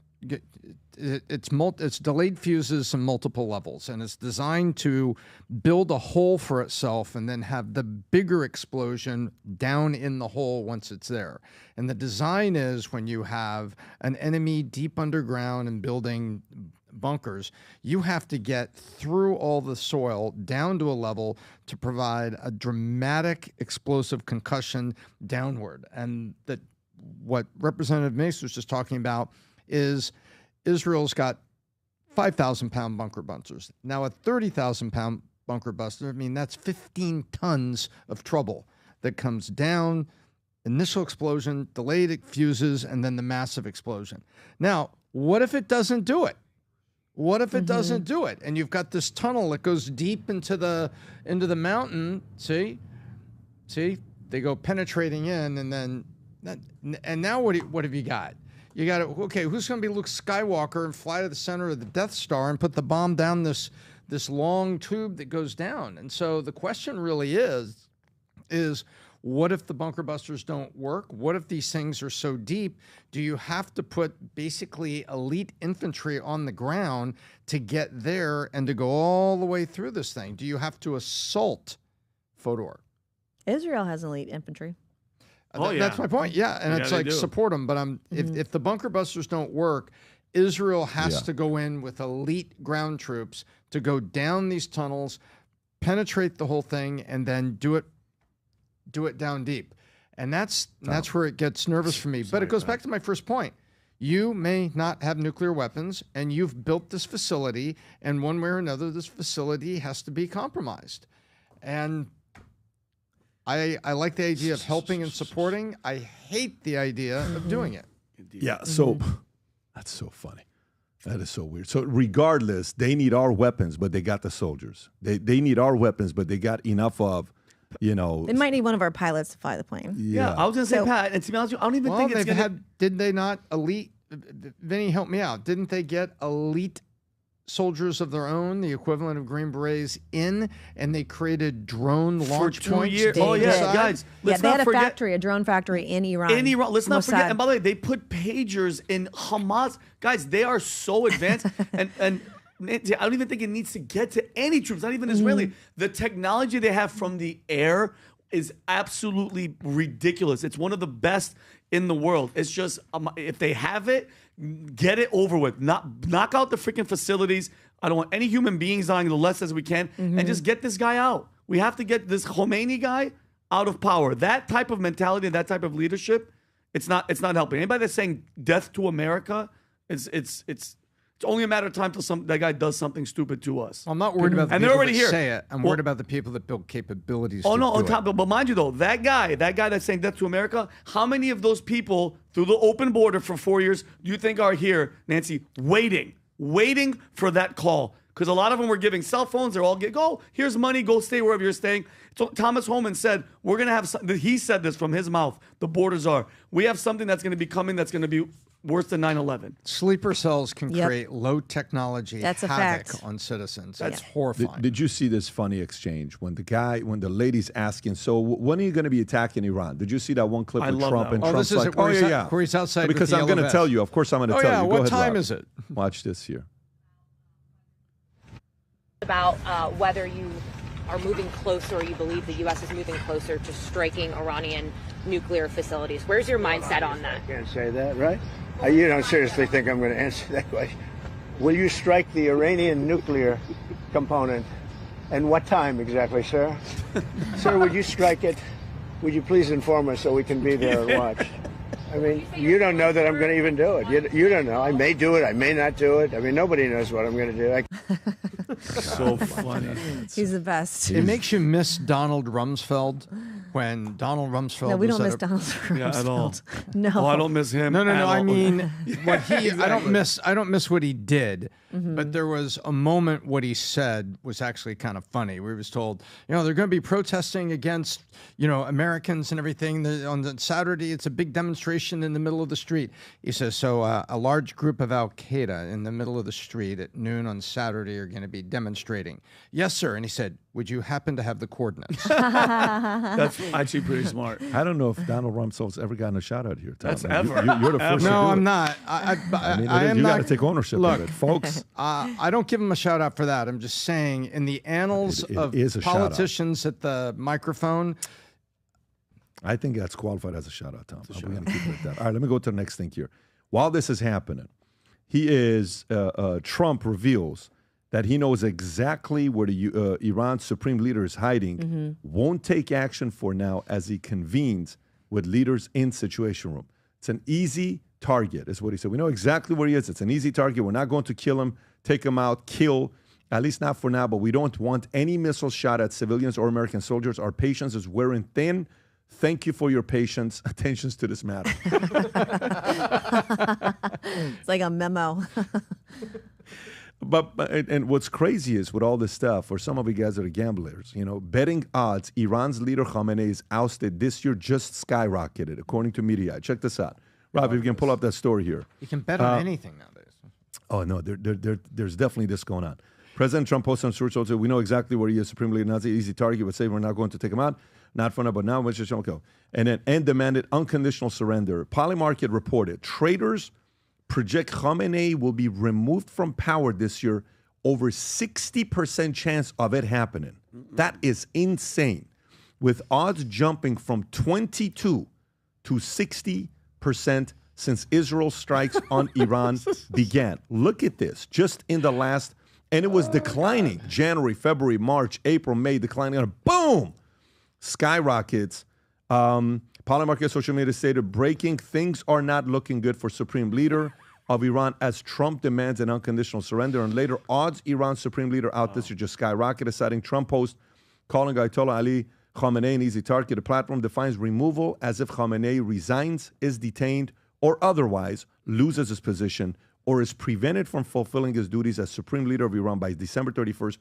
it's delayed fuses in multiple levels, and it's designed to build a hole for itself and then have the bigger explosion down in the hole once it's there. And the design is when you have an enemy deep underground and building bunkers, you have to get through all the soil down to a level to provide a dramatic explosive concussion downward. And that what Representative Mace was just talking about is Israel's got 5,000-pound bunker busters. Now a 30,000-pound bunker buster, I mean, that's 15 tons of trouble that comes down, initial explosion, delayed fuses, and then the massive explosion. Now, what if it doesn't do it? What if it doesn't do it? And you've got this tunnel that goes deep into the mountain. See, they go penetrating in, and then now what have you got? You got to, okay, who's going to be Luke Skywalker and fly to the center of the Death Star and put the bomb down this long tube that goes down? And so the question really is what if the bunker busters don't work? What if these things are so deep? Do you have to put basically elite infantry on the ground to get there and to go all the way through this thing? Do you have to assault Fordow? Israel has elite infantry. That's my point. Yeah, and it's like support them. But if the bunker busters don't work, Israel has to go in with elite ground troops to go down these tunnels, penetrate the whole thing, and then do it down deep. And that's where it gets nervous for me. But it goes back to my first point. You may not have nuclear weapons, and you've built this facility, and one way or another, this facility has to be compromised. And I like the idea of helping and supporting. I hate the idea of doing it. Yeah, so that's so funny. That is so weird. So regardless, they need our weapons, but they got the soldiers. They need our weapons, but they got enough of, They might need one of our pilots to fly the plane. Yeah, I was going to say, Pat, and to be honest with you, I don't even think it's going to... Did they not elite... Vinny, help me out. Didn't they get elite soldiers of their own, the equivalent of Green Berets, in, and they created drone launch For 2 points? years. Oh, yeah, guys. They had a drone factory in Iran. Let's not forget. And by the way, they put pagers in Hamas. Guys, they are so advanced. and Nancy, I don't even think it needs to get to any troops, not even Israeli. The technology they have from the air is absolutely ridiculous. It's one of the best in the world. It's just, if they have it, get it over with. Knock out the freaking facilities. I don't want any human beings dying, the less as we can, and just get this guy out. We have to get this Khomeini guy out of power. That type of mentality, that type of leadership, it's not helping. Anybody that's saying death to America, it's only a matter of time till that guy does something stupid to us. I'm not worried about the people that say it. I'm worried about the people that build capabilities. But mind you though, that guy that's saying death to America, how many of those people through the open border for 4 years do you think are here, Nancy, waiting for that call? Because a lot of them were giving cell phones. They're all go, here's money, go stay wherever you're staying. So Thomas Homan said, we're going to have something. He said this from his mouth. The borders we have something that's going to be coming that's going to be worse than 9/11. Sleeper cells can create low technology havoc fact. On citizens. That's horrifying. Did you see this funny exchange when the lady's asking, so when are you going to be attacking Iran? Did you see that one clip with Trump? And Trump's like, where he's outside because with I'm going to tell you. Of course I'm going to tell you. Go what ahead, time Rob. is it? Watch this here. About whether you are moving closer or you believe the U.S. is moving closer to striking Iranian nuclear facilities. Where's your mindset on that? I can't say that, right? You don't seriously think I'm going to answer that question? Will you strike the Iranian nuclear component? And what time exactly, sir? Sir, would you strike it? Would you please inform us so we can be there and watch? I mean, you don't know that I'm going to even do it. You don't know. I may do it. I may not do it. I mean, nobody knows what I'm going to do. So funny. He's the best. It makes you miss Donald Rumsfeld when Donald Rumsfeld. No, we was don't at miss a- Donald Rumsfeld. Yeah, at all. No. Oh, I don't miss him. No, no, at no. I all. mean, what he. Exactly. I don't miss what he did. Mm-hmm. But there was a moment. What he said was actually kind of funny. We was told, they're going to be protesting against, Americans and everything. On the Saturday, it's a big demonstration in the middle of the street. He says, so a large group of Al Qaeda in the middle of the street at noon on Saturday are going to be demonstrating. Yes, sir. And he said, would you happen to have the coordinates? That's actually pretty smart. I don't know if Donald Rumsfeld's ever gotten a shout out here, Tom. That's You- ever. You're the first. No, to do I'm it. not. I am you not. got to take ownership Look, of it, folks. I don't give him a shout out for that. I'm just saying, in the annals It of is a shout out. politicians at the microphone, I think that's qualified as a shout out, Tom. We're going to keep it at that. All right, let me go to the next thing here. While this is happening, Trump reveals that he knows exactly where the Iran's supreme leader is hiding, won't take action for now as he convenes with leaders in Situation Room. It's an easy target, is what he said. We know exactly where he is. It's an easy target. We're not going to kill him, take him out, kill, at least not for now, but we don't want any missiles shot at civilians or American soldiers. Our patience is wearing thin. Thank you for your patience. Attentions to this matter. It's like a memo. But what's crazy is with all this stuff, for some of you guys that are gamblers, betting odds, Iran's leader Khamenei is ousted this year just skyrocketed, according to Media. Check this out. Rob, if you can pull up that story here. you can bet on anything nowadays. Oh, no, there's definitely this going on. President Trump posted on social media, we know exactly where he is, Supreme Leader Nazi, easy target, but say we're not going to take him out. Not for now, but now, and demanded unconditional surrender. Polymarket reported, traders project Khamenei will be removed from power this year, over 60% chance of it happening. That is insane. With odds jumping from 22 to 60% since Israel strikes on Iran began. Look at this, just in the last, and it was declining. January, February, March, April, May, declining, and boom, skyrockets. Polymarket social media stated, breaking, things are not looking good for Supreme Leader of Iran as Trump demands an unconditional surrender. And later, odds Iran's Supreme Leader out this year just skyrocketed, citing Trump post calling Ayatollah Ali Khamenei an easy target. The platform defines removal as if Khamenei resigns, is detained, or otherwise loses his position or is prevented from fulfilling his duties as Supreme Leader of Iran by December 31st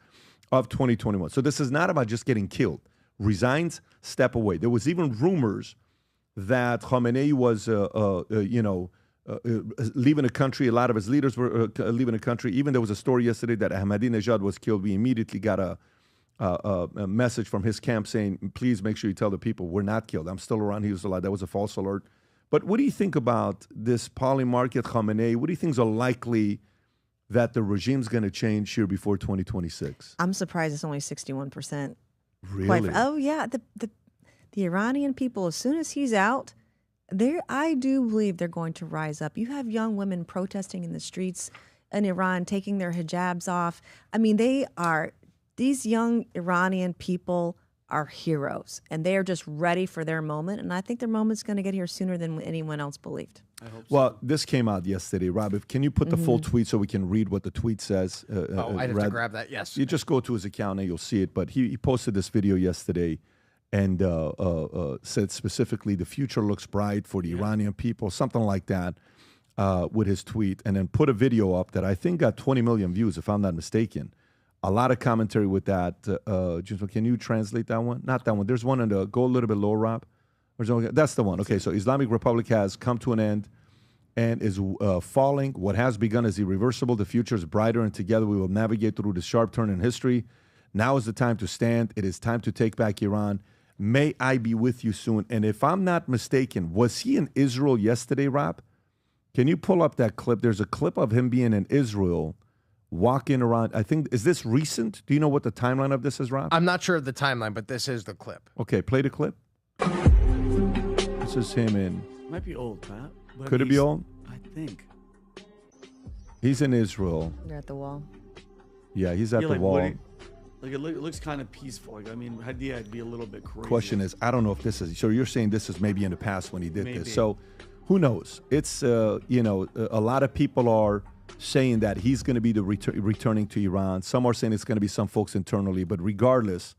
of 2021. So this is not about just getting killed. Resigns, step away. There was even rumors that Khamenei was, leaving the country. A lot of his leaders were leaving the country. Even there was a story yesterday that Ahmadinejad was killed. We immediately got a message from his camp saying, please make sure you tell the people we're not killed. I'm still around. He was alive. That was a false alert. But what do you think about this Polymarket Khamenei? What do you think is likely that the regime's going to change here before 2026? I'm surprised it's only 61%. Really? Oh yeah, the Iranian people, as soon as he's out, I do believe they're going to rise up. You have young women protesting in the streets in Iran, taking their hijabs off. I mean, these young Iranian people are heroes, and they are just ready for their moment. And I think their moment's going to get here sooner than anyone else believed. I hope so. Well, this came out yesterday. Rob, can you put the full tweet so we can read what the tweet says? I'd have to grab that, yes. You just go to his account and you'll see it. But he posted this video yesterday and said specifically, the future looks bright for the Iranian people, something like that, with his tweet. And then put a video up that I think got 20 million views, if I'm not mistaken. A lot of commentary with that. Can you translate that one? Not that one. There's one go a little bit lower, Rob. That's the one. Okay, so Islamic Republic has come to an end and is falling. What has begun is irreversible. The future is brighter, and together we will navigate through this sharp turn in history. Now is the time to stand. It is time to take back Iran. May I be with you soon. And if I'm not mistaken, was he in Israel yesterday, Rob? Can you pull up that clip? There's a clip of him being in Israel, walking around. I think, is this recent? Do you know what the timeline of this is, Rob? I'm not sure of the timeline, but this is the clip. Okay, play the clip. This is him in. Might be old, Pat. but Could it be he's- old? I think. He's in Israel. They're at the wall. Yeah, he's at Yeah, the like, wall. what do you- Like it looks kind of peaceful. Like, I mean, it'd be a little bit crazy. Question is, I don't know if this is. So you're saying this is maybe in the past when he did Maybe. this. So who knows? It's a lot of people are saying that he's going to be the returning to Iran. Some are saying it's going to be some folks internally. But regardless,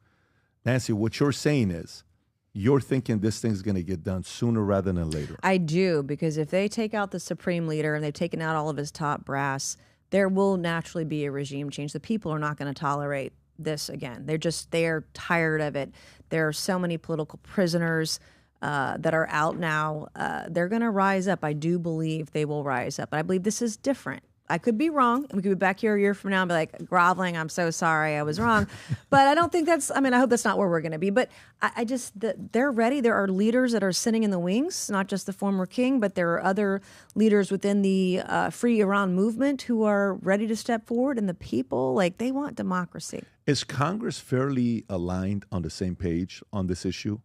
Nancy, what you're saying is you're thinking this thing's going to get done sooner rather than later. I do, because if they take out the supreme leader and they've taken out all of his top brass, there will naturally be a regime change. The people are not going to tolerate this again. They're tired of it. There are so many political prisoners that are out now. They're going to rise up. I do believe they will rise up. But I believe this is different. I could be wrong. We could be back here a year from now and be like, groveling, I'm so sorry, I was wrong. But I don't think that's, I hope that's not where we're going to be. But I just, they're ready. There are leaders that are sitting in the wings, not just the former king, but there are other leaders within the Free Iran movement who are ready to step forward. And the people, they want democracy. Is Congress fairly aligned on the same page on this issue?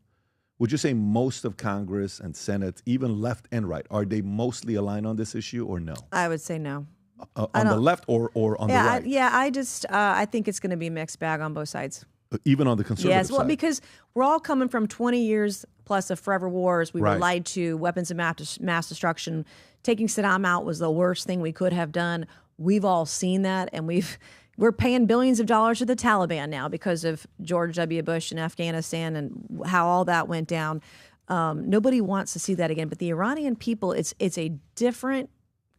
Would you say most of Congress and Senate, even left and right, are they mostly aligned on this issue or no? I would say no. On the left or on the right? I think it's going to be a mixed bag on both sides. Even on the conservative side? Because we're all coming from 20 years plus of forever wars. We were lied to, weapons of mass destruction. Taking Saddam out was the worst thing we could have done. We've all seen that, and we're paying billions of dollars to the Taliban now because of George W. Bush in Afghanistan and how all that went down. Nobody wants to see that again. But the Iranian people, it's a different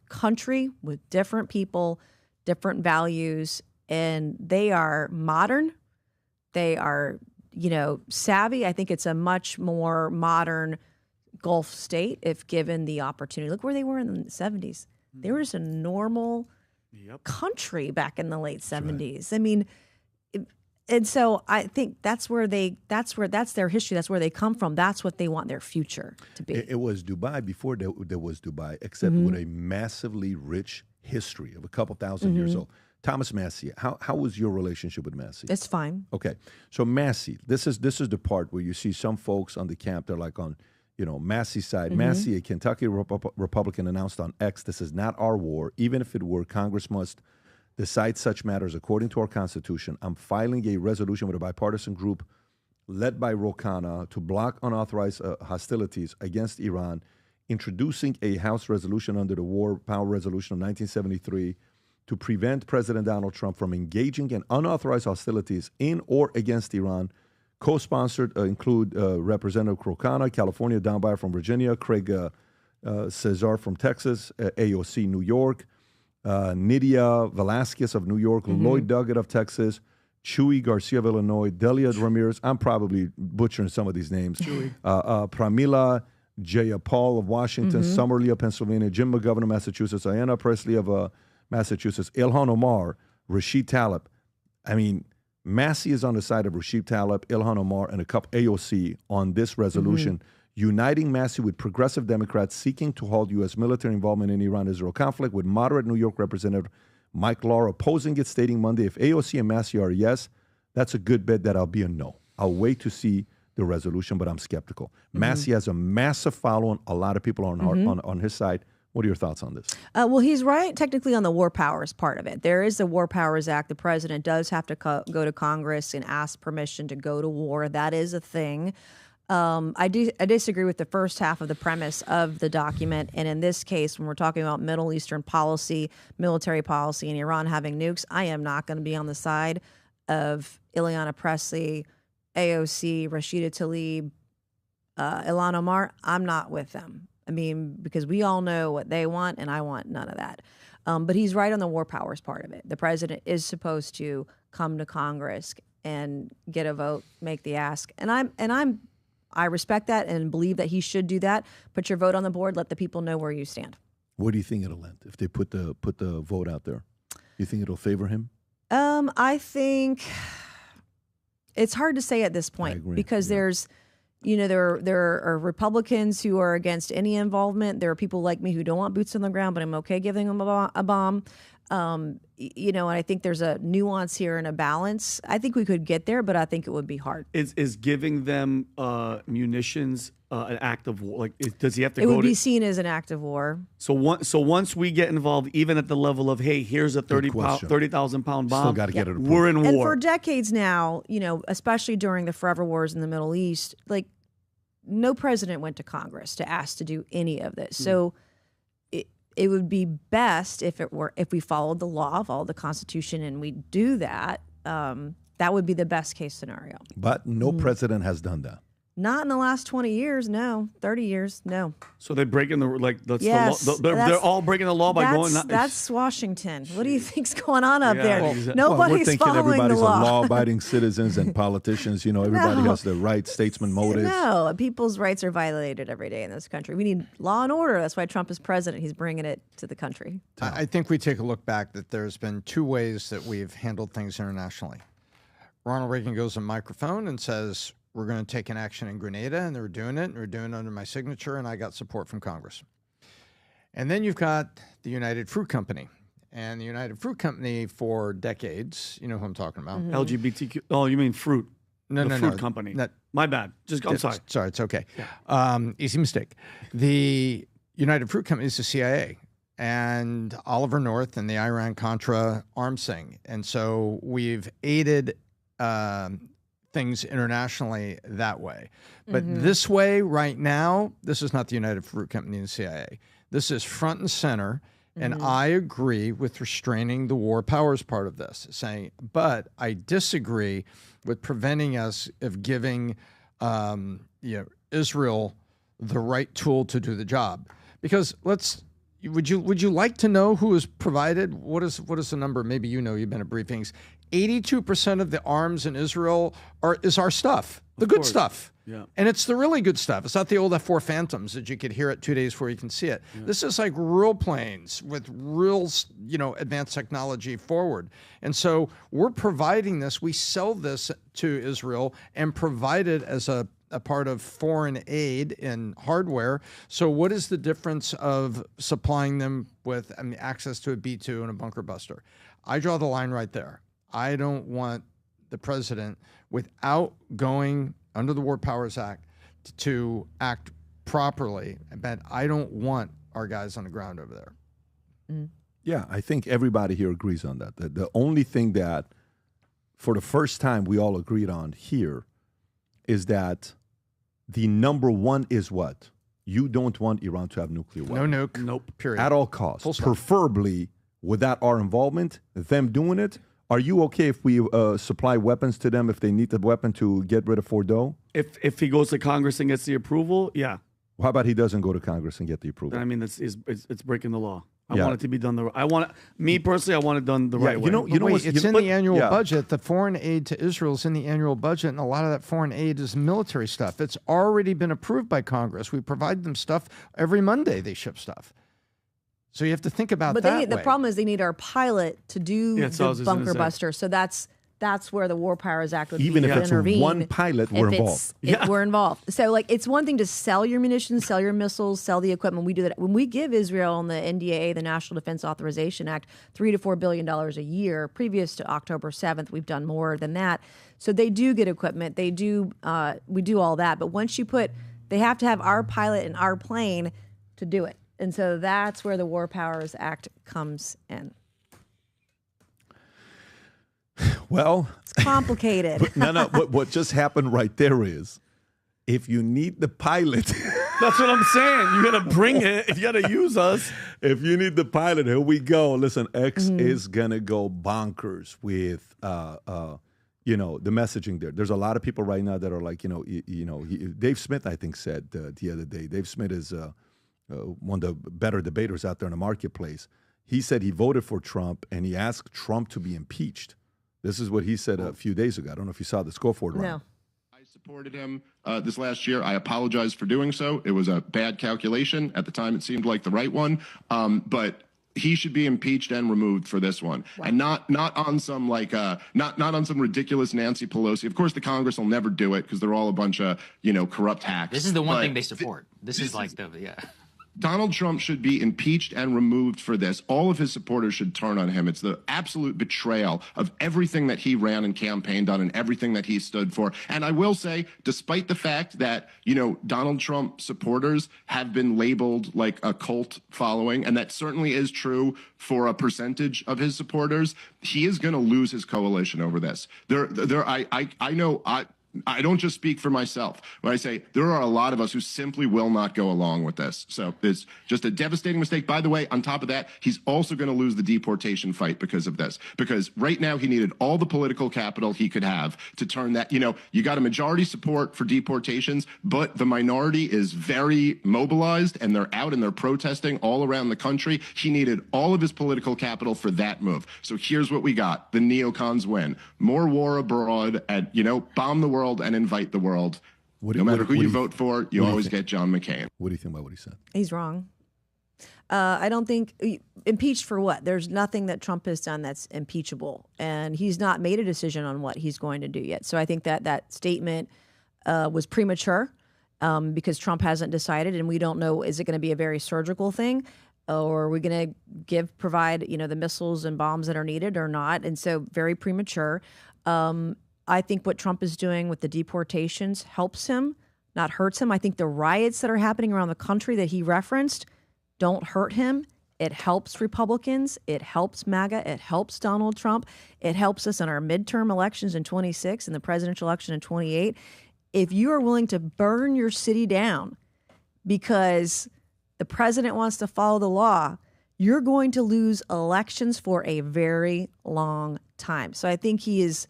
country with different people, different values, and they are modern. They are, savvy. I think it's a much more modern Gulf state if given the opportunity. Look where they were in the 70s. They were just a normal country back in the late 70s. Right. And so I think that's their history. That's where they come from. That's what they want their future to be. It was Dubai before there was Dubai, except with a massively rich history of a couple thousand years old. Thomas Massie, how was your relationship with Massie? It's fine. Okay, so Massie, this is the part where you see some folks on the camp. They're like on, Massie's side. Massie, a Kentucky Republican, announced on X, "This is not our war. Even if it were, Congress must decide such matters according to our Constitution. I'm filing a resolution with a bipartisan group led by Ro Khanna to block unauthorized hostilities against Iran, introducing a House resolution under the War Powell Resolution of 1973 to prevent President Donald Trump from engaging in unauthorized hostilities in or against Iran." Co-sponsored include Representative Ro Khanna, California, Don Beyer from Virginia, Craig Cesar from Texas, AOC New York, Nydia Velasquez of New York, Lloyd Doggett of Texas, Chuy Garcia of Illinois, Delia Ramirez, I'm probably butchering some of these names, Pramila Jayapal of Washington, Summerlee of Pennsylvania, Jim McGovern of Massachusetts, Ayanna Presley of Massachusetts, Ilhan Omar, Rashid Tlaib. Massie is on the side of Rashid Tlaib, Ilhan Omar, and a couple AOC on this resolution, uniting Massie with progressive Democrats seeking to halt U.S. military involvement in Iran-Israel conflict, with moderate New York Representative Mike Lahr opposing it, stating Monday, if AOC and Massie are a yes, that's a good bet that I'll be a no. I'll wait to see the resolution, but I'm skeptical. Massie has a massive following. A lot of people are on his side. What are your thoughts on this? Well, he's right technically on the war powers part of it. There is the War Powers Act. The president does have to go to Congress and ask permission to go to war. That is a thing. I disagree with the first half of the premise of the document. And in this case, when we're talking about Middle Eastern policy, military policy, and Iran having nukes, I am not going to be on the side of Ileana Presley, AOC, Rashida Tlaib, Ilhan Omar. I'm not with them. Because we all know what they want, and I want none of that. But he's right on the war powers part of it. The president is supposed to come to Congress and get a vote, make the ask. And I respect that and believe that he should do that. Put your vote on the board. Let the people know where you stand. Where do you think it'll end if they put the vote out there? You think it'll favor him? I think it's hard to say at this point because there's. There are Republicans who are against any involvement. There are people like me who don't want boots on the ground, but I'm okay giving them a bomb. And I think there's a nuance here and a balance. I think we could get there, but I think it would be hard. Is giving them munitions an act of war? Does he have to? It would be seen as an act of war. So once we get involved, even at the level of, hey, here's a 30,000 pound bomb, still got to get it approved. We're in war. And for decades now, especially during the forever wars in the Middle East, no president went to Congress to ask to do any of this. So it would be best if we followed the law, followed the Constitution, and we do that. That would be the best case scenario. But no president has done that. Not in the last 20 years, no. 30 years, no. So they're breaking that's Yes, the law. They're all breaking the law by going. That's Washington. What do you think's going on up Yeah, there? exactly. Nobody's we're thinking following everybody's the law. law-abiding citizens and politicians. You know, everybody No. has the right statesman motives. No, people's rights are violated every day in this country. We need law and order. That's why Trump is president. He's bringing it to the country. I think we take a look back that there's been two ways that we've handled things internationally. Ronald Reagan goes on microphone and says, we're going to take an action in Grenada, and they're doing it, and they're doing it under my signature, and I got support from Congress. And then you've got the United Fruit Company. And the United Fruit Company for decades, you know who I'm talking about. LGBTQ. Oh, you mean fruit? No, the fruit company. My bad. I'm sorry. Sorry, it's okay. Easy mistake. The United Fruit Company is the CIA and Oliver North and the Iran-Contra arms thing. And so we've aided things internationally that way. But this way right now, this is not the United Fruit Company and the CIA. This is front and center. And I agree with restraining the war powers part of this, saying, but I disagree with preventing us of giving Israel the right tool to do the job. Because would you like to know who is provided? What is the number? Maybe you know, you've been at briefings. 82% of the arms in Israel is our stuff, the good stuff. Yeah. And it's the really good stuff. It's not the old F-4 Phantoms that you could hear it 2 days before you can see it. Yeah. This is like real planes with real, advanced technology forward. And so we're providing this. We sell this to Israel and provide it as a part of foreign aid in hardware. So what is the difference of supplying them with access to a B-2 and a bunker buster? I draw the line right there. I don't want the president, without going under the War Powers Act, to act properly. But I don't want our guys on the ground over there. Yeah, I think everybody here agrees on that. The only thing that, for the first time, we all agreed on here is that the number one is what? You don't want Iran to have nuclear weapons. No nuke. Nope. Period. At all costs. Preferably, without our involvement, them doing it. Are you okay if we supply weapons to them if they need the weapon to get rid of Fordow? If he goes to Congress and gets the approval, yeah. How about he doesn't go to Congress and get the approval? I mean, it's breaking the law. I Yeah. want it to be done I want it done the right way. It's in the annual budget. The foreign aid to Israel is in the annual budget, and a lot of that foreign aid is military stuff. It's already been approved by Congress. We provide them stuff every Monday. They ship stuff. So you have to think about that. The problem is they need our pilot to do the bunker say. buster. So that's where the War Powers Act would Even be if to it's intervene. one pilot, we're involved. We're involved. So it's one thing to sell your munitions, sell your missiles, sell the equipment. We do that when we give Israel on the NDAA, the National Defense Authorization Act, $3 to $4 billion a year. Previous to October 7th, we've done more than that. So they do get equipment. They do. We do all that. But once they have to have our pilot and our plane to do it. And so that's where the War Powers Act comes in. Well, it's complicated. What just happened right there is, if you need the pilot, that's what I'm saying. You got to bring it. You got to use us. If you need the pilot, here we go. Listen, X is gonna go bonkers with the messaging there. There's a lot of people right now that are like, Dave Smith, I think, said the other day. Dave Smith is one of the better debaters out there in the marketplace. He said he voted for Trump and he asked Trump to be impeached. This is what he said a few days ago. I don't know if you saw the scoreboard round. No. I supported him this last year. I apologize for doing so. It was a bad calculation. At the time, it seemed like the right one. But he should be impeached and removed for this one, and not on some not on some ridiculous Nancy Pelosi. Of course, the Congress will never do it because they're all a bunch of corrupt hacks. This is the one But thing they support. This is like Donald Trump should be impeached and removed for this. All of his supporters should turn on him. It's the absolute betrayal of everything that he ran and campaigned on and everything that he stood for. And I will say, despite the fact that, Donald Trump supporters have been labeled like a cult following, and that certainly is true for a percentage of his supporters, he is going to lose his coalition over this. I know I don't just speak for myself when I say there are a lot of us who simply will not go along with this. So it's just a devastating mistake. By the way, on top of that, he's also going to lose the deportation fight because of this. Because right now he needed all the political capital he could have to turn that, you got a majority support for deportations, but the minority is very mobilized and they're out and they're protesting all around the country. He needed all of his political capital for that move. So here's what we got. The neocons win. More war abroad and, bomb the world and invite the world. No matter who you vote for, you always get John McCain. What do you think about what he said? He's wrong. I don't think impeached for what? There's nothing that Trump has done that's impeachable, and he's not made a decision on what he's going to do yet. So I think that statement was premature because Trump hasn't decided, and we don't know, is it going to be a very surgical thing, or are we going to provide the missiles and bombs that are needed or not? And so very premature. I think what Trump is doing with the deportations helps him, not hurts him. I think the riots that are happening around the country that he referenced don't hurt him. It helps Republicans. It helps MAGA. It helps Donald Trump. It helps us in our midterm elections in 26 and the presidential election in 28. If you are willing to burn your city down because the president wants to follow the law, you're going to lose elections for a very long time. So I think he is...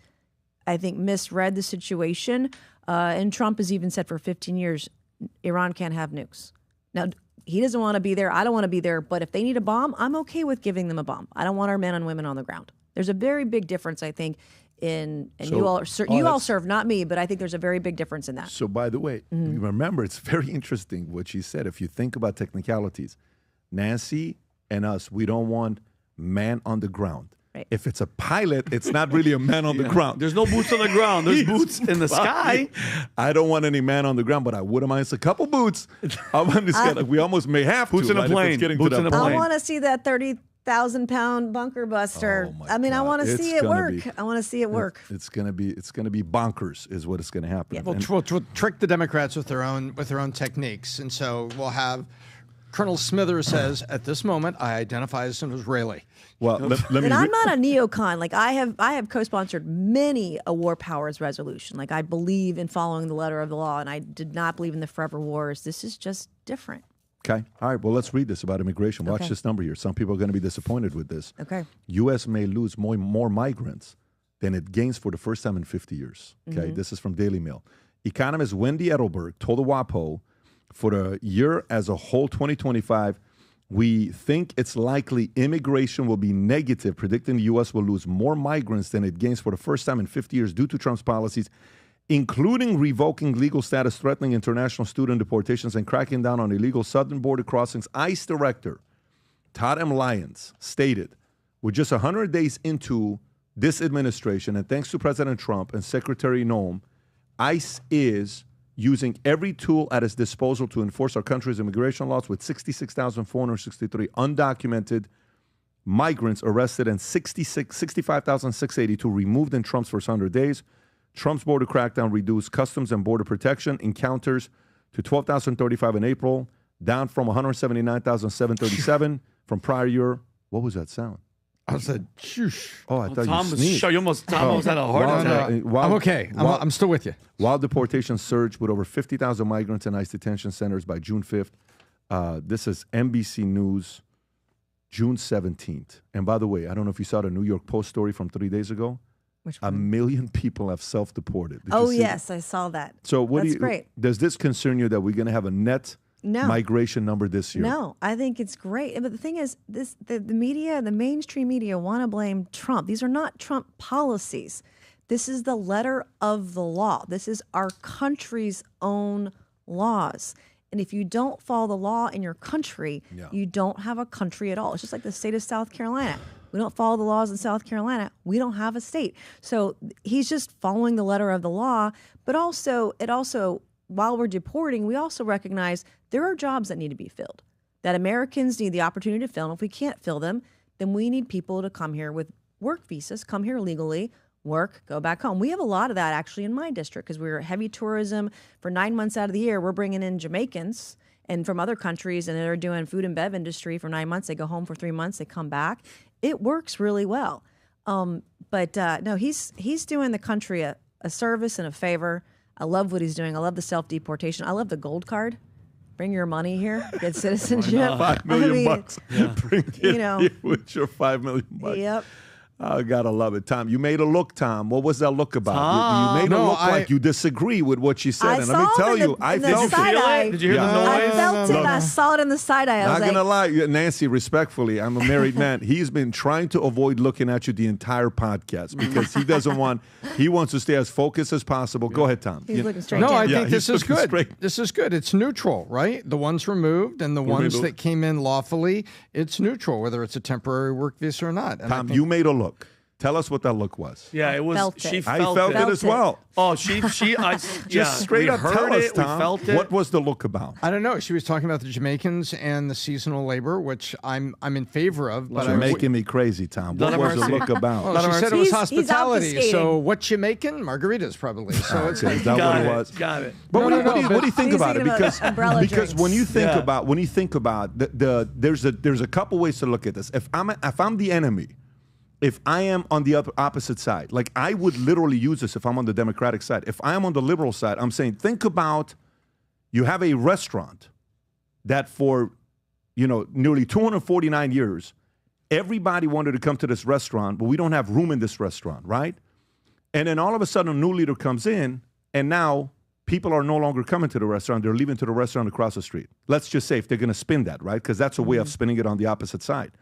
misread the situation. And Trump has even said for 15 years, Iran can't have nukes. Now, he doesn't want to be there. I don't want to be there. But if they need a bomb, I'm okay with giving them a bomb. I don't want our men and women on the ground. There's a very big difference, I think, you all serve, not me, but I think there's a very big difference in that. So, by the way, remember, it's very interesting what she said. If you think about technicalities, Nancy and us, we don't want man on the ground. Right. If it's a pilot, it's not really a man on the ground. There's no boots on the ground. There's boots in the sky. I don't want any man on the ground, but I wouldn't mind a couple boots. We almost may have boots to. In a plane. Boots in a plane. I want to see that 30,000-pound bunker buster. I mean, I want to see it work. I want to see it work. It's gonna be bonkers, is what it's gonna happen. Yeah. We'll trick the Democrats with their own techniques, and so we'll have Colonel Smithers says, at this moment, I identify as an Israeli. Well, let me. And I'm not a neocon. Like I have co-sponsored many a war powers resolution. Like I believe in following the letter of the law, and I did not believe in the forever wars. This is just different. Okay. All right. Well, let's read this about immigration. Watch this number here. Some people are going to be disappointed with this. Okay. U.S. may lose more migrants than it gains for the first time in 50 years. Okay. This is from Daily Mail. Economist Wendy Edelberg told the WAPO for the year as a whole, 2025, we think it's likely immigration will be negative, predicting the U.S. will lose more migrants than it gains for the first time in 50 years due to Trump's policies, including revoking legal status, threatening international student deportations, and cracking down on illegal southern border crossings. ICE Director Todd M. Lyons stated, we're just 100 days into this administration, and thanks to President Trump and Secretary Noem, ICE is using every tool at its disposal to enforce our country's immigration laws, with 66,463 undocumented migrants arrested and 65,682 removed in Trump's first 100 days. Trump's border crackdown reduced customs and border protection encounters to 12,035 in April, down from 179,737 from prior year. What was that sound? I said, shoosh. Oh, I thought you sneezed. You almost had a heart attack. I'm okay. I'm still with you. While deportations surged with over 50,000 migrants in ICE detention centers by June 5th, this is NBC News, June 17th. And by the way, I don't know if you saw the New York Post story from 3 days ago. Which 1 million people have self-deported. Oh, yes, I saw that. So That's great. Does this concern you that we're going to have a net migration number this year? No, I think it's great. But the thing is, the media, the mainstream media, want to blame Trump. These are not Trump policies. This is the letter of the law. This is our country's own laws. And if you don't follow the law in your country, you don't have a country at all. It's just like the state of South Carolina. We don't follow the laws in South Carolina, we don't have a state. So he's just following the letter of the law. But also, while we're deporting, we also recognize there are jobs that need to be filled, that Americans need the opportunity to fill. And if we can't fill them, then we need people to come here with work visas, come here legally, work, go back home. We have a lot of that actually in my district because we're heavy tourism. For 9 months out of the year, we're bringing in Jamaicans and from other countries, and they're doing food and bev industry for 9 months. They go home for 3 months, they come back. It works really well. But no, he's doing the country a a service and a favor. I love what he's doing. I love the self-deportation. I love the gold card. Bring your money here. Get citizenship. $5 million bucks. Bring it here with your $5 million bucks. Yep. I gotta love it, Tom. You made a look, Tom. What was that look about? You made a look like you disagree with what she said. And let me tell you, I felt it. Did you hear the noise? I felt it. I saw it in the side eye. I was Not gonna lie, Nancy. Respectfully, I'm a married man. He's been trying to avoid looking at you the entire podcast because he doesn't want. He wants to stay as focused as possible. Go ahead, Tom. He's looking straight. No, down. I think this is good. Straight. This is good. It's neutral, right? The ones removed and the ones that came in lawfully, it's neutral, whether it's a temporary work visa or not. And Tom, you made a look. Tell us what that look was. Yeah, it was. She I felt felt it as well. Oh, I Just straight up tell us, Tom. We felt it. What was the look about? I don't know. She was talking about the Jamaicans and the seasonal labor, which I'm in favor of. But You're making me crazy, Tom. What was the look about? Well, she said it was He's hospitality. So what Jamaican? Margaritas, probably. So it's is that what it was? Got it. But what do you think about it? Because when you think drinks. about there's a couple ways to look at this. If I'm the enemy. If I am on the opposite side, like I would literally use this if I'm on the Democratic side. If I am on the liberal side, I'm saying, think about, you have a restaurant that for, nearly 249 years, everybody wanted to come to this restaurant, but we don't have room in this restaurant, right? And then all of a sudden, a new leader comes in, and now people are no longer coming to the restaurant. They're leaving to the restaurant across the street. Let's just say if they're going to spin that, right? Because that's a way of spinning it on the opposite side.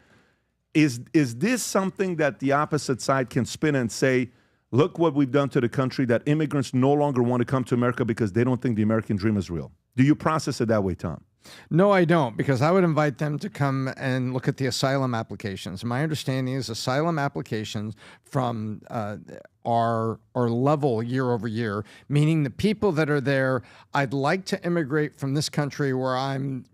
Is this something that the opposite side can spin and say, look what we've done to the country, that immigrants no longer want to come to America because they don't think the American dream is real? Do you process it that way, Tom? No, I don't, because I would invite them to come and look at the asylum applications. My understanding is asylum applications from are level year over year, meaning the people that are there, I'd like to immigrate from this country where I'm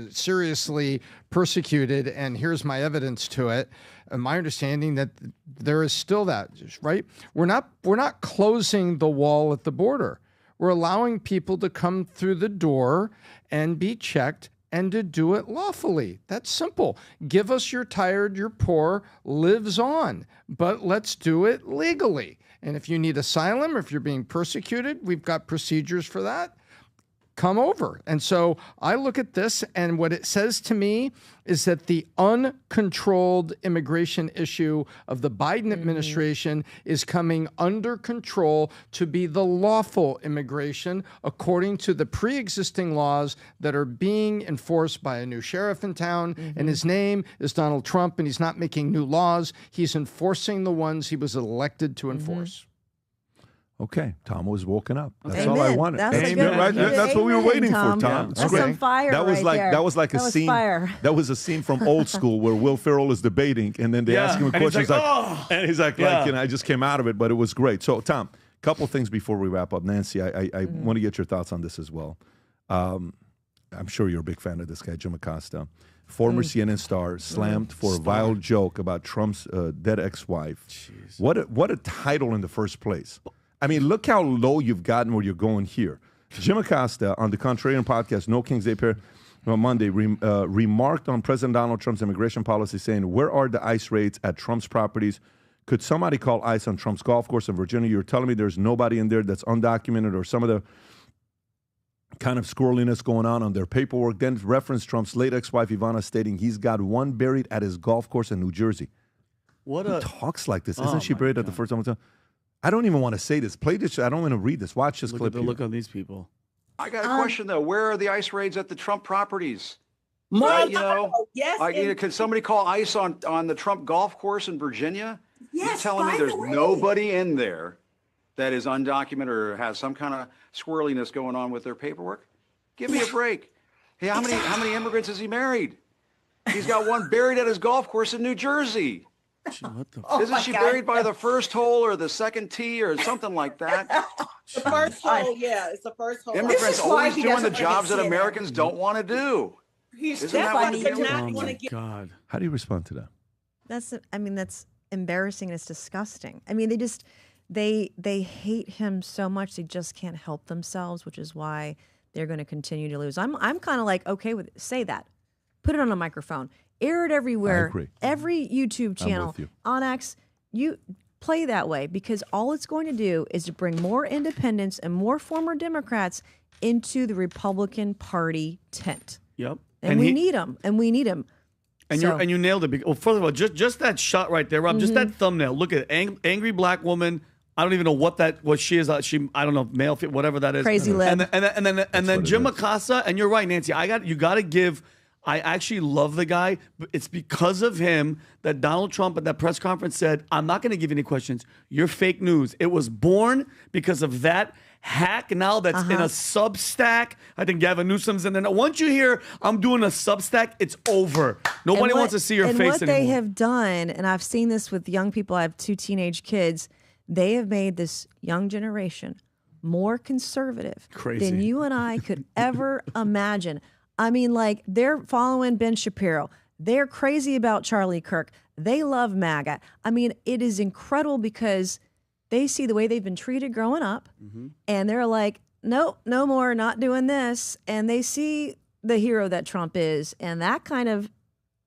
seriously persecuted, and here's my evidence to it. And my understanding that there is still that, right? We're not closing the wall at the border. We're allowing people to come through the door and be checked and to do it lawfully. That's simple. Give us your tired, your poor, lives on, but let's do it legally. And if you need asylum, or if you're being persecuted, we've got procedures for that. Come over. And so I look at this, and what it says to me is that the uncontrolled immigration issue of the Biden administration is coming under control to be the lawful immigration according to the pre-existing laws that are being enforced by a new sheriff in town. And his name is Donald Trump, and he's not making new laws. He's enforcing the ones he was elected to enforce. Okay, Tom was woken up. That's Amen. all I wanted. That's Amen, right? That's what we were waiting for, Tom. Yeah. That's some fire that was right like there. that was like a That was scene. fire. That was a scene from Old School where Will Ferrell is debating, and then they ask him a and he's question. like, "Oh!" And he's like, I just came out of it, but it was great. So, Tom, a couple things before we wrap up. Nancy, I want to get your thoughts on this as well. I'm sure you're a big fan of this guy, Jim Acosta. Former CNN star, slammed for a vile joke about Trump's dead ex-wife. What a title in the first place. I mean, look how low you've gotten where you're going here. Jim Acosta on the Contrarian podcast, No King's Day on Monday, remarked on President Donald Trump's immigration policy, saying, where are the ICE raids at Trump's properties? Could somebody call ICE on Trump's golf course in Virginia? You're telling me there's nobody in there that's undocumented, or some of the kind of squirreliness going on their paperwork. Then referenced Trump's late ex-wife, Ivana, stating he's got one buried at his golf course in New Jersey. Who talks like this? Isn't she buried at the first time? I don't even want to say this. Play this. I don't want to read this. Watch this clip. Look at the look on these people. I got a question though. Where are the ICE raids at the Trump properties? Yes. Could somebody call ICE on the Trump golf course in Virginia? Yes. You're telling me there's nobody in there that is undocumented or has some kind of squirreliness going on with their paperwork? Give me a break. Hey, how many immigrants has he married? He's got one buried at his golf course in New Jersey. What the Isn't she buried by the first hole or the second tee or something like that? The first hole, yeah, it's the first hole. Immigrants always doing the jobs that Americans don't want to do. He's Isn't that what Stephanie, you're you're doing? not going to get. God. How do you respond to that? That's embarrassing and it's disgusting. I mean, they hate him so much they just can't help themselves, which is why they're going to continue to lose. I'm kind of like okay with it. Say that. Put it on a microphone. Air it everywhere. I agree. Every YouTube channel. with you. On X, play that way, because all it's going to do is to bring more independents and more former Democrats into the Republican Party tent. Yep. And we need them. And we need them. And you nailed it. Well, first of all, just that shot right there, Rob. Just that thumbnail. Look at it. Angry black woman. I don't even know what she is. I don't know, male, whatever that is. Crazy lib. And then Jim Acosta. And you're right, Nancy. You got to give. I actually love the guy, but it's because of him that Donald Trump at that press conference said, "I'm not going to give you any questions. You're fake news." It was born because of that hack now that's in a Substack. I think Gavin Newsom's in there. Once you hear I'm doing a Substack, it's over. Nobody wants to see your face anymore. And what they have done, and I've seen this with young people, I have 2 teenage kids, they have made this young generation more conservative than you and I could ever imagine. I mean, like, they're following Ben Shapiro. They're crazy about Charlie Kirk. They love MAGA. I mean, it is incredible because they see the way they've been treated growing up, and they're like, nope, no more, not doing this. And they see the hero that Trump is, and that kind of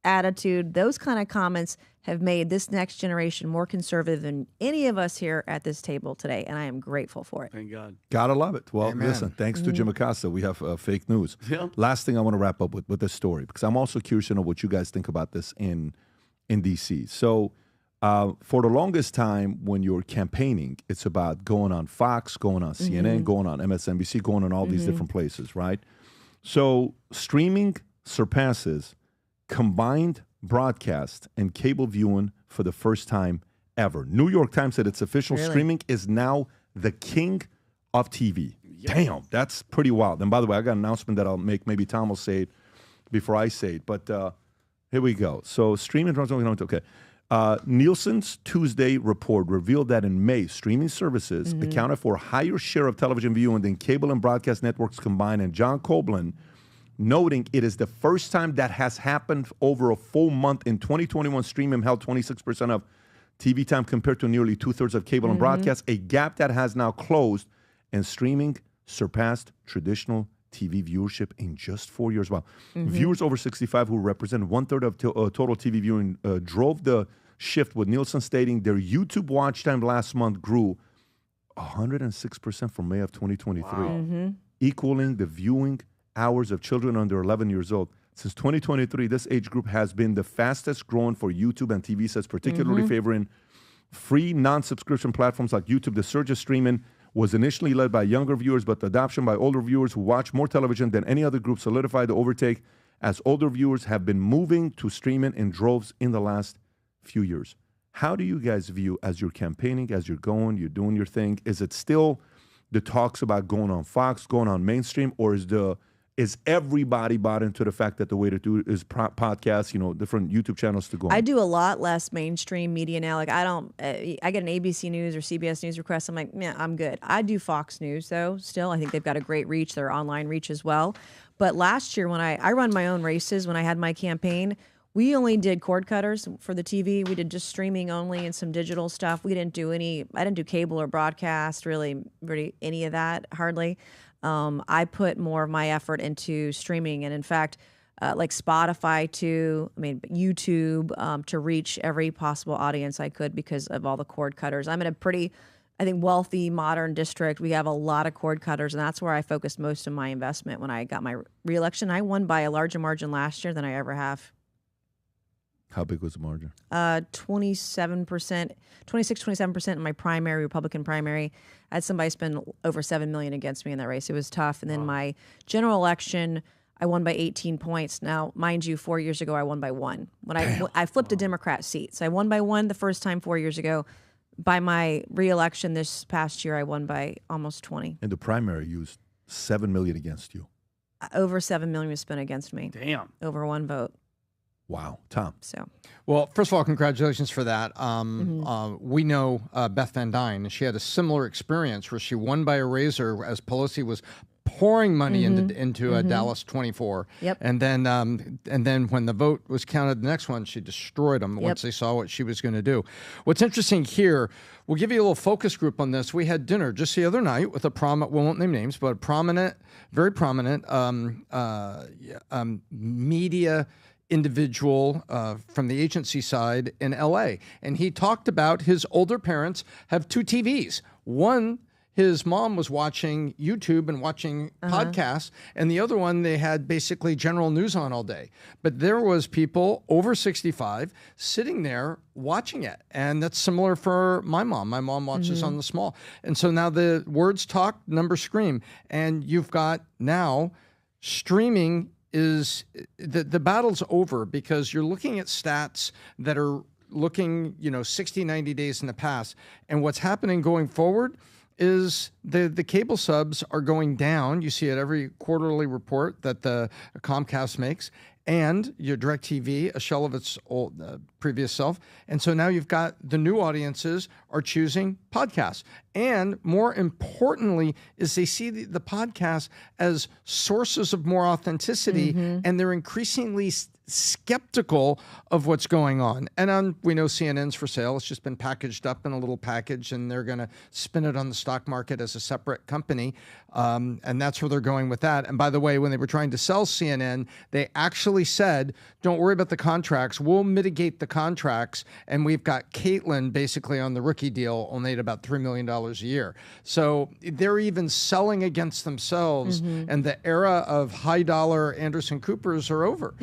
attitude, those kind of comments have made this next generation more conservative than any of us here at this table today, and I am grateful for it. Thank God. Gotta love it. Well, Amen. listen, thanks to Jim Acosta, we have fake news. Yeah. Last thing I want to wrap up with this story, because I'm also curious to know what you guys think about this in D.C. So for the longest time when you're campaigning, it's about going on Fox, going on CNN, going on MSNBC, going on all these different places, right? So streaming surpasses combined broadcast and cable viewing for the first time ever. New York Times said its official streaming is now the king of TV. Damn, that's pretty wild. And by the way, I got an announcement that I'll make. Maybe Tom will say it before I say it. But here we go. So streaming, okay. Nielsen's Tuesday report revealed that in May, streaming services accounted for a higher share of television viewing than cable and broadcast networks combined. And John Copeland, noting it is the first time that has happened over a full month. In 2021, streaming held 26% of TV time compared to nearly 2/3 of cable and broadcast, a gap that has now closed, and streaming surpassed traditional TV viewership in just 4 years. Wow. Viewers over 65 who represent 1/3 of total TV viewing drove the shift, with Nielsen stating their YouTube watch time last month grew 106% from May of 2023, equaling the viewing hours of children under 11 years old. Since 2023, this age group has been the fastest growing for YouTube and TV sets, particularly favoring free non-subscription platforms like YouTube. The surge of streaming was initially led by younger viewers, but the adoption by older viewers who watch more television than any other group solidified the overtake, as older viewers have been moving to streaming in droves in the last few years. How do you guys view, as you're campaigning, as you're doing your thing, is it still the talks about going on Fox, going on mainstream, or is everybody bought into the fact that the way to do it is podcasts, different YouTube channels to go on? I do a lot less mainstream media now. Like, I get an ABC News or CBS News request. I'm like, yeah, I'm good. I do Fox News, though, still. I think they've got a great reach, their online reach as well. But last year, when I run my own races, when I had my campaign, we only did cord cutters for the TV. We did just streaming only and some digital stuff. I didn't do cable or broadcast, really any of that, hardly. I put more of my effort into streaming, and in fact, like Spotify YouTube, to reach every possible audience I could because of all the cord cutters. I'm in a pretty, I think, wealthy, modern district. We have a lot of cord cutters, and that's where I focused most of my investment when I got my reelection. I won by a larger margin last year than I ever have. How big was the margin? 27%, 27% in my primary, Republican primary. I had somebody spend over $7 million against me in that race. It was tough. And then my general election, I won by 18 points. Now, mind you, 4 years ago, I won by 1. When I flipped a Democrat seat. So I won by 1 the first time 4 years ago. By my re-election this past year, I won by almost 20. In the primary, you used $7 million against you. Over $7 million was spent against me. Damn. Over 1 vote. Wow. Tom. So, well, first of all, congratulations for that. We know Beth Van Dyne, and she had a similar experience where she won by a razor as Pelosi was pouring money into Dallas 24. Yep. And then when the vote was counted, the next one, she destroyed them once they saw what she was going to do. What's interesting here, we'll give you a little focus group on this. We had dinner just the other night with a prominent, we won't name names, but very prominent media individual from the agency side in LA. And he talked about his older parents have 2 TVs. One, his mom was watching YouTube and watching podcasts, and the other one, they had basically general news on all day. But there was people over 65 sitting there watching it. And that's similar for my mom. My mom watches on the small. And so now the words talk, numbers scream. And you've got now streaming is the battle's over, because you're looking at stats that are looking, 60, 90 days in the past. And what's happening going forward is the cable subs are going down. You see it every quarterly report that the Comcast makes, and your DirecTV, a shell of its old previous self. And so now you've got the new audiences are choosing podcasts. And more importantly is they see the podcasts as sources of more authenticity, and they're increasingly skeptical of what's going on. And we know CNN's for sale. It's just been packaged up in a little package, and they're going to spin it on the stock market as a separate company. And that's where they're going with that. And by the way, when they were trying to sell CNN, they actually said, don't worry about the contracts. We'll mitigate the contracts. And we've got Caitlin basically on the rookie deal, only at about $3 million a year. So they're even selling against themselves. And the era of high dollar Anderson Coopers are over.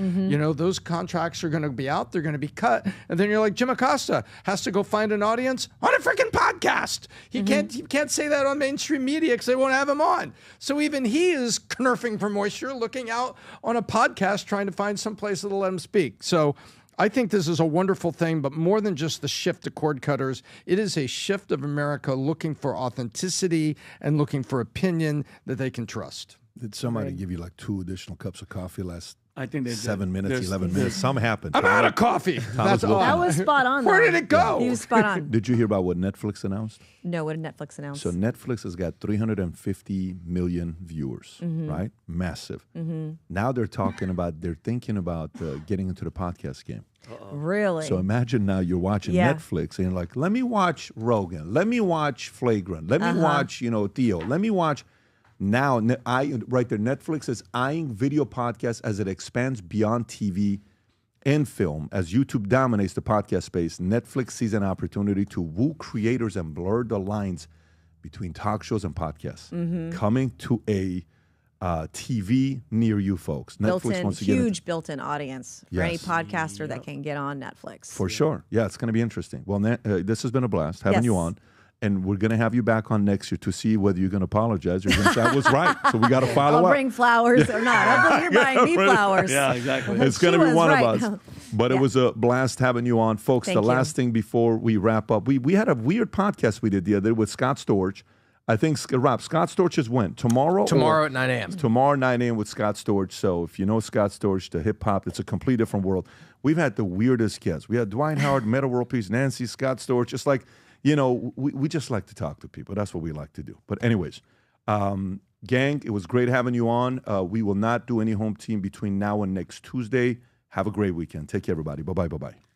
Those contracts are going to be out. They're going to be cut. And then you're like, Jim Acosta has to go find an audience on a freaking podcast. He can't say that on mainstream media because they won't have him on. So even he is knurfing for moisture, looking out on a podcast, trying to find some place that'll let him speak. So I think this is a wonderful thing, but more than just the shift to cord cutters, it is a shift of America looking for authenticity and looking for opinion that they can trust. Did somebody give you like 2 additional cups of coffee last I think they 7 minutes, 11 minutes? Something happened. I'm out of coffee. That was spot on. Where did it go? He was spot on. Did you hear about what Netflix announced? No, what did Netflix announce? So Netflix has got 350 million viewers, right? Massive. Now they're thinking about getting into the podcast game. Really? So imagine now you're watching Netflix and you're like, let me watch Rogan. Let me watch Flagrant. Let me watch, Theo. Let me watch... Now, right there, Netflix is eyeing video podcasts as it expands beyond TV and film. As YouTube dominates the podcast space, Netflix sees an opportunity to woo creators and blur the lines between talk shows and podcasts. Coming to a TV near you, folks. Netflix wants to get huge built-in audience for any podcaster that can get on Netflix. For sure. Yeah, it's going to be interesting. Well, this has been a blast having you on. And we're going to have you back on next year to see whether you're going to apologize or you're going to say I was right. So we got to follow up. I'll bring flowers or not. Hopefully you're buying me flowers. Yeah, exactly. It's going to be one of us. But it was a blast having you on. Folks, the last thing before we wrap up, we had a weird podcast we did the other day with Scott Storch. I think, Rob, Scott Storch is when? Tomorrow at 9 a.m. Tomorrow, 9 a.m. with Scott Storch. So if you know Scott Storch, the hip-hop, it's a complete different world. We've had the weirdest guests. We had Dwight Howard, Meta World Peace, Nancy, Scott Storch, just like... we just like to talk to people. That's what we like to do. But anyways, gang, it was great having you on. We will not do any home team between now and next Tuesday. Have a great weekend. Take care, everybody. Bye-bye, bye-bye.